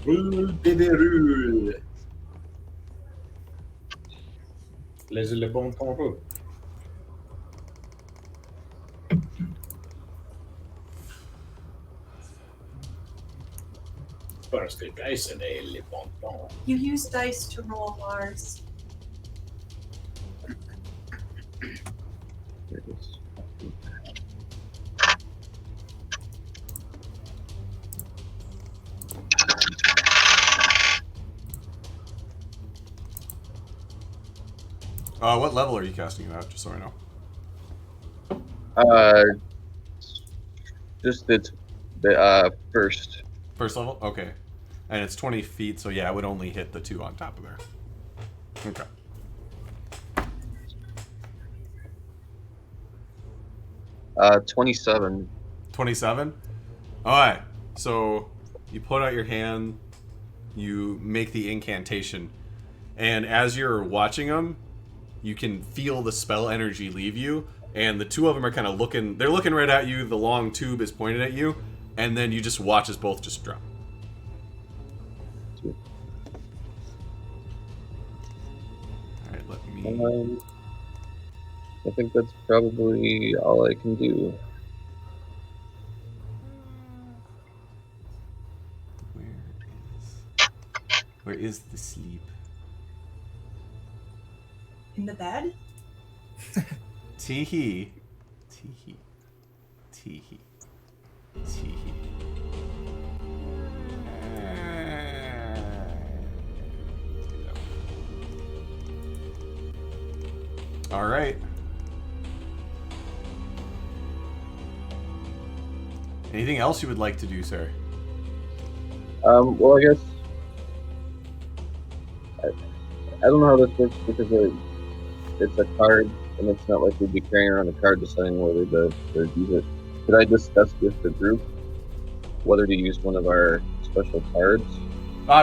Rule, baby, rule. Laissez le bon temps roule. Parce que Geisen est le bon temps. You use dice to roll Lars. There it is. What level are you casting it at, just so I know? Just the first. First level? Okay. And it's 20 feet, so yeah, it would only hit the 2 on top of there. Okay. 27. 27? Alright, so you put out your hand, you make the incantation, and as you're watching them, you can feel the spell energy leave you, and the 2 of them are kind of looking, they're looking right at you, the long tube is pointed at you, and then you just watch as both just drop. Alright, let me... I think that's probably all I can do. Where is the sleep? In the bed? Teehee. Teehee. Teehee. Teehee. All right. Anything else you would like to do, sir? Well, I guess I don't know how this works because it's a card, and it's not like we'd be carrying around a card deciding whether to use it. Could I discuss with the group whether to use one of our special cards?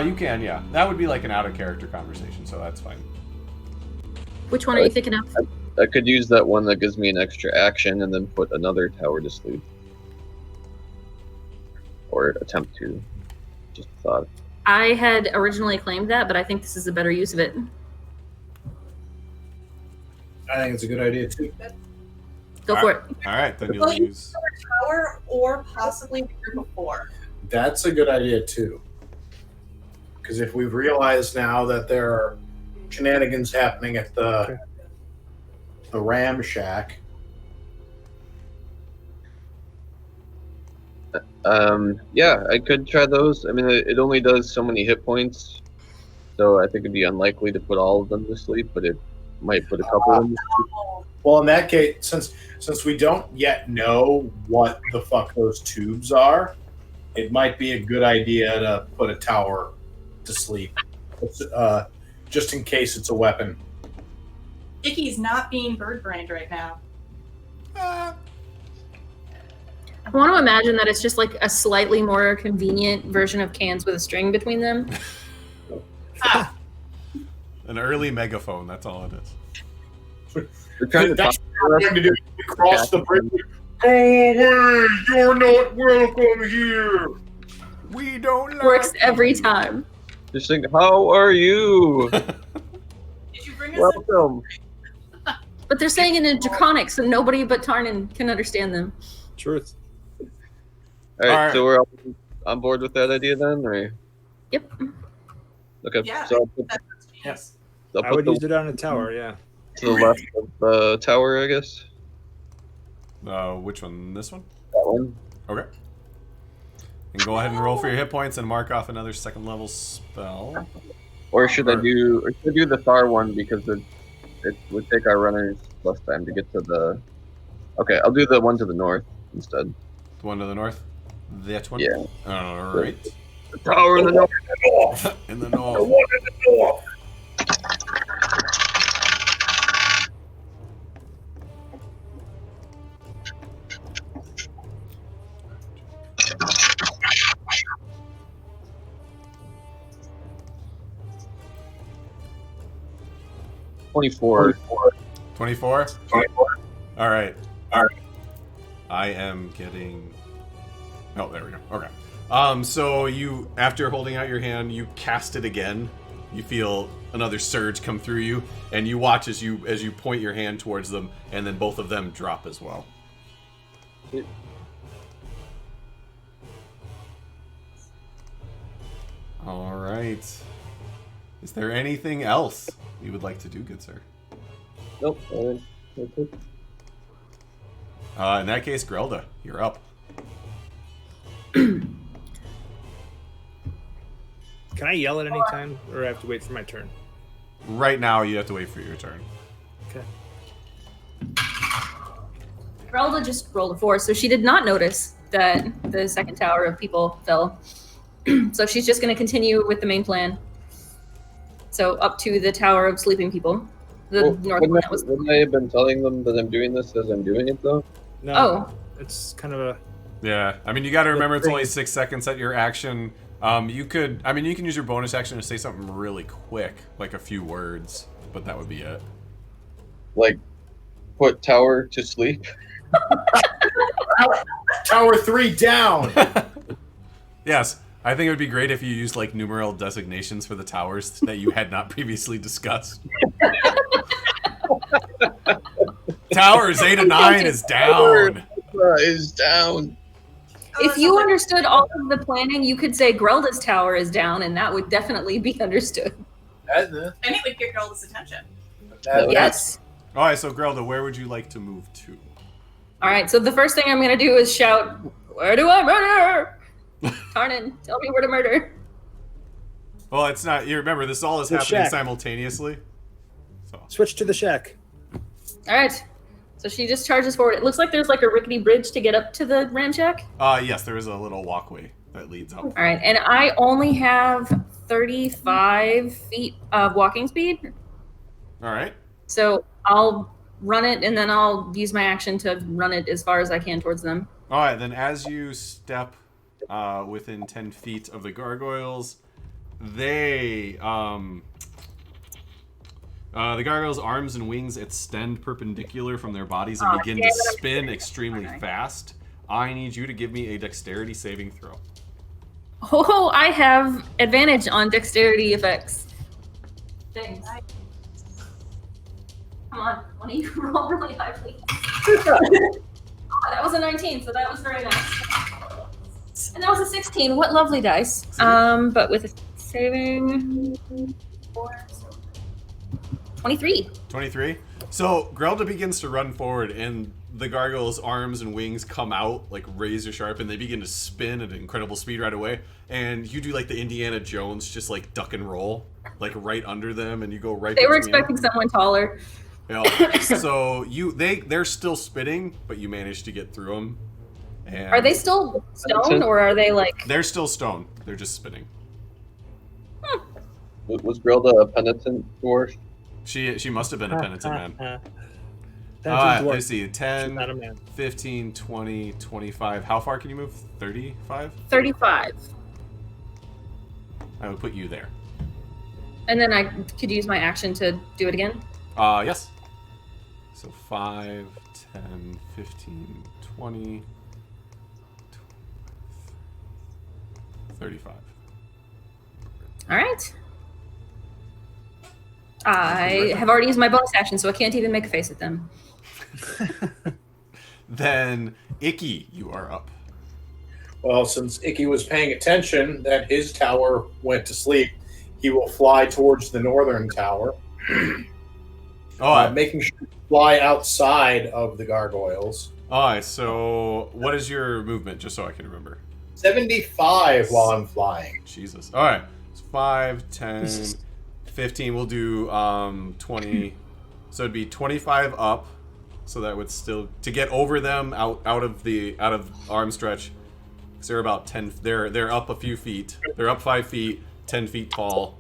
You can, yeah. That would be like an out-of-character conversation, so that's fine. Which one are you thinking of? I could use that one that gives me an extra action and then put another tower to sleep. Or attempt to. Just a thought. I had originally claimed that, but I think this is a better use of it. I think it's a good idea too. Go for it. All right, then Well, you'll you use... a tower or possibly the group of 4. That's a good idea too. Because if we've realized now that there are shenanigans happening at the Ram Shack. Yeah, I could try those. I mean, it only does so many hit points, so I think it'd be unlikely to put all of them to sleep, but it might put a couple of them to sleep. Well, in that case, since we don't yet know what the fuck those tubes are, it might be a good idea to put a tower to sleep, just in case it's a weapon. Icky's not being bird-brained right now. I want to imagine that it's just like a slightly more convenient version of cans with a string between them. An early megaphone, that's all it is. We're trying to That's talk what we're going to do. We cross the bridge. Go away! You're not welcome here. We don't like... Works every time. just think, how are you? Did you bring us Welcome. But they're saying it in Draconic, so nobody but Tarnan can understand them. Truth. Alright, so we're all on board with that idea then, or? Yep. Okay, Yeah, so I'll put, that's genius. I'll I put would the use it on a tower, yeah. to the left of the tower, I guess. Which one? This one? That one. Okay. And go ahead and roll for your hit points and mark off another second level spell. Or should I do the far one because it would take our runners less time to get to the. Okay, I'll do the one to the north instead. The one to the north? That one? Yeah. Alright. The tower in the north. In the The north. one in the north. $24. 24? Alright. I am getting... Oh, there we go. Okay. So you, after holding out your hand, you cast it again. You feel another surge come through you, and you watch as you point your hand towards them, and then both of them drop as well. All right. Is there anything else you would like to do, good sir? Nope. That's it. In that case, Grelda, you're up. Can I yell at any time, or I have to wait for my turn? Right now, you have to wait for your turn. Okay. Grelda just rolled a 4, so she did not notice that the second tower of people fell. So she's just going to continue with the main plan. So up to the tower of sleeping people. The north one that was... Wouldn't I have been telling them that I'm doing this as I'm doing it, though? No. Oh. It's kind of a... Yeah, I mean, you got to remember it's only 6 seconds at your action. You can use your bonus action to say something really quick, like a few words, but that would be it. Like, put tower to sleep? Tower 3 down. Yes, I think it would be great if you used like numeral designations for the towers that you had not previously discussed. Towers 8 and 9 is down. Is down. If you understood all of the planning, you could say Grelda's tower is down, and that would definitely be understood. And it would get Grelda's attention. Yes. All right, so Grelda, where would you like to move to? All right, so the first thing I'm going to do is shout, "Where do I murder?" Tarnan, tell me where to murder. Well, it's not. You remember, this all is The happening shack. simultaneously. So Switch to the shack. All right. So she just charges forward. It looks like there's like a rickety bridge to get up to the ramshack. Yes, there is a little walkway that leads up. All right, and I only have 35 feet of walking speed. All right. So I'll run it, and then I'll use my action to run it as far as I can towards them. All right, then as you step within 10 feet of the gargoyles, the gargoyles' arms and wings extend perpendicular from their bodies and begin to spin extremely fast. I need you to give me a dexterity saving throw. Oh, I have advantage on dexterity effects. Things. Come on, one of you roll really high, please. Oh, that was a 19, so that was very nice. And that was a 16. What lovely dice. But with a saving 23. 23. So Grelda begins to run forward, and the gargoyles' arms and wings come out like razor sharp, and they begin to spin at incredible speed right away. And you do like the Indiana Jones, just like duck and roll, like right under them, and you go right. They were between them. expecting someone taller. Yeah. So they're still spinning, but you managed to get through them. And Are they still stone, or are they like? They're still stone. They're just spinning. Was Grilda a penitent dwarf? She must have been a penitent man. That's Let's see. 10, not a man. 15, 20, 25. How far can you move? 35? 35. I would put you there. And then I could use my action to do it again. Yes. So 5, 10, 15, 20, 35. All right. I have already used my bonus action, so I can't even make a face at them. Then, Icky, you are up. Well, since Icky was paying attention that his tower went to sleep, he will fly towards the northern tower, making sure to fly outside of the gargoyles. Alright, so what is your movement, just so I can remember? 75 while I'm flying. Jesus. Alright, so 5, 10, 15. We'll do 20. So it'd be 25 up. So that would still, to get over them out of arm stretch. So they're about 10. They're up a few feet. They're up 5 feet, 10 feet tall.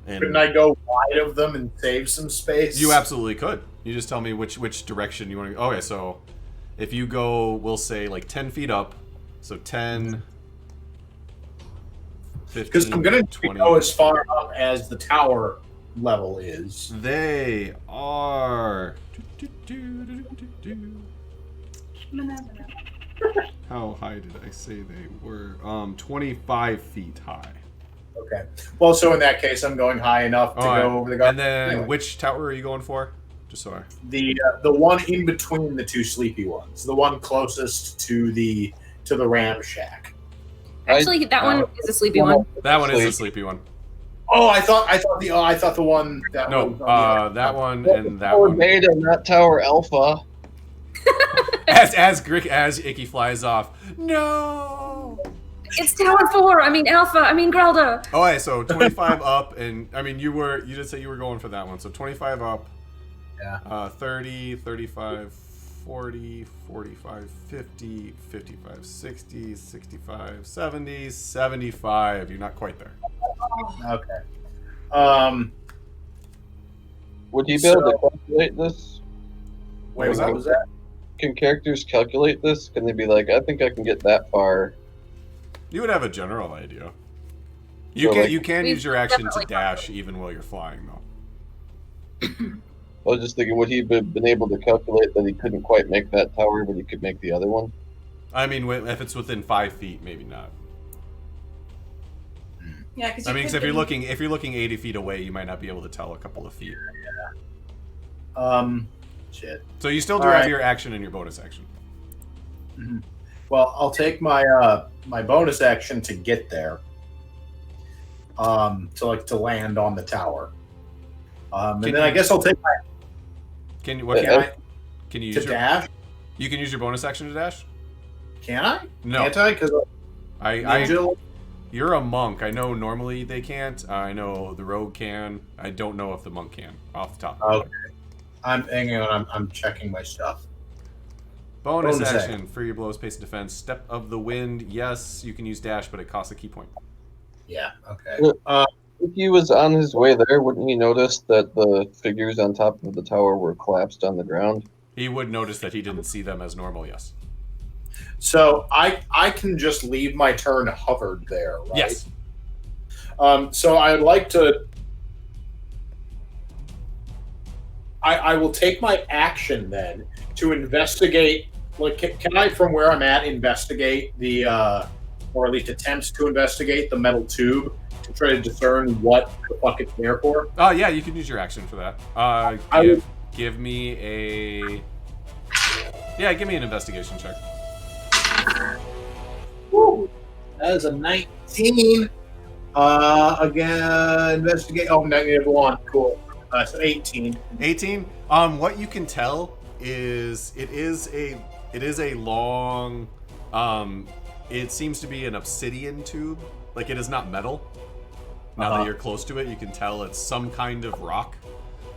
And couldn't I go wide of them and save some space? You absolutely could. You just tell me which direction you want to go. Okay, so if you go, we'll say like 10 feet up. So 10, 15, because I'm going to 20. go as far up as the tower level is. They are. How high did I say they were? 25 feet high. Okay. Well, so in that case, I'm going high enough to go over the garden. And then, anyway. which tower are you going for? Just so I. The one in between the two sleepy ones, the one closest to the ram shack. Actually, that one is a sleepy one. That one is a sleepy one. Oh, I thought the one that No, was on the that one and that Tower one. Beta, not Tower Alpha. As Icky flies off. No. It's Tower 4. I mean Alpha. I mean Grelda. Oh, okay, so 25 up, and I mean you did say you were going for that one. So 25 up. Yeah. 30, 35, 40, 45, 50, 55, 60, 65, 70, 75. You're not quite there. Okay. Would you be able to calculate this? Wait, what was that? Can characters calculate this? Can they be like, I think I can get that far? You would have a general idea. You can use your action to dash even while you're flying, though. I was just thinking, would he have been able to calculate that he couldn't quite make that tower, but he could make the other one? I mean, if it's within 5 feet, maybe not. Yeah, because I mean, if you're looking 80 feet away, you might not be able to tell a couple of feet. Shit. So you still do have your action and your bonus action. Mm-hmm. Well, I'll take my my bonus action to get there. To land on the tower. And then I guess I'll take my. Can you use your dash? You can use your bonus action to dash. Can I? No. Can't I? Because you're a monk. I know normally they can't. I know the rogue can. I don't know if the monk can off the top of my head. hanging on. I'm checking my stuff. Bonus Bonus action for your blows, pace, and defense. Step of the wind. Yes, you can use dash, but it costs a key point. Yeah. Okay. If he was on his way there, wouldn't he notice that the figures on top of the tower were collapsed on the ground? He would notice that he didn't see them as normal. Yes. So I can just leave my turn hovered there, right? Yes. So I'd like to. I will take my action then to investigate. Like, can I, from where I'm at, investigate the, or at least attempt to investigate the metal tube to try to discern what the fuck it's there for? Oh, yeah, you can use your action for that. Give me a... Yeah, give me an investigation check. Woo! That is a 19. Again, investigate. Oh, -1. Cool. So 18. 18. What you can tell is it is a long. It seems to be an obsidian tube. Like, it is not metal. Now that you're close to it, you can tell it's some kind of rock.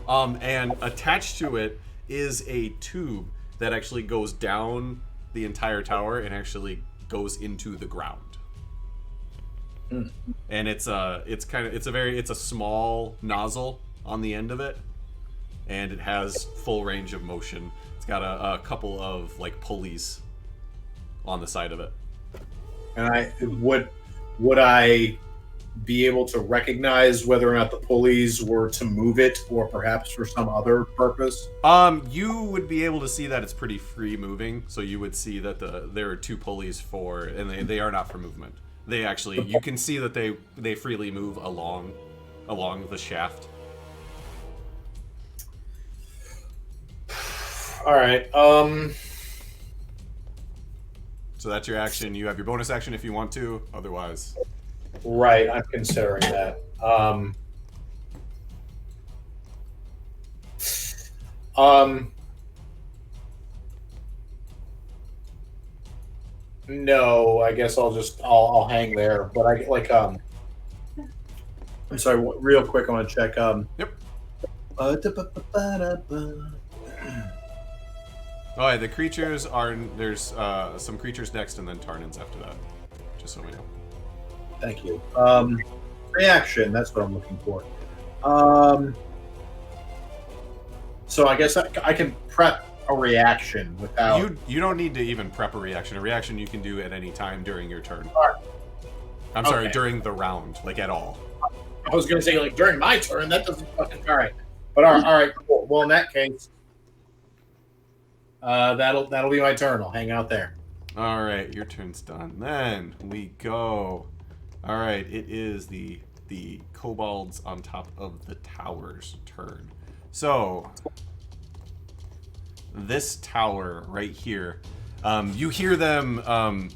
And attached to it is a tube that actually goes down the entire tower and actually goes into the ground. And it's a small nozzle on the end of it, and it has full range of motion. It's got a couple of like pulleys on the side of it. And would I be able to recognize whether or not the pulleys were to move it, or perhaps for some other purpose? You would be able to see that it's pretty free moving, so you would see that there are 2 pulleys and they are not for movement. They actually, you can see that they freely move along the shaft. All right. So that's your action. You have your bonus action if you want to. Otherwise, Right, I'm considering that. No, I guess I'll hang there. But I like I'm sorry, real quick. I want to check. Yep. Oh, yeah, the creatures are there's some creatures next, and then Tarnin's after that. Just so we know. Thank you. Reaction. That's what I'm looking for. So I guess I can prep a reaction without. You don't need to even prep a reaction. A reaction you can do at any time during your turn. All right. I'm sorry, during the round, like at all. I was gonna say like during my turn. That doesn't fucking all right. But all right, cool. Well, in that case, that'll be my turn. I'll hang out there. All right, your turn's done. Then we go. All right, it is the kobolds on top of the tower's turn. So this tower right here, you hear them kind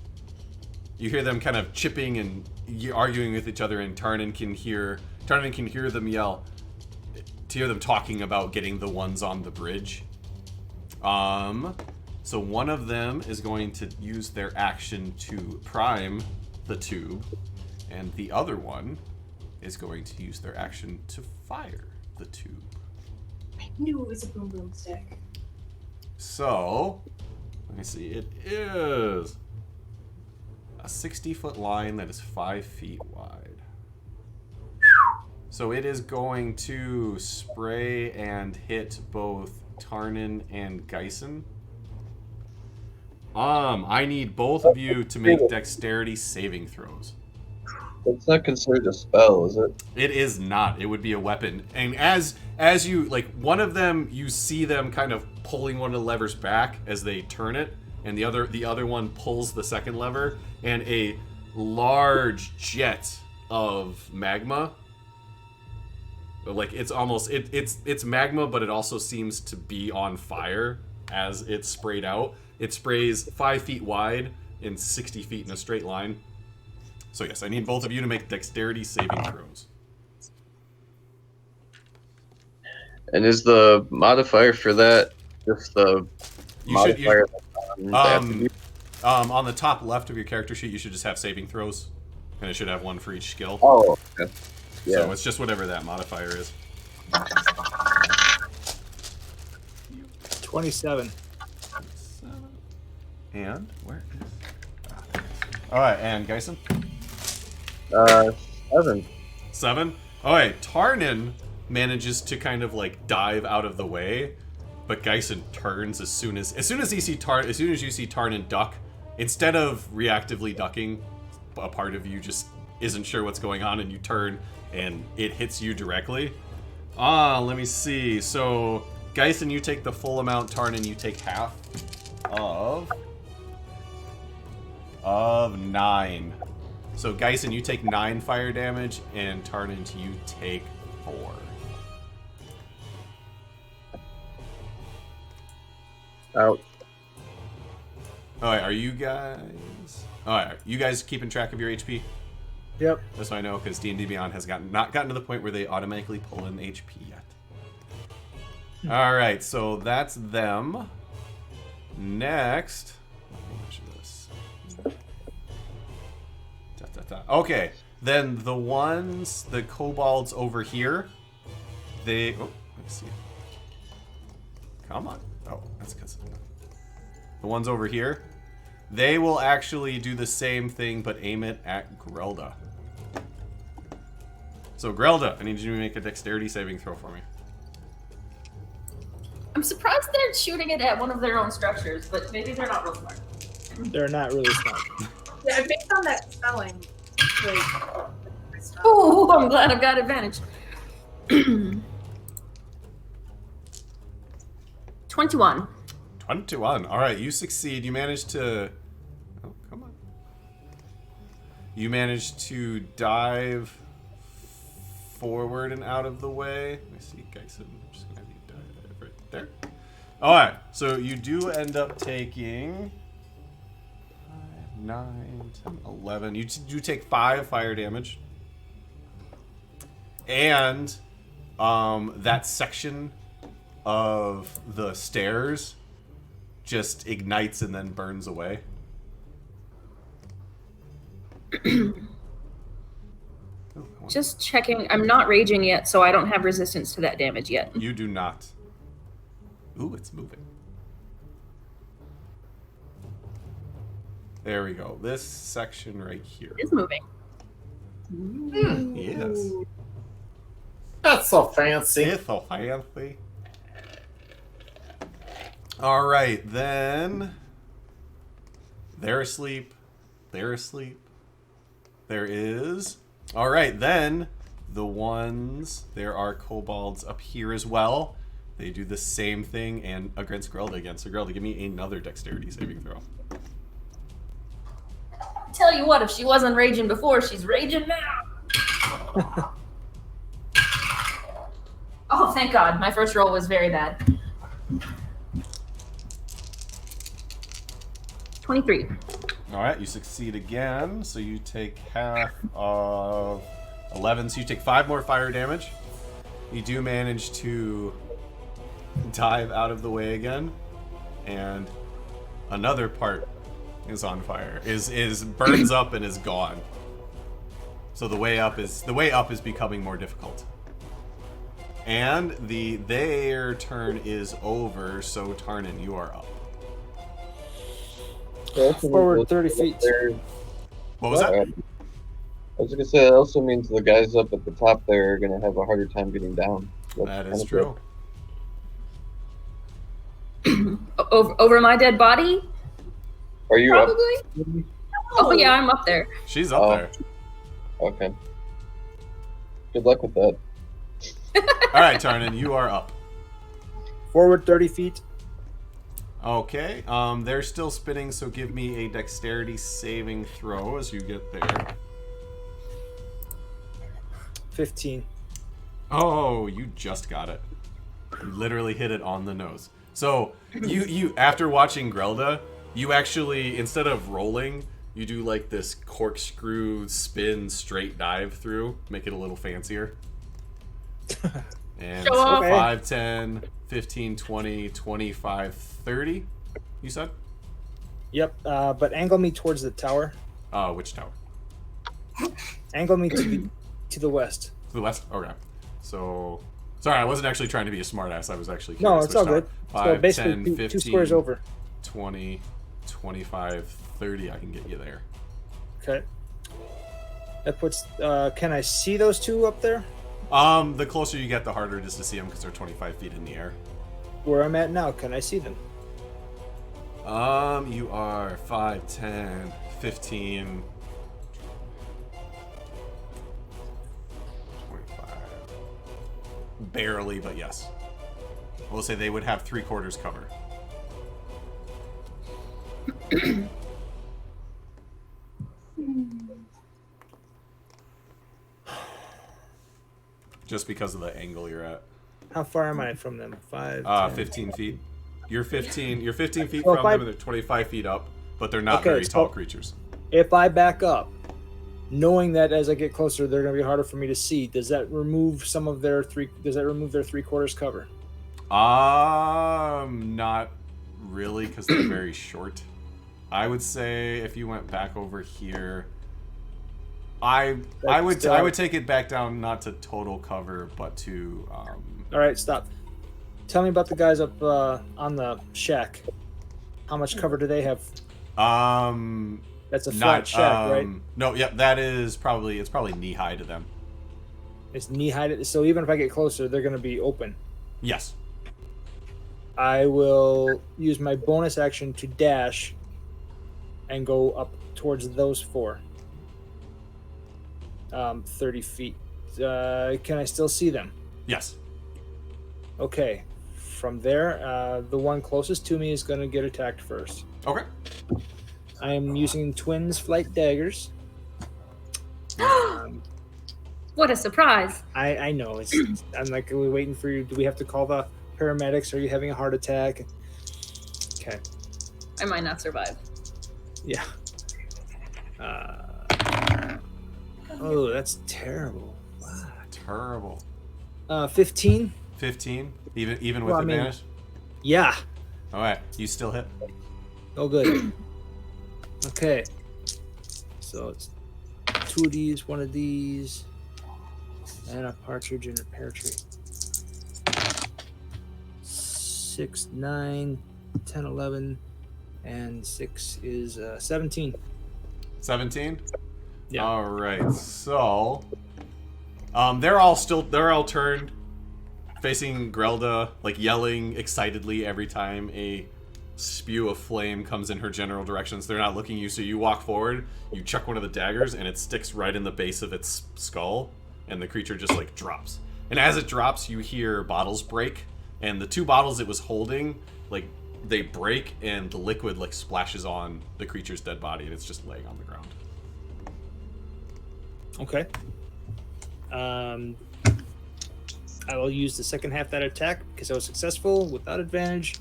of chipping and arguing with each other, and Tarnin can hear them yell, to hear them talking about getting the ones on the bridge. So one of them is going to use their action to prime the tube, and the other one is going to use their action to fire the tube. I knew it was a boom boom stick. So, let me see, it is a 60-foot line that is 5 feet wide. So it is going to spray and hit both Tarnin and Geisen. I need both of you to make dexterity saving throws. It's not considered a spell, is it? It is not. It would be a weapon. And as you, like, one of them, you see them kind of pulling one of the levers back as they turn it, and the other one pulls the second lever, and a large jet of magma, like, it's almost, it's magma, but it also seems to be on fire as it's sprayed out. It sprays 5 feet wide and 60 feet in a straight line. So yes, I need both of you to make dexterity saving throws. And is the modifier for that just the modifier? On the top left of your character sheet, you should just have saving throws, and it should have one for each skill. Oh, okay. Yeah. So it's just whatever that modifier is. 27. And where is? All right, and Geisen. 7. 7. All right, Tarnin manages to kind of like dive out of the way, but Geisen turns as soon as you see Tarnin duck. Instead of reactively ducking, a part of you just isn't sure what's going on, and you turn, and it hits you directly. Let me see. So, Geisen, you take the full amount. Tarnin, you take half of 9. So, Geisen, you take 9 fire damage, and Tarnin, you take 4. Ouch. Alright, are you guys... Alright, you guys keeping track of your HP? Yep. Just so I know, because D&D Beyond has not gotten to the point where they automatically pull in HP yet. Alright, so that's them. Next... Let me measure this. Okay, then the kobolds over here, they... Oh, let me see. Come on. Oh, that's because... The ones over here, they will actually do the same thing, but aim it at Grelda. So, Grelda, I need you to make a dexterity saving throw for me. I'm surprised they're shooting it at one of their own structures, but maybe they're not real smart. They're not really smart. Yeah, based on that spelling. Like, Oh, I'm glad I've got advantage. 21. 21. All right, you succeed. You managed to... Oh, come on. You managed to dive forward and out of the way. Let me see, Geisen. I'm just going to have you dive right there. All right, so you do end up taking 5, 9, 10, 11. You do take 5 fire damage. And that section of the stairs just ignites and then burns away. Just checking. I'm not raging yet, so I don't have resistance to that damage yet. You do not. Ooh, it's moving. There we go. This section right here. It is moving. Yes. That's so fancy. It's so fancy. All right, then. They're asleep. They're asleep. There is. All right, then there are kobolds up here as well. They do the same thing and against Grelda again. So Grelda, give me another dexterity saving throw. Tell you what, if she wasn't raging before, she's raging now. Oh, thank God. My first roll was very bad. 23. All right, you succeed again. So you take half of 11. So you take 5 more fire damage. You do manage to dive out of the way again, and another part is on fire. Is burns up and is gone. So the way up is becoming more difficult. And their turn is over. So Tarnin, you are up. Forward 30 feet. What was that? I was gonna say, it also means the guys up at the top there are gonna have a harder time getting down. That is true. Over my dead body? Are you Probably. up? Oh yeah, I'm up there. She's up there. Okay. Good luck with that. All right, Tarnin, you are up. Forward 30 feet. Okay, they're still spinning, so give me a dexterity saving throw as you get there. 15. Oh, you just got it. You literally hit it on the nose. So, you after watching Grelda, you actually, instead of rolling, you do like this corkscrew spin straight dive through, make it a little fancier. And Show off. 5, 10, 15, 20, 25, 30, you said? Yep, but angle me towards the tower. Which tower? Angle me to the west. To the west? Okay. So Sorry, I wasn't actually trying to be a smartass. I was actually No, curious it's all which good. tower. So 5, basically 10, two 15, squares over. 20, 25, 30. I can get you there. Okay. That puts. Can I see those two up there? The closer you get, the harder it is to see them because they're 25 feet in the air. Where I'm at now, can I see them? You are 5, 10, 15, 25. Barely, but yes. We'll say they would have 3/4 cover. Just because of the angle you're at. How far am I from them? 5. 10. 15 feet. You're 15 feet So from if them, and they're 25 feet up, but they're not Okay, very tall so- creatures. If I back up, knowing that as I get closer, they're going to be harder for me to see, does that remove some of their three? Does that remove their 3/4 cover? Not really, because they're very short. I would say if you went back over here, I would take it back down, not to total cover, but to All right, stop. Tell me about the guys up on the shack. How much cover do they have? That's a flat shack, right? No, yep, that is probably knee high to them. It's knee high. So even if I get closer, they're going to be open. Yes. I will use my bonus action to dash and go up towards those 4. 30 feet. Can I still see them? Yes. Okay. From there, the one closest to me is going to get attacked first. Okay. I am using twins flight daggers. What a surprise! I know. I'm like, are we waiting for you? Do we have to call the paramedics? Are you having a heart attack? Okay. I might not survive. Yeah. Oh, that's terrible. Wow. Terrible. 15? 15? Even with Well, I mean- advantage? Yeah. Alright, you still hit. Oh, good. Okay. So it's 2 of these, 1 of these, and a partridge and a pear tree. 6, 9, 10, 11, and 6 is 17. 17? Yeah. Alright, so they're all turned facing Grelda, like yelling excitedly every time a spew of flame comes in her general directions. They're not looking at you, so you walk forward, you chuck one of the daggers, and it sticks right in the base of its skull, and the creature just like drops. And as it drops, you hear bottles break, and the 2 bottles it was holding, like, they break, and the liquid like splashes on the creature's dead body, and it's just laying on the ground. Okay. I will use the second half of that attack because I was successful without advantage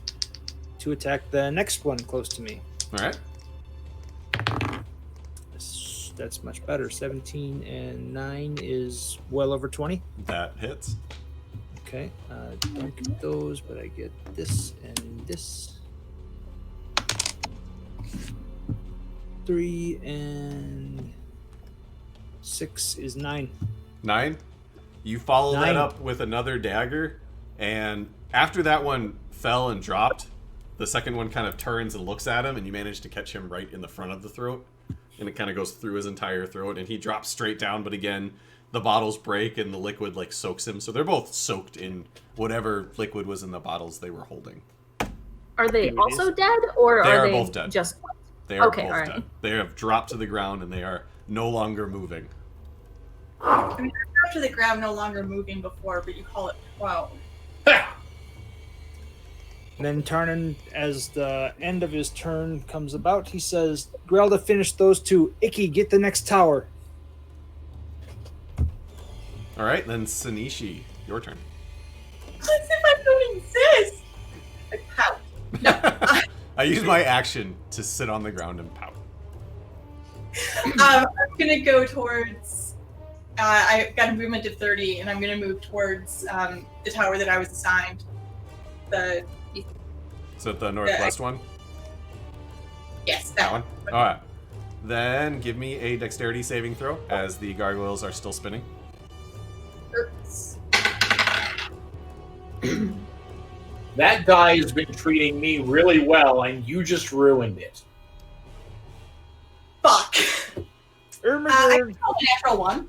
to attack the next one close to me. Alright. That's much better. 17 and 9 is well over 20. That hits. Okay. Don't get those, but I get this and this. 3 and 6 is 9. 9. You follow that 9. up with another dagger, and after that one fell and dropped, the second one kind of turns and looks at him, and you manage to catch him right in the front of the throat, and it kind of goes through his entire throat, and he drops straight down, but again, the bottles break and the liquid like soaks him, so they're both soaked in whatever liquid was in the bottles they were holding. Are they Here it also is. dead, or They are are they both dead. just? They are Okay, both alright. dead. They have dropped to the ground, and they are no longer moving. I mean, after the ground no longer moving before, but you call it wow. And then Tarnan, as the end of his turn comes about, he says, Grelda finished those 2. Icky, get the next tower. Alright, then Sanishi, your turn. As if I don't exist. I pout. No. I use my action to sit on the ground and pout. I'm gonna go towards. I got a movement of 30, and I'm gonna move towards the tower that I was assigned. The Is it the northwest one? yes, That one? Alright. Then give me a dexterity saving throw as the gargoyles are still spinning. Hurts. That guy has been treating me really well, and you just ruined it. Fuck. I can roll a natural 1.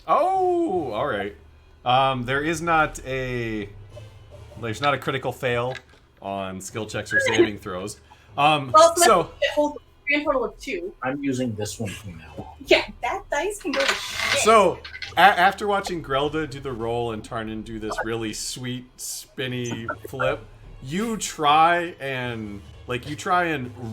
Oh, all right. There's not a critical fail on skill checks or saving throws. Well, So it holds a grand total of 2. I'm using this one from now on. Yeah, that dice can go to shit. So, after watching Grelda do the roll and Tarnin do this really sweet, spinny flip, you try and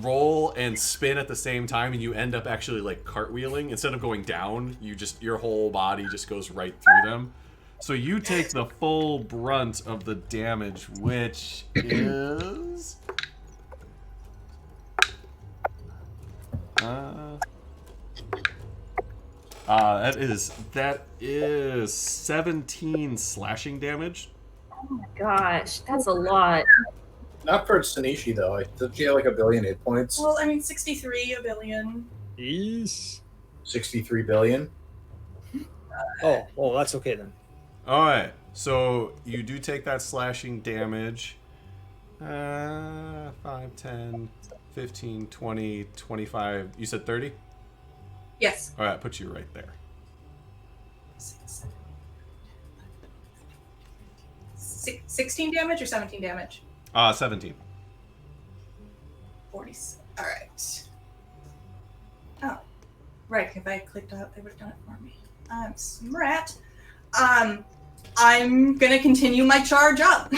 roll and spin at the same time, and you end up actually like cartwheeling. Instead of going down, your whole body just goes right through them. So you take the full brunt of the damage, which is... that is 17 slashing damage. Oh my gosh, that's a lot. Not for Sanishi, though. I think she had like 1 billion hit points. Well, I mean, 63, a billion. Jeez. 63 billion. Oh, that's okay then. All right, so you do take that slashing damage. 5, 10, 15, 20, 25. You said 30? Yes. All right, put you right there. 16 damage or 17 damage? 17. 40. All right. Oh, right. If I had clicked out, they would have done it for me. I'm smart. I'm gonna continue my charge up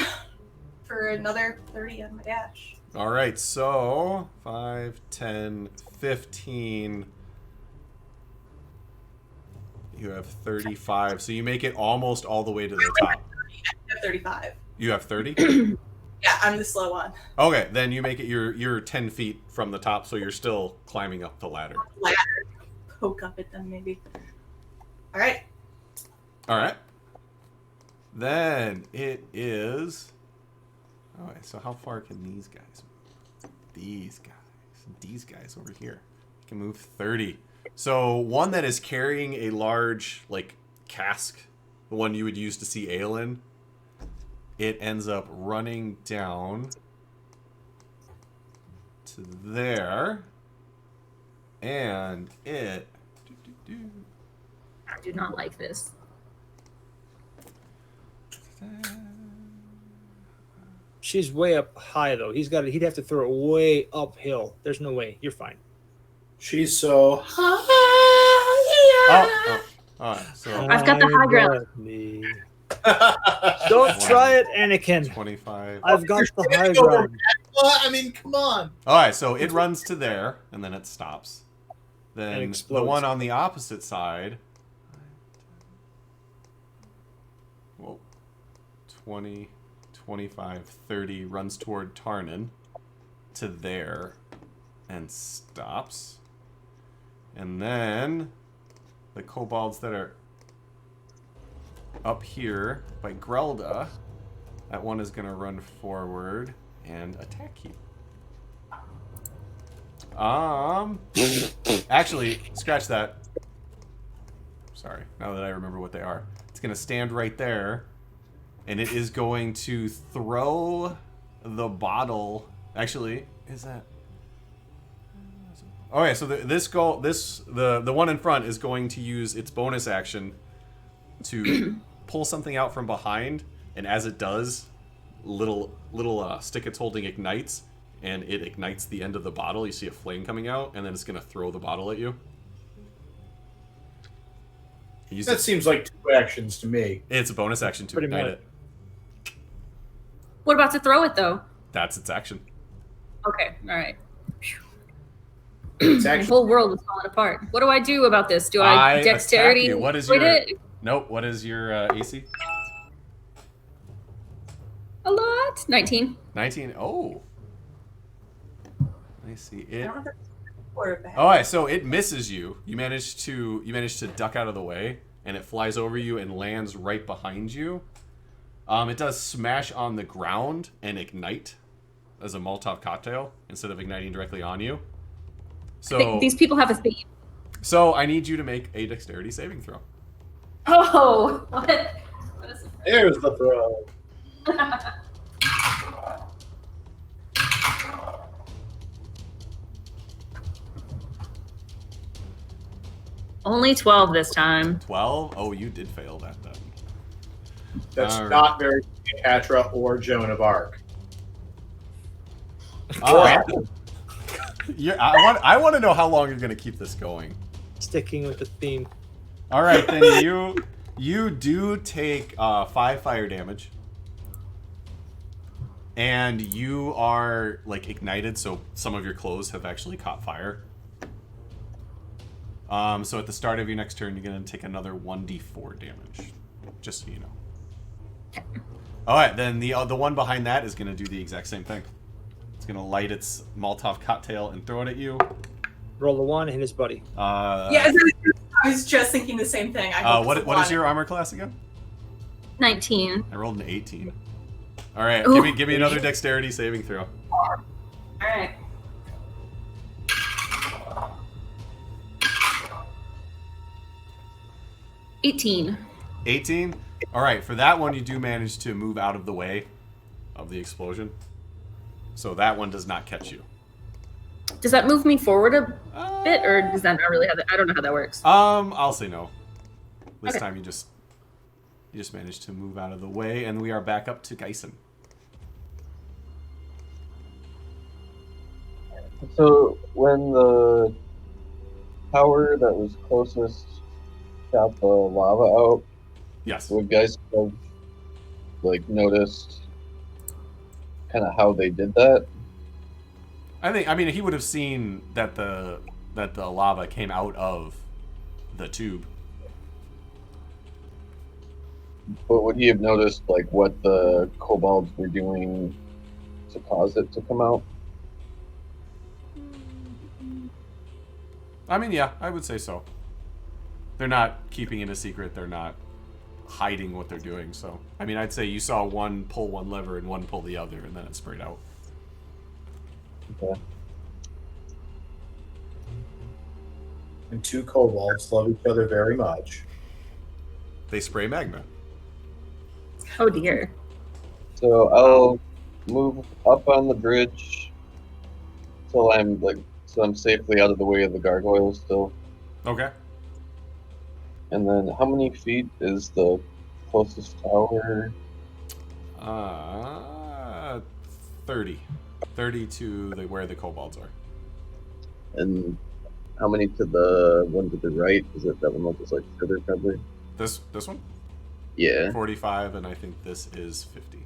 for another 30 on my dash. All right, so 5, 10, 15. You have 35, so you make it almost all the way to the top. I have 35. You have 30? Yeah, I'm the slow one. Okay, then you make it. You're 10 feet from the top, so you're still climbing up the ladder. Ladder. Poke up at them, maybe. All right. All right. Then it is. All right. So how far can these guys move? These guys over here can move 30. So one that is carrying a large like cask, the one you would use to see ale in. It ends up running down to there, and it. I do not like this. She's way up high though. He'd have to throw it way uphill. There's no way. You're fine. She's so high. Oh, all right. So I've got the high ground. Me. Don't try it, Anakin. 25. I've got the You're high gonna go ground. I mean, come on. All right, so it runs to there, and then it stops. And Then explodes. the one on the opposite side. Whoa. 20, 25, 30 runs toward Tarnin to there and stops. And then the kobolds that are up here by Grelda, that one is going to run forward and attack you. Actually, scratch that. Sorry, now that I remember what they are. It's going to stand right there, and it is going to throw the bottle. Actually, is that... Okay, so the one in front is going to use its bonus action to pull something out from behind, and as it does, little stick it's holding ignites, and it ignites the end of the bottle. You see a flame coming out, and then it's gonna throw the bottle at you. That seems like 2 actions to me. It's a bonus action to Pretty ignite much. it. What about to throw it though? That's its action. Okay, all right. It's My actually whole world is falling apart. What do I do about this? Do I attack dexterity? you. What is avoid your... it? Nope. What is your AC? A lot. 19. 19. Oh. I see I it. don't have to quarterback. All right, so it misses you. You manage to duck out of the way, and it flies over you and lands right behind you. It does smash on the ground and ignite as a Molotov cocktail instead of igniting directly on you. I think these people have a theme. So I need you to make a dexterity saving throw. Oh, what? What is it? there's the throw. Only 12 this time. 12? Oh, you did fail that then. That's All right. not very Cleopatra or Joan of Arc. I want to know how long you're going to keep this going. Sticking with the theme. All right, then you do take 5 fire damage, and you are like ignited, so some of your clothes have actually caught fire. So at the start of your next turn, you're going to take another 1d4 damage, just so you know. All right, then the one behind that is going to do the exact same thing. It's going to light its Molotov cocktail and throw it at you. Roll a 1, hit his buddy. Yeah, I was just thinking the same thing. What is your armor class again? 19. I rolled an 18. All right, Ooh. give me another dexterity saving throw. All right. $18. 18? All right, for that one, you do manage to move out of the way of the explosion. So that one does not catch you. Does that move me forward a bit, or does that not really have? I don't know how that works. I'll say no. This Okay. time you just managed to move out of the way, and we are back up to Geisen. So when the tower that was closest shot the lava out, Yes. would guys have like noticed kind of how they did that? I mean he would have seen that the lava came out of the tube. But would he have noticed like what the kobolds were doing to cause it to come out? I mean, yeah, I would say so. They're not keeping it a secret. They're not hiding what they're doing. So, I mean, I'd say you saw one pull one lever and one pull the other, and then it sprayed out. Okay. And 2 kobolds love each other very much. They spray magma. Oh dear. So I'll move up on the bridge till I'm safely out of the way of the gargoyles still. Okay. And then how many feet is the closest tower? 30. 30 to where the kobolds are. And how many to the one to the right? Is it that one that was like further probably? This one? Yeah. 45, and I think this is 50.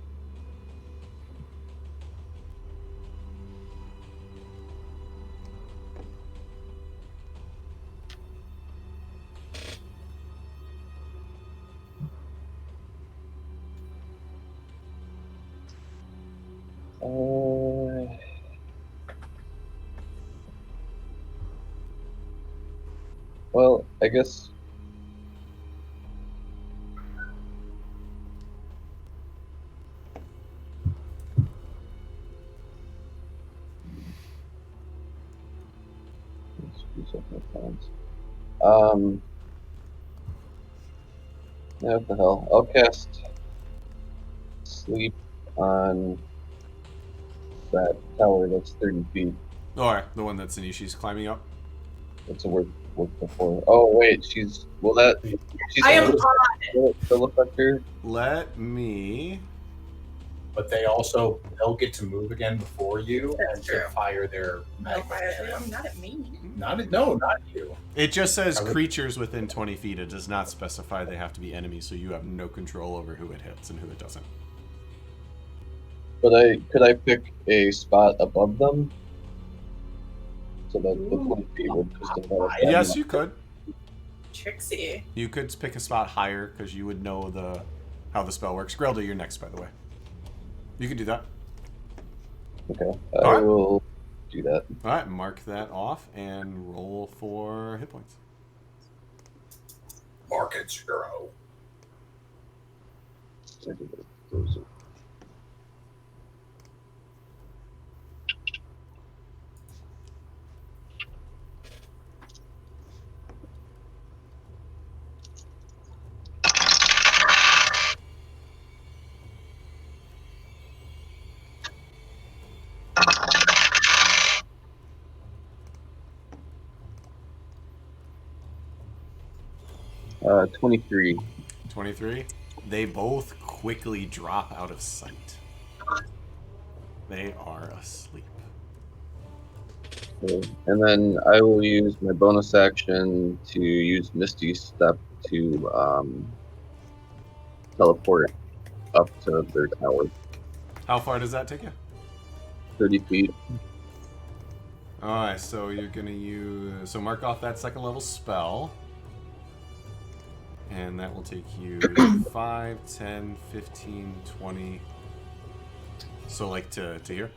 Well, I guess. Yeah, what the hell? I'll cast sleep on that tower that's 30 feet. Alright, the one that Sinishi's climbing up. That's a work before. Oh wait, she's I am on. still affect her. Let me. But they'll get to move again before you That's and true. to fire their magma. Not at me. Not you. It just says creatures within 20 feet. It does not specify they have to be enemies, so you have no control over who it hits and who it doesn't. But could I pick a spot above them? So that the 20 feet would just envelop them? Yes, you could. Trixie. You could pick a spot higher because you would know how the spell works. Grelda, you're next, by the way. You can do that. Okay, Alright. I will do that. All right, mark that off and roll for hit points. Mark at 0. 23. 23. They both quickly drop out of sight. They are asleep. Okay. And then I will use my bonus action to use Misty Step to teleport up to their tower. How far does that take you? 30 feet. Alright, so you're gonna use... So mark off that second level spell. And that will take you 5, 10, 15, 20... So like to here?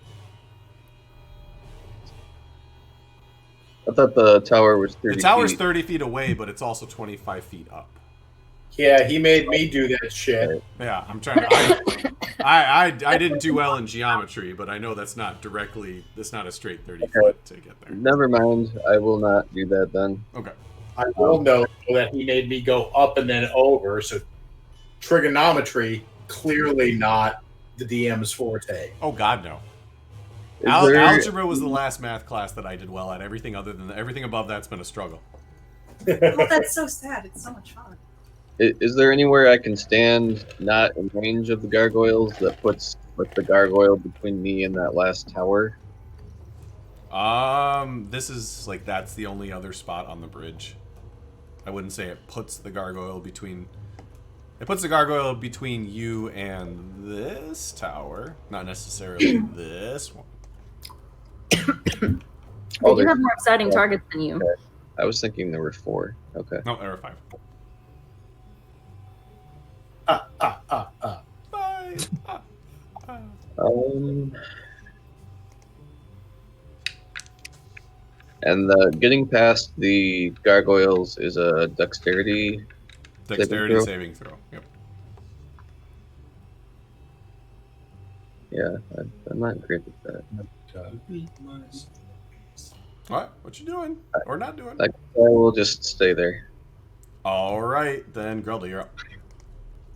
I thought the tower was 30 The tower's feet. 30 feet away, but it's also 25 feet up. Yeah, he made me do that shit. Yeah, I'm trying to... I didn't do well in geometry, but I know that's not a straight 30 foot to get there. Never mind. I will not do that then. Okay. I will know that he made me go up and then over, so trigonometry, clearly not the DM's forte. Oh, God, no. Is there- Algebra was the last math class that I did well at. Everything above that's been a struggle. Oh, that's so sad. It's so much fun. Is there anywhere I can stand not in range of the gargoyles that puts like the gargoyle between me and that last tower? This is like that's the only other spot on the bridge. I wouldn't say it puts the gargoyle between. It puts the gargoyle between you and this tower, not necessarily this one. They do have more exciting targets than you. Okay. I was thinking there were 4. Okay. No, there are 5. Five. And getting past the gargoyles is a dexterity. Dexterity saving throw. Yep. Yeah, I'm not great at that. What? What you doing? Or not doing? I will just stay there. All right, then Grelda, you're up.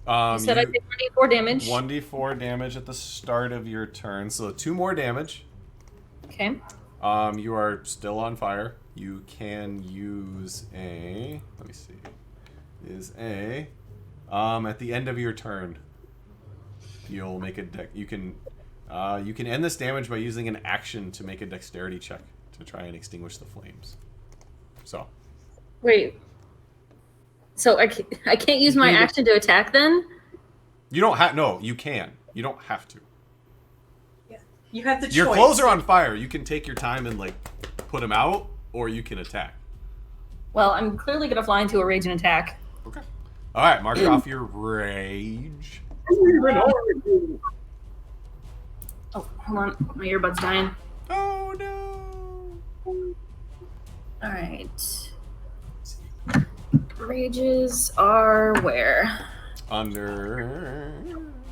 You said I take 1d4 damage. 1d4 damage at the start of your turn, so 2 more damage. Okay. You are still on fire. You can use a... Let me see. At the end of your turn, you'll make a you can end this damage by using an action to make a dexterity check to try and extinguish the flames. So. Wait. So I can't use my action to attack then? You don't have... No, you can. You don't have to. Yeah, you have the choice. Your clothes are on fire. You can take your time and, like, put them out, or you can attack. Well, I'm clearly going to fly into a rage and attack. Okay. All right, mark off your rage. Oh, hold on. My earbud's dying. Oh, no. All right. Rages are where? Under...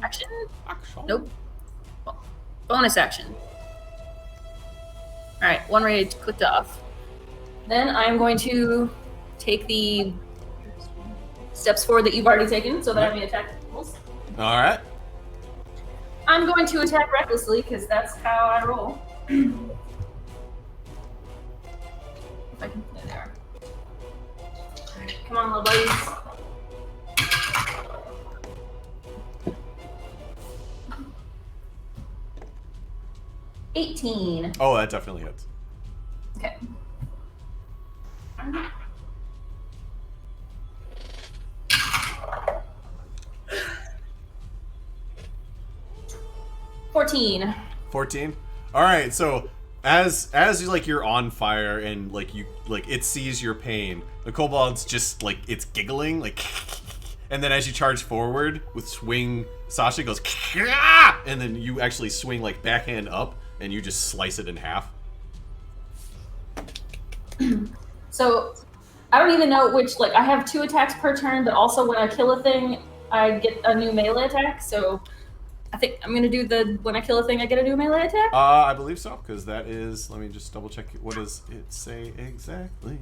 Action? Action. Nope. Bonus action. All right, 1 rage clicked off. Then I'm going to take the steps forward that you've already taken so that I may attack peoples. All right. I'm going to attack recklessly because that's how I roll. If I can, there they are. Alright, come on, little buddies. $18. Oh, that definitely hits. Okay. 14. 14. All right. So as you're on fire and it sees your pain, the kobold's just like it's giggling like, and then as you charge forward with swing, Sasha goes, and then you actually swing like backhand up and you just slice it in half. So I don't even know which, like, I have 2 attacks per turn, but also when I kill a thing, I get a new melee attack. So I think I'm going to do when I kill a thing, I get a new melee attack? I believe so, because that is, let me just double check. What does it say exactly?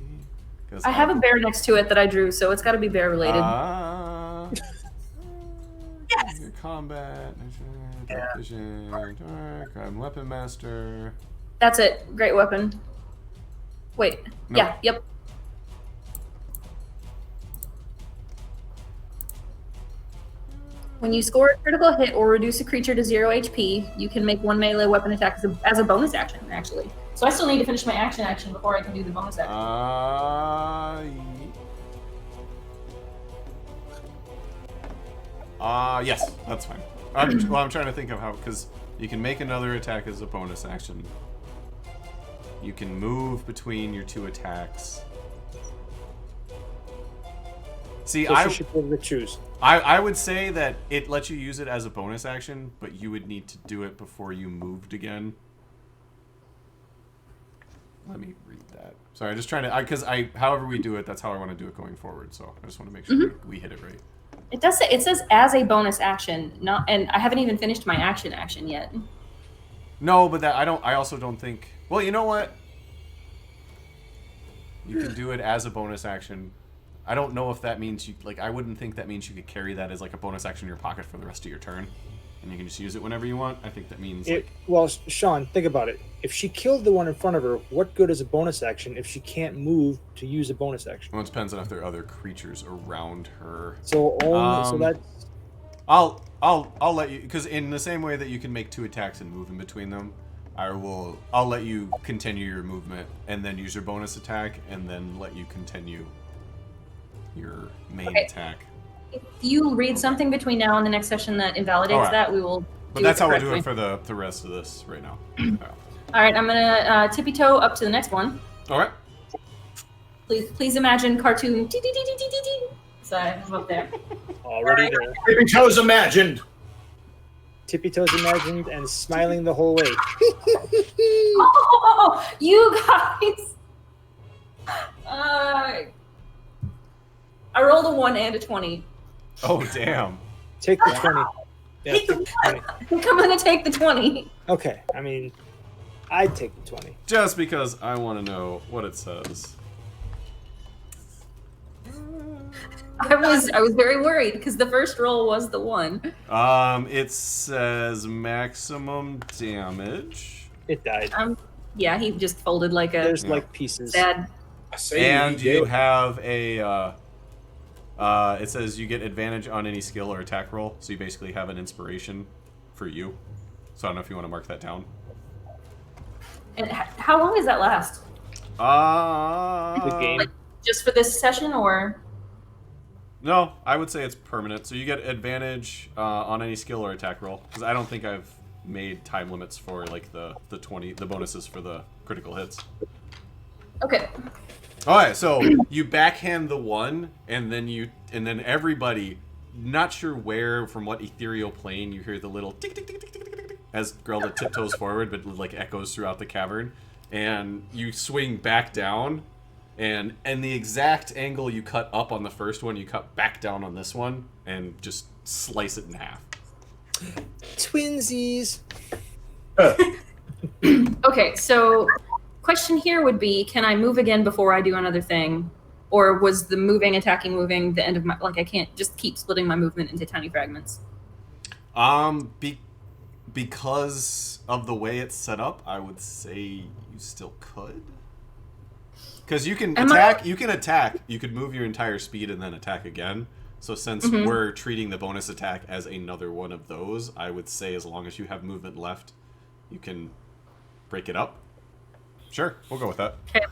I have a bear next to it that I drew, so it's got to be bear related. Yes. Combat, vision, dark, I'm weapon master. That's it. Great weapon. Wait. No. Yeah, yep. When you score a critical hit or reduce a creature to 0 HP, you can make one melee weapon attack as a bonus action, actually. So I still need to finish my action before I can do the bonus action. Yes, that's fine. I'm trying to think of how, because you can make another attack as a bonus action. You can move between your 2 attacks. See, So she should be able to choose. I would say that it lets you use it as a bonus action, but you would need to do it before you moved again. Let me read that. Sorry, I'm just trying to, because however we do it, that's how I want to do it going forward. So I just want to make sure we hit it right. It does say, it says as a bonus action, and I haven't even finished my action yet. No, but I also don't think. Well, you know what? You can do it as a bonus action. I don't know if that means I wouldn't think that means you could carry that as like a bonus action in your pocket for the rest of your turn, and you can just use it whenever you want. I think that means. Well, Sean, think about it. If she killed the one in front of her, what good is a bonus action if she can't move to use a bonus action? Well, it depends on if there are other creatures around her. So that's. I'll let you, because in the same way that you can make 2 attacks and move in between them, I'll let you continue your movement and then use your bonus attack and then let you continue your main attack. If you read something between now and the next session that invalidates that, we will. But that's how we'll do it for the rest of this right now. All right, I'm gonna tippy toe up to the next one. All right. Please imagine cartoon. So I'm up there. Already there. Tippy toes imagined. Tippy toes imagined and smiling the whole way. Oh, you guys! I rolled a 1 and a 20. Oh, damn. Take the 20. Yeah, take the 20. I think I'm gonna take the 20. Okay, I mean, I'd take the 20. Just because I want to know what it says. I was very worried because the first roll was the 1. It says maximum damage. It died. Yeah, he just folded like a. There's like pieces. Sad. And you have a. It says you get advantage on any skill or attack roll, so you basically have an inspiration for you. So I don't know if you want to mark that down. And how long does that last? The game. Like, just for this session, or? No, I would say it's permanent. So you get advantage on any skill or attack roll, because I don't think I've made time limits for like the bonuses for the critical hits. Okay. All right, so you backhand the 1, and then everybody, not sure where, from what ethereal plane, you hear the little tick tick tick tick tick tick tick as Grelda tiptoes forward, but like echoes throughout the cavern, and you swing back down, and the exact angle you cut up on the first one, you cut back down on this one, and just slice it in half. Twinsies. Okay, so question here would be, can I move again before I do another thing? Or was the attacking, moving the end of my, I can't just keep splitting my movement into tiny fragments? Because of the way it's set up, I would say you still could. Because you can attack, you could move your entire speed and then attack again. So since we're treating the bonus attack as another one of those, I would say as long as you have movement left, you can break it up. Sure, we'll go with that. Okay.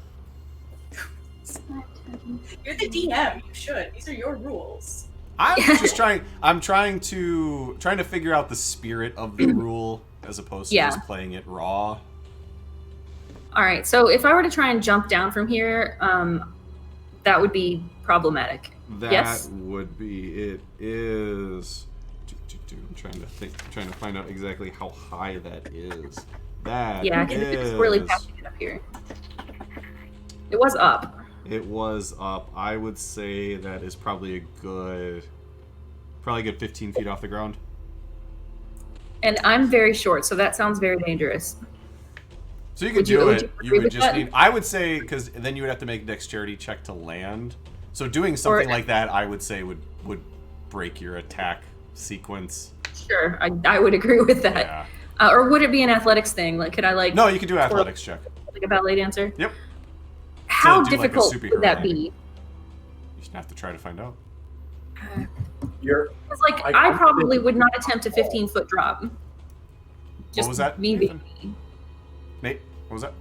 You're the DM. You should. These are your rules. I'm just trying. I'm trying to figure out the spirit of the rule as opposed to just playing it raw. All right. So if I were to try and jump down from here, that would be problematic. That would be. It is. I'm trying to think. I'm trying to find out exactly how high that is. Because it's really patching it up here. It was up. It was up. I would say that is probably a good 15 feet off the ground. And I'm very short, so that sounds very dangerous. So you could do it. You would just need. I would say, because then you would have to make a dexterity check to land. So doing something like that, I would say would break your attack sequence. Sure, I would agree with that. Yeah. Or would it be an athletics thing? Like, could I No, you could do an athletics check. Like a ballet dancer? Yep. How difficult would that be? You should have to try to find out. You're. It's like I probably would not attempt a 15-foot drop. Just What was that, me Nathan? being Nate, what was that?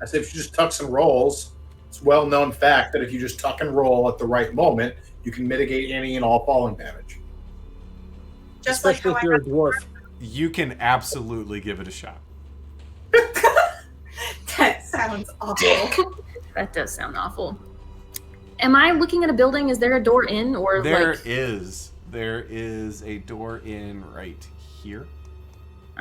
I said if you just tucks and rolls, it's a well-known fact that if you just tuck and roll at the right moment, you can mitigate any and all falling damage. Just Especially like if how you're a dwarf. You can absolutely give it a shot. That sounds awful. That does sound awful. Am I looking at a building? Is there a door in, or There like? is a door in right here.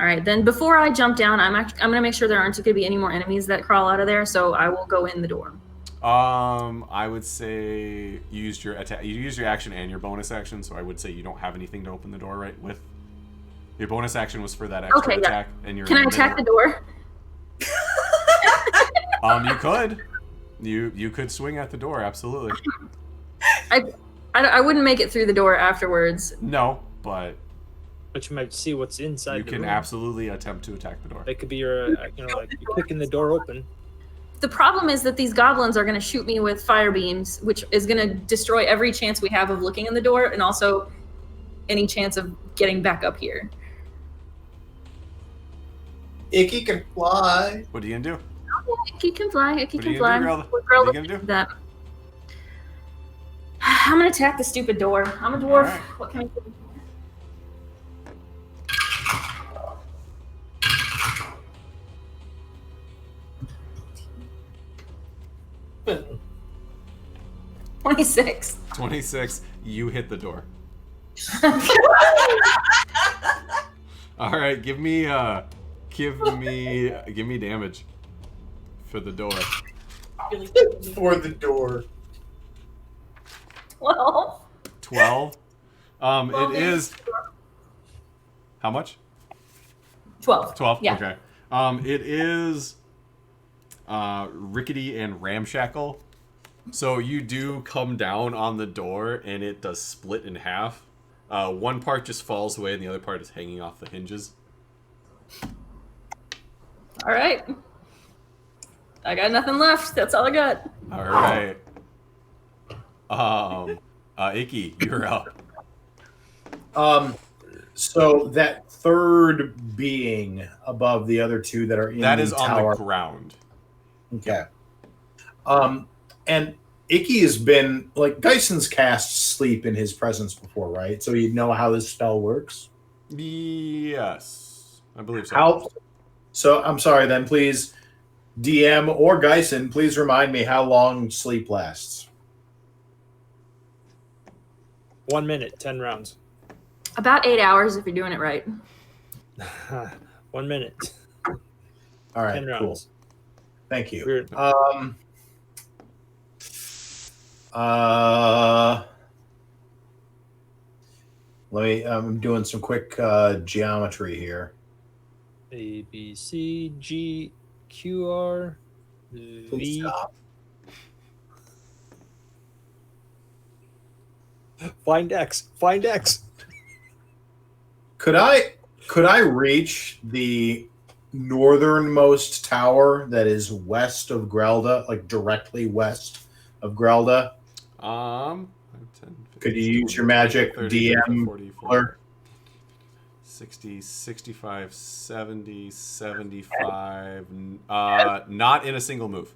All right, then before I jump down, I'm gonna make sure there aren't going to be any more enemies that crawl out of there. So I will go in the door. I would say you used your attack. You used your action and your bonus action, so I would say you don't have anything to open the door right with. Your bonus action was for that extra Okay, yeah. attack, and you're. Can I attack the door? You could. You could swing at the door, absolutely. I wouldn't make it through the door afterwards. No, but But you might see what's inside. you the can room. absolutely attempt to attack the door. That could be your, like you're kicking the door open. The problem is that these goblins are going to shoot me with fire beams, which is going to destroy every chance we have of looking in the door, and also any chance of getting back up here. Icky can fly. What are you gonna do? Icky can fly. Icky What are can you fly. gonna do, Grelda? What What are you girl gonna do? that? I'm gonna attack the stupid door. I'm a dwarf. Alright. What can I do? Hmm. 26. 26. You hit the door. All right, give me damage for the door. For the door. 12. 12. It is. How much? 12. 12. Yeah. Okay. It is rickety and ramshackle. So you do come down on the door, and it does split in half. One part just falls away, and the other part is hanging off the hinges. All right. I got nothing left. That's all I got. All right. Icky, you're up. So that third being above the other two that are in That the is tower. on the ground. Okay. And Icky has been like Dyson's cast sleep in his presence before, right? So you'd know how this spell works. Yes, I believe so. How? So I'm sorry. Then please, DM or Geisen, please remind me how long sleep lasts. 1 minute, 10 rounds. About 8 hours if you're doing it right. 1 minute, All right. 10 Cool. rounds. Thank you. Weird. Let me. I'm doing some quick geometry here. A, B, C, G, Q, R, Please V. stop. Find X. Find X. Could I reach the northernmost tower that is west of Grelda, like directly west of Grelda? 10, 15, Could you use your magic 30, DM 40, color? 60, 65, 70, 75. Not in a single move.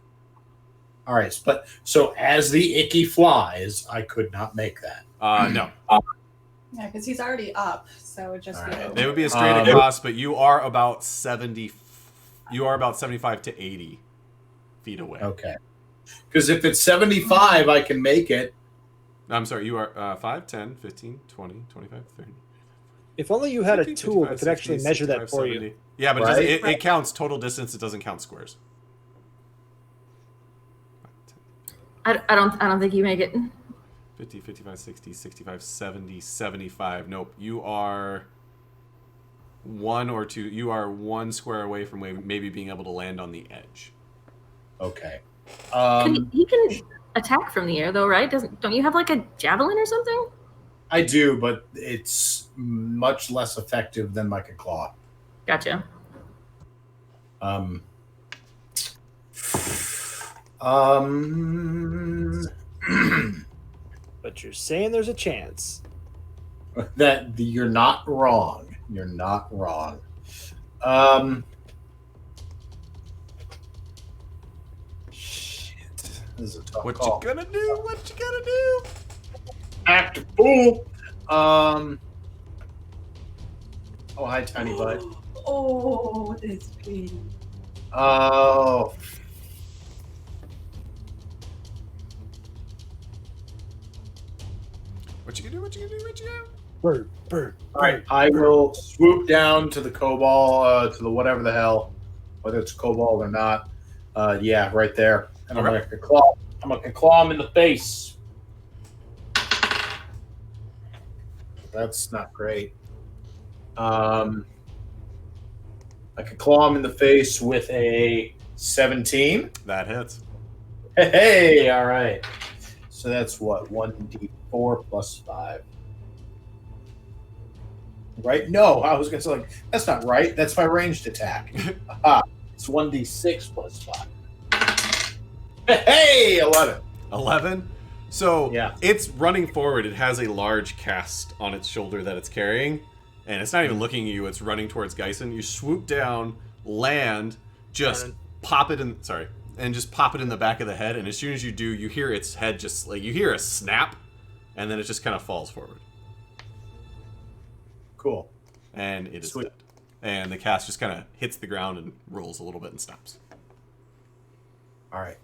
All right, but so as the Icky flies, I could not make that. No. Yeah, because he's already up, so it would just be. Alright. They would be a straight across, but you are about 70. You are about 75 to 80 feet away. Okay. Because if it's 75, I can make it. I'm sorry, you are 5, 10, 15, 20, 25, 30. If only you had a 50, tool 55, that could actually 60, measure that 65, for 70. you. Yeah, but Right? it counts total distance. It doesn't count squares. I don't think you make it. 50, 55, 60, 65, 70, 75. Nope. You are one or two. You are one square away from maybe being able to land on the edge. Okay. He can attack from the air though, right? Don't you have like a javelin or something? I do, but it's much less effective than my claw. Gotcha. But you're saying there's a chance. That you're not wrong. You're not wrong. Shit. This is a tough What call. you gonna do? What you gonna do? Act a fool. Oh, hi, tiny butt. Oh, that's pretty. Oh. What you gonna do? What you gonna do? What you gonna do? Bird. All right, I will swoop down to the Kobold, to the whatever the hell, whether it's Kobold or not. Yeah, right there. And I'm Okay. gonna claw. I'm gonna claw him in the face. That's not great. I can claw him in the face with a 17. That hits. Hey, all right. So that's what, 1d4 plus 5. Right? No, I was going to say, like, that's not right. That's my ranged attack. Aha. It's 1d6 plus 5. Hey, 11. 11. So Yeah. it's running forward. It has a large cast on its shoulder that it's carrying, and it's not even looking at you. It's running towards Geisen. You swoop down, land, just pop it in. Sorry, and just pop it in the back of the head. And as soon as you do, you hear its head just like you hear a snap, and then it just kind of falls forward, Cool. and it is Sweet. dead. And the cast just kind of hits the ground and rolls a little bit and stops. All right.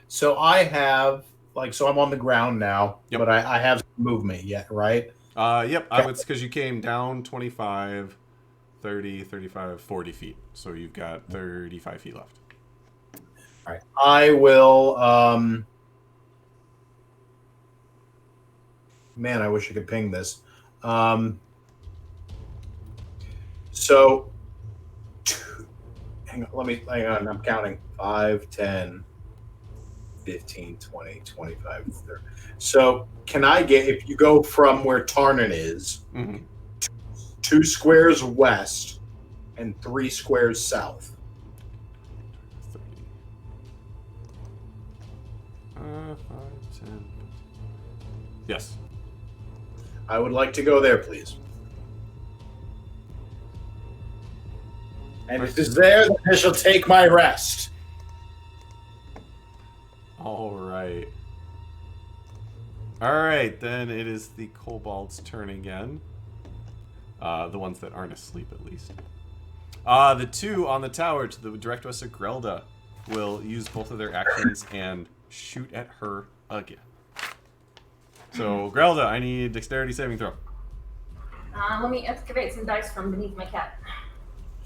So I have, so I'm on the ground now, Yep. but I have movement yet, right? Yep, I would, because you came down 25, 30, 35, 40 feet. So you've got 35 feet left. All right. I will, man, I wish I could ping this. So, hang on, I'm counting. 5, 10, 15, 20, 25, 30. So, can I get, if you go from where Tarnan is, Mm-hmm. 2 squares west and 3 squares south? 30. 5, 10. Yes. I would like to go there, please. And if it's there, then I shall take my rest. All right. All right, then it is the kobold's turn again. The ones that aren't asleep, at least. The 2 on the tower to the direct west of Grelda will use both of their actions and shoot at her again. So, Grelda, I need dexterity saving throw. Let me excavate some dice from beneath my cat.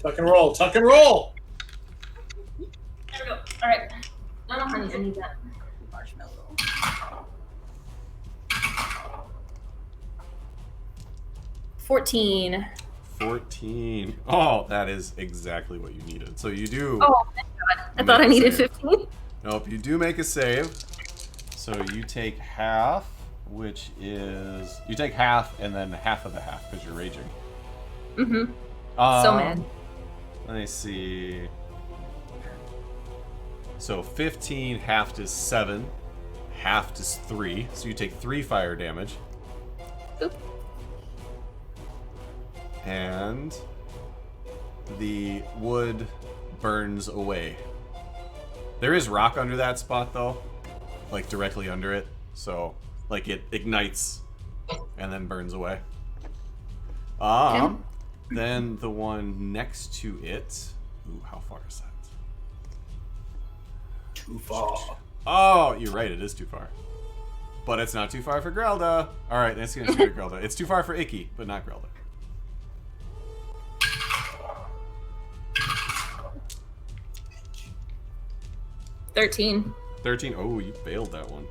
Tuck and roll, tuck and roll. There we go. All right. No, honey, I need that. Marshmallow. 14. 14. Oh, that is exactly what you needed. So you do. Oh, thank God. I thought I needed 15. Nope, you do make a save. So you take half, which is you take half and then half of the half because you're raging. Mm-hmm. So mad. Let me see. So 15 halved is 7, halved is 3. So you take 3 fire damage. Oop. And the wood burns away. There is rock under that spot though, like directly under it. So like it ignites and then burns away. Then the one next to it. Ooh, how far is that? Too far. Oh, you're right. It is too far. But it's not too far for Grelda. All right, that's gonna shoot at Grelda. It's too far for Icky, but not Grelda. $13. 13. Oh, you failed that one.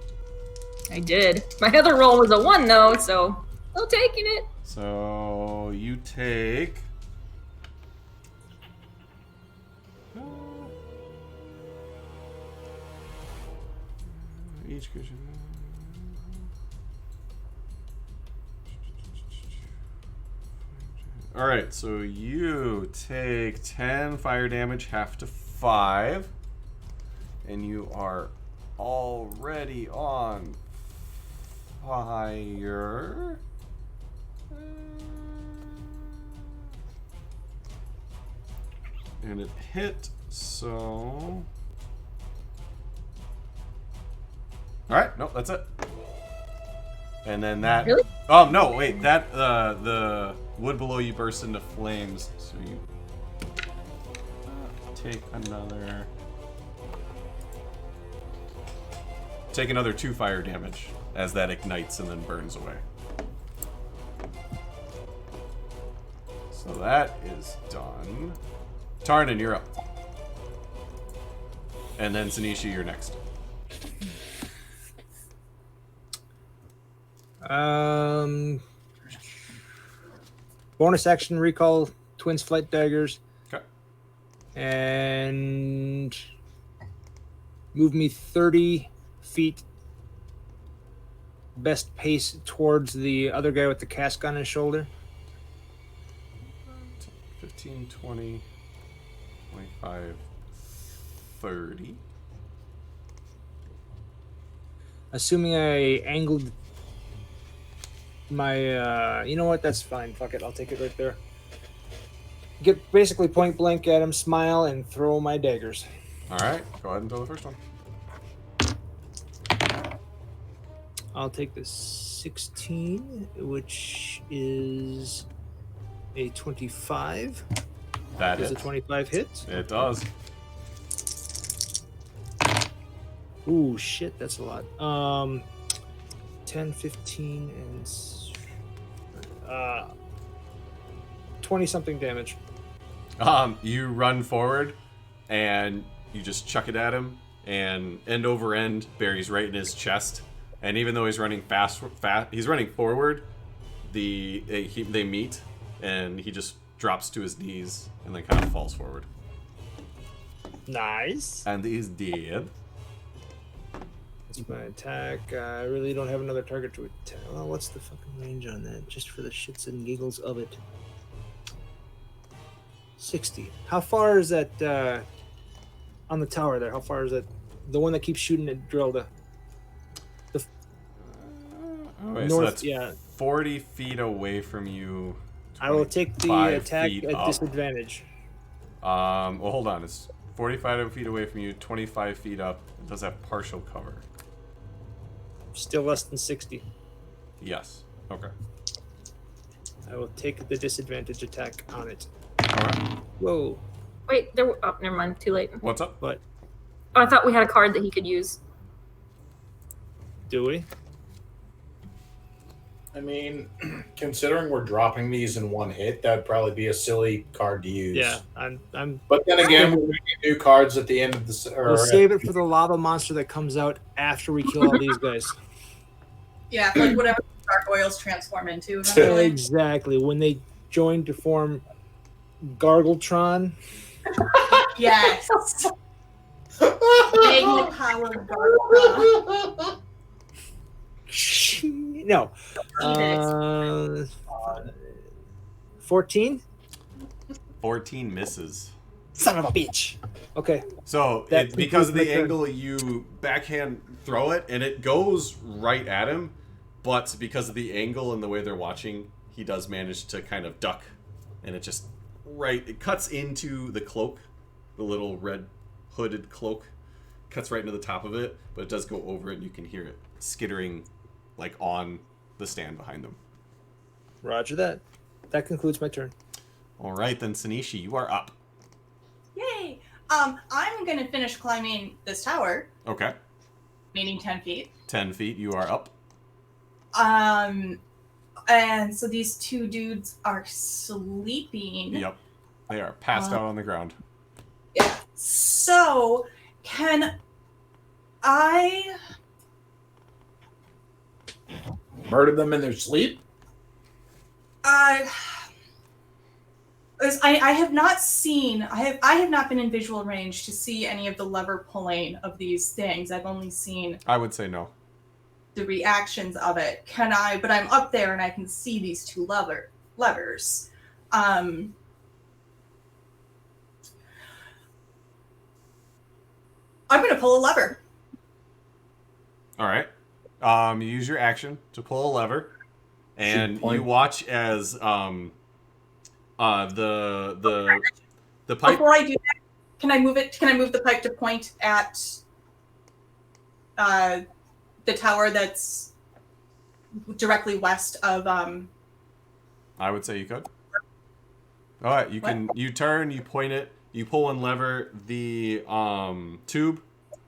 I did. My other roll was a 1 though, so still taking it. So you take. Each creature. All right, so you take 10 fire damage, half to 5, and you are already on fire. And it hit, so... Alright, nope, that's it. And then that... Really? Oh, no, wait, that, the wood below you bursts into flames, so you take another... Take another 2 fire damage as that ignites and then burns away. So that is done. Tarnan, you're up. And then Sanishi, you're next. Bonus action recall Twins Flight Daggers. Okay. And move me 30 feet best pace towards the other guy with the cask on his shoulder. 15, 20, 25, 30. Assuming I angled my you know what, that's fine, fuck it, I'll take it right there. Get basically point blank at him, smile, and throw my daggers. Alright, go ahead and throw the first one. I'll take the 16, which is a 25. That Does a hits. 25 hit? It does. Ooh, shit, that's a lot. 10, 15, and 20-something damage. You run forward, and you just chuck it at him, and end over end buries right in his chest. And even though he's running fast, he's running forward. They meet, and he just drops to his knees and then kind of falls forward. Nice. And he's dead. That's my attack. I really don't have another target to attack. Well, what's the fucking range on that? Just for the shits and giggles of it. 60. How far is that on the tower there? How far is that? The one that keeps shooting at drill. Okay, North, so that's yeah. 40 feet away from you. I will take the 25 attack feet at up. disadvantage. Well, hold on. It's 45 feet away from you, 25 feet up. It does have partial cover. Still less than 60. Yes. Okay. I will take the disadvantage attack on it. Alright. Whoa. Wait, there. Oh, never mind. Too late. What's up? But Oh, I thought we had a card that he could use. do we? I mean, considering we're dropping these in one hit, that'd probably be a silly card to use. Yeah, I'm. But then again, we're going to get new cards at the end of the. We'll save it for the lava monster that comes out after we kill all these guys. Yeah, like whatever dark oils transform into. Eventually. Exactly. When they join to form Gargletron. Yes. Magnet powered Gargletron. No. Eat 14? 14 misses. Son of a bitch. Okay. So, That because of the concludes my turn. angle, you backhand throw it, and it goes right at him. But because of the angle and the way they're watching, he does manage to kind of duck. And it just it cuts into the cloak, the little red hooded cloak. Cuts right into the top of it, but it does go over it, and you can hear it skittering like on the stand behind them. Roger that. That concludes my turn. All right, then, Sanishi, you are up. Yay! I'm gonna finish climbing this tower, Okay. meaning 10 feet. 10 feet, you are up. And so these two dudes are sleeping. Yep. They are passed out on the ground. Yeah. So, can I Murder them in their sleep? I have not seen. I have not been in visual range to see any of the lever pulling of these things. I've only seen I would say no. the reactions of it. Can I? But I'm up there and I can see these two levers. I'm gonna pull a lever. All right. You use your action to pull a lever. and point. you watch as the pipe. Before I do that, can I move it? Can I move the pipe to point at the tower that's directly west of? I would say you could. All right, you can. You turn. You point it. You pull one lever. The tube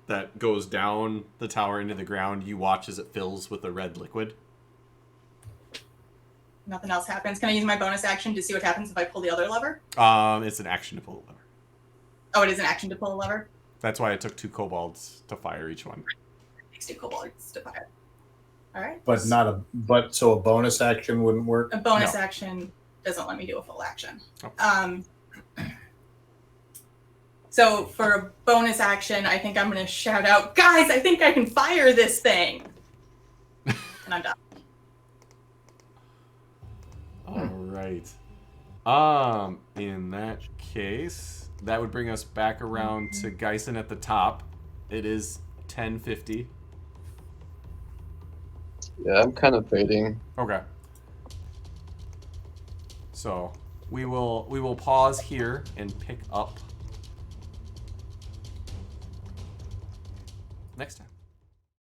that goes down the tower into the ground. You watch as it fills with a red liquid. Nothing else happens. Can I use my bonus action to see what happens if I pull the other lever? It's an action to pull the lever. Oh, it is an action to pull a lever. That's why it took 2 kobolds to fire each one. Takes 2 kobolds to fire. All right. But so a bonus action wouldn't work. A bonus No. action doesn't let me do a full action. Oh. So for a bonus action, I think I'm going to shout out, guys, I think I can fire this thing. And I'm done. All right. In that case, that would bring us back around to Geisen at the top. It is 10:50. Yeah, I'm kind of fading. Okay. So we will pause here and pick up next time.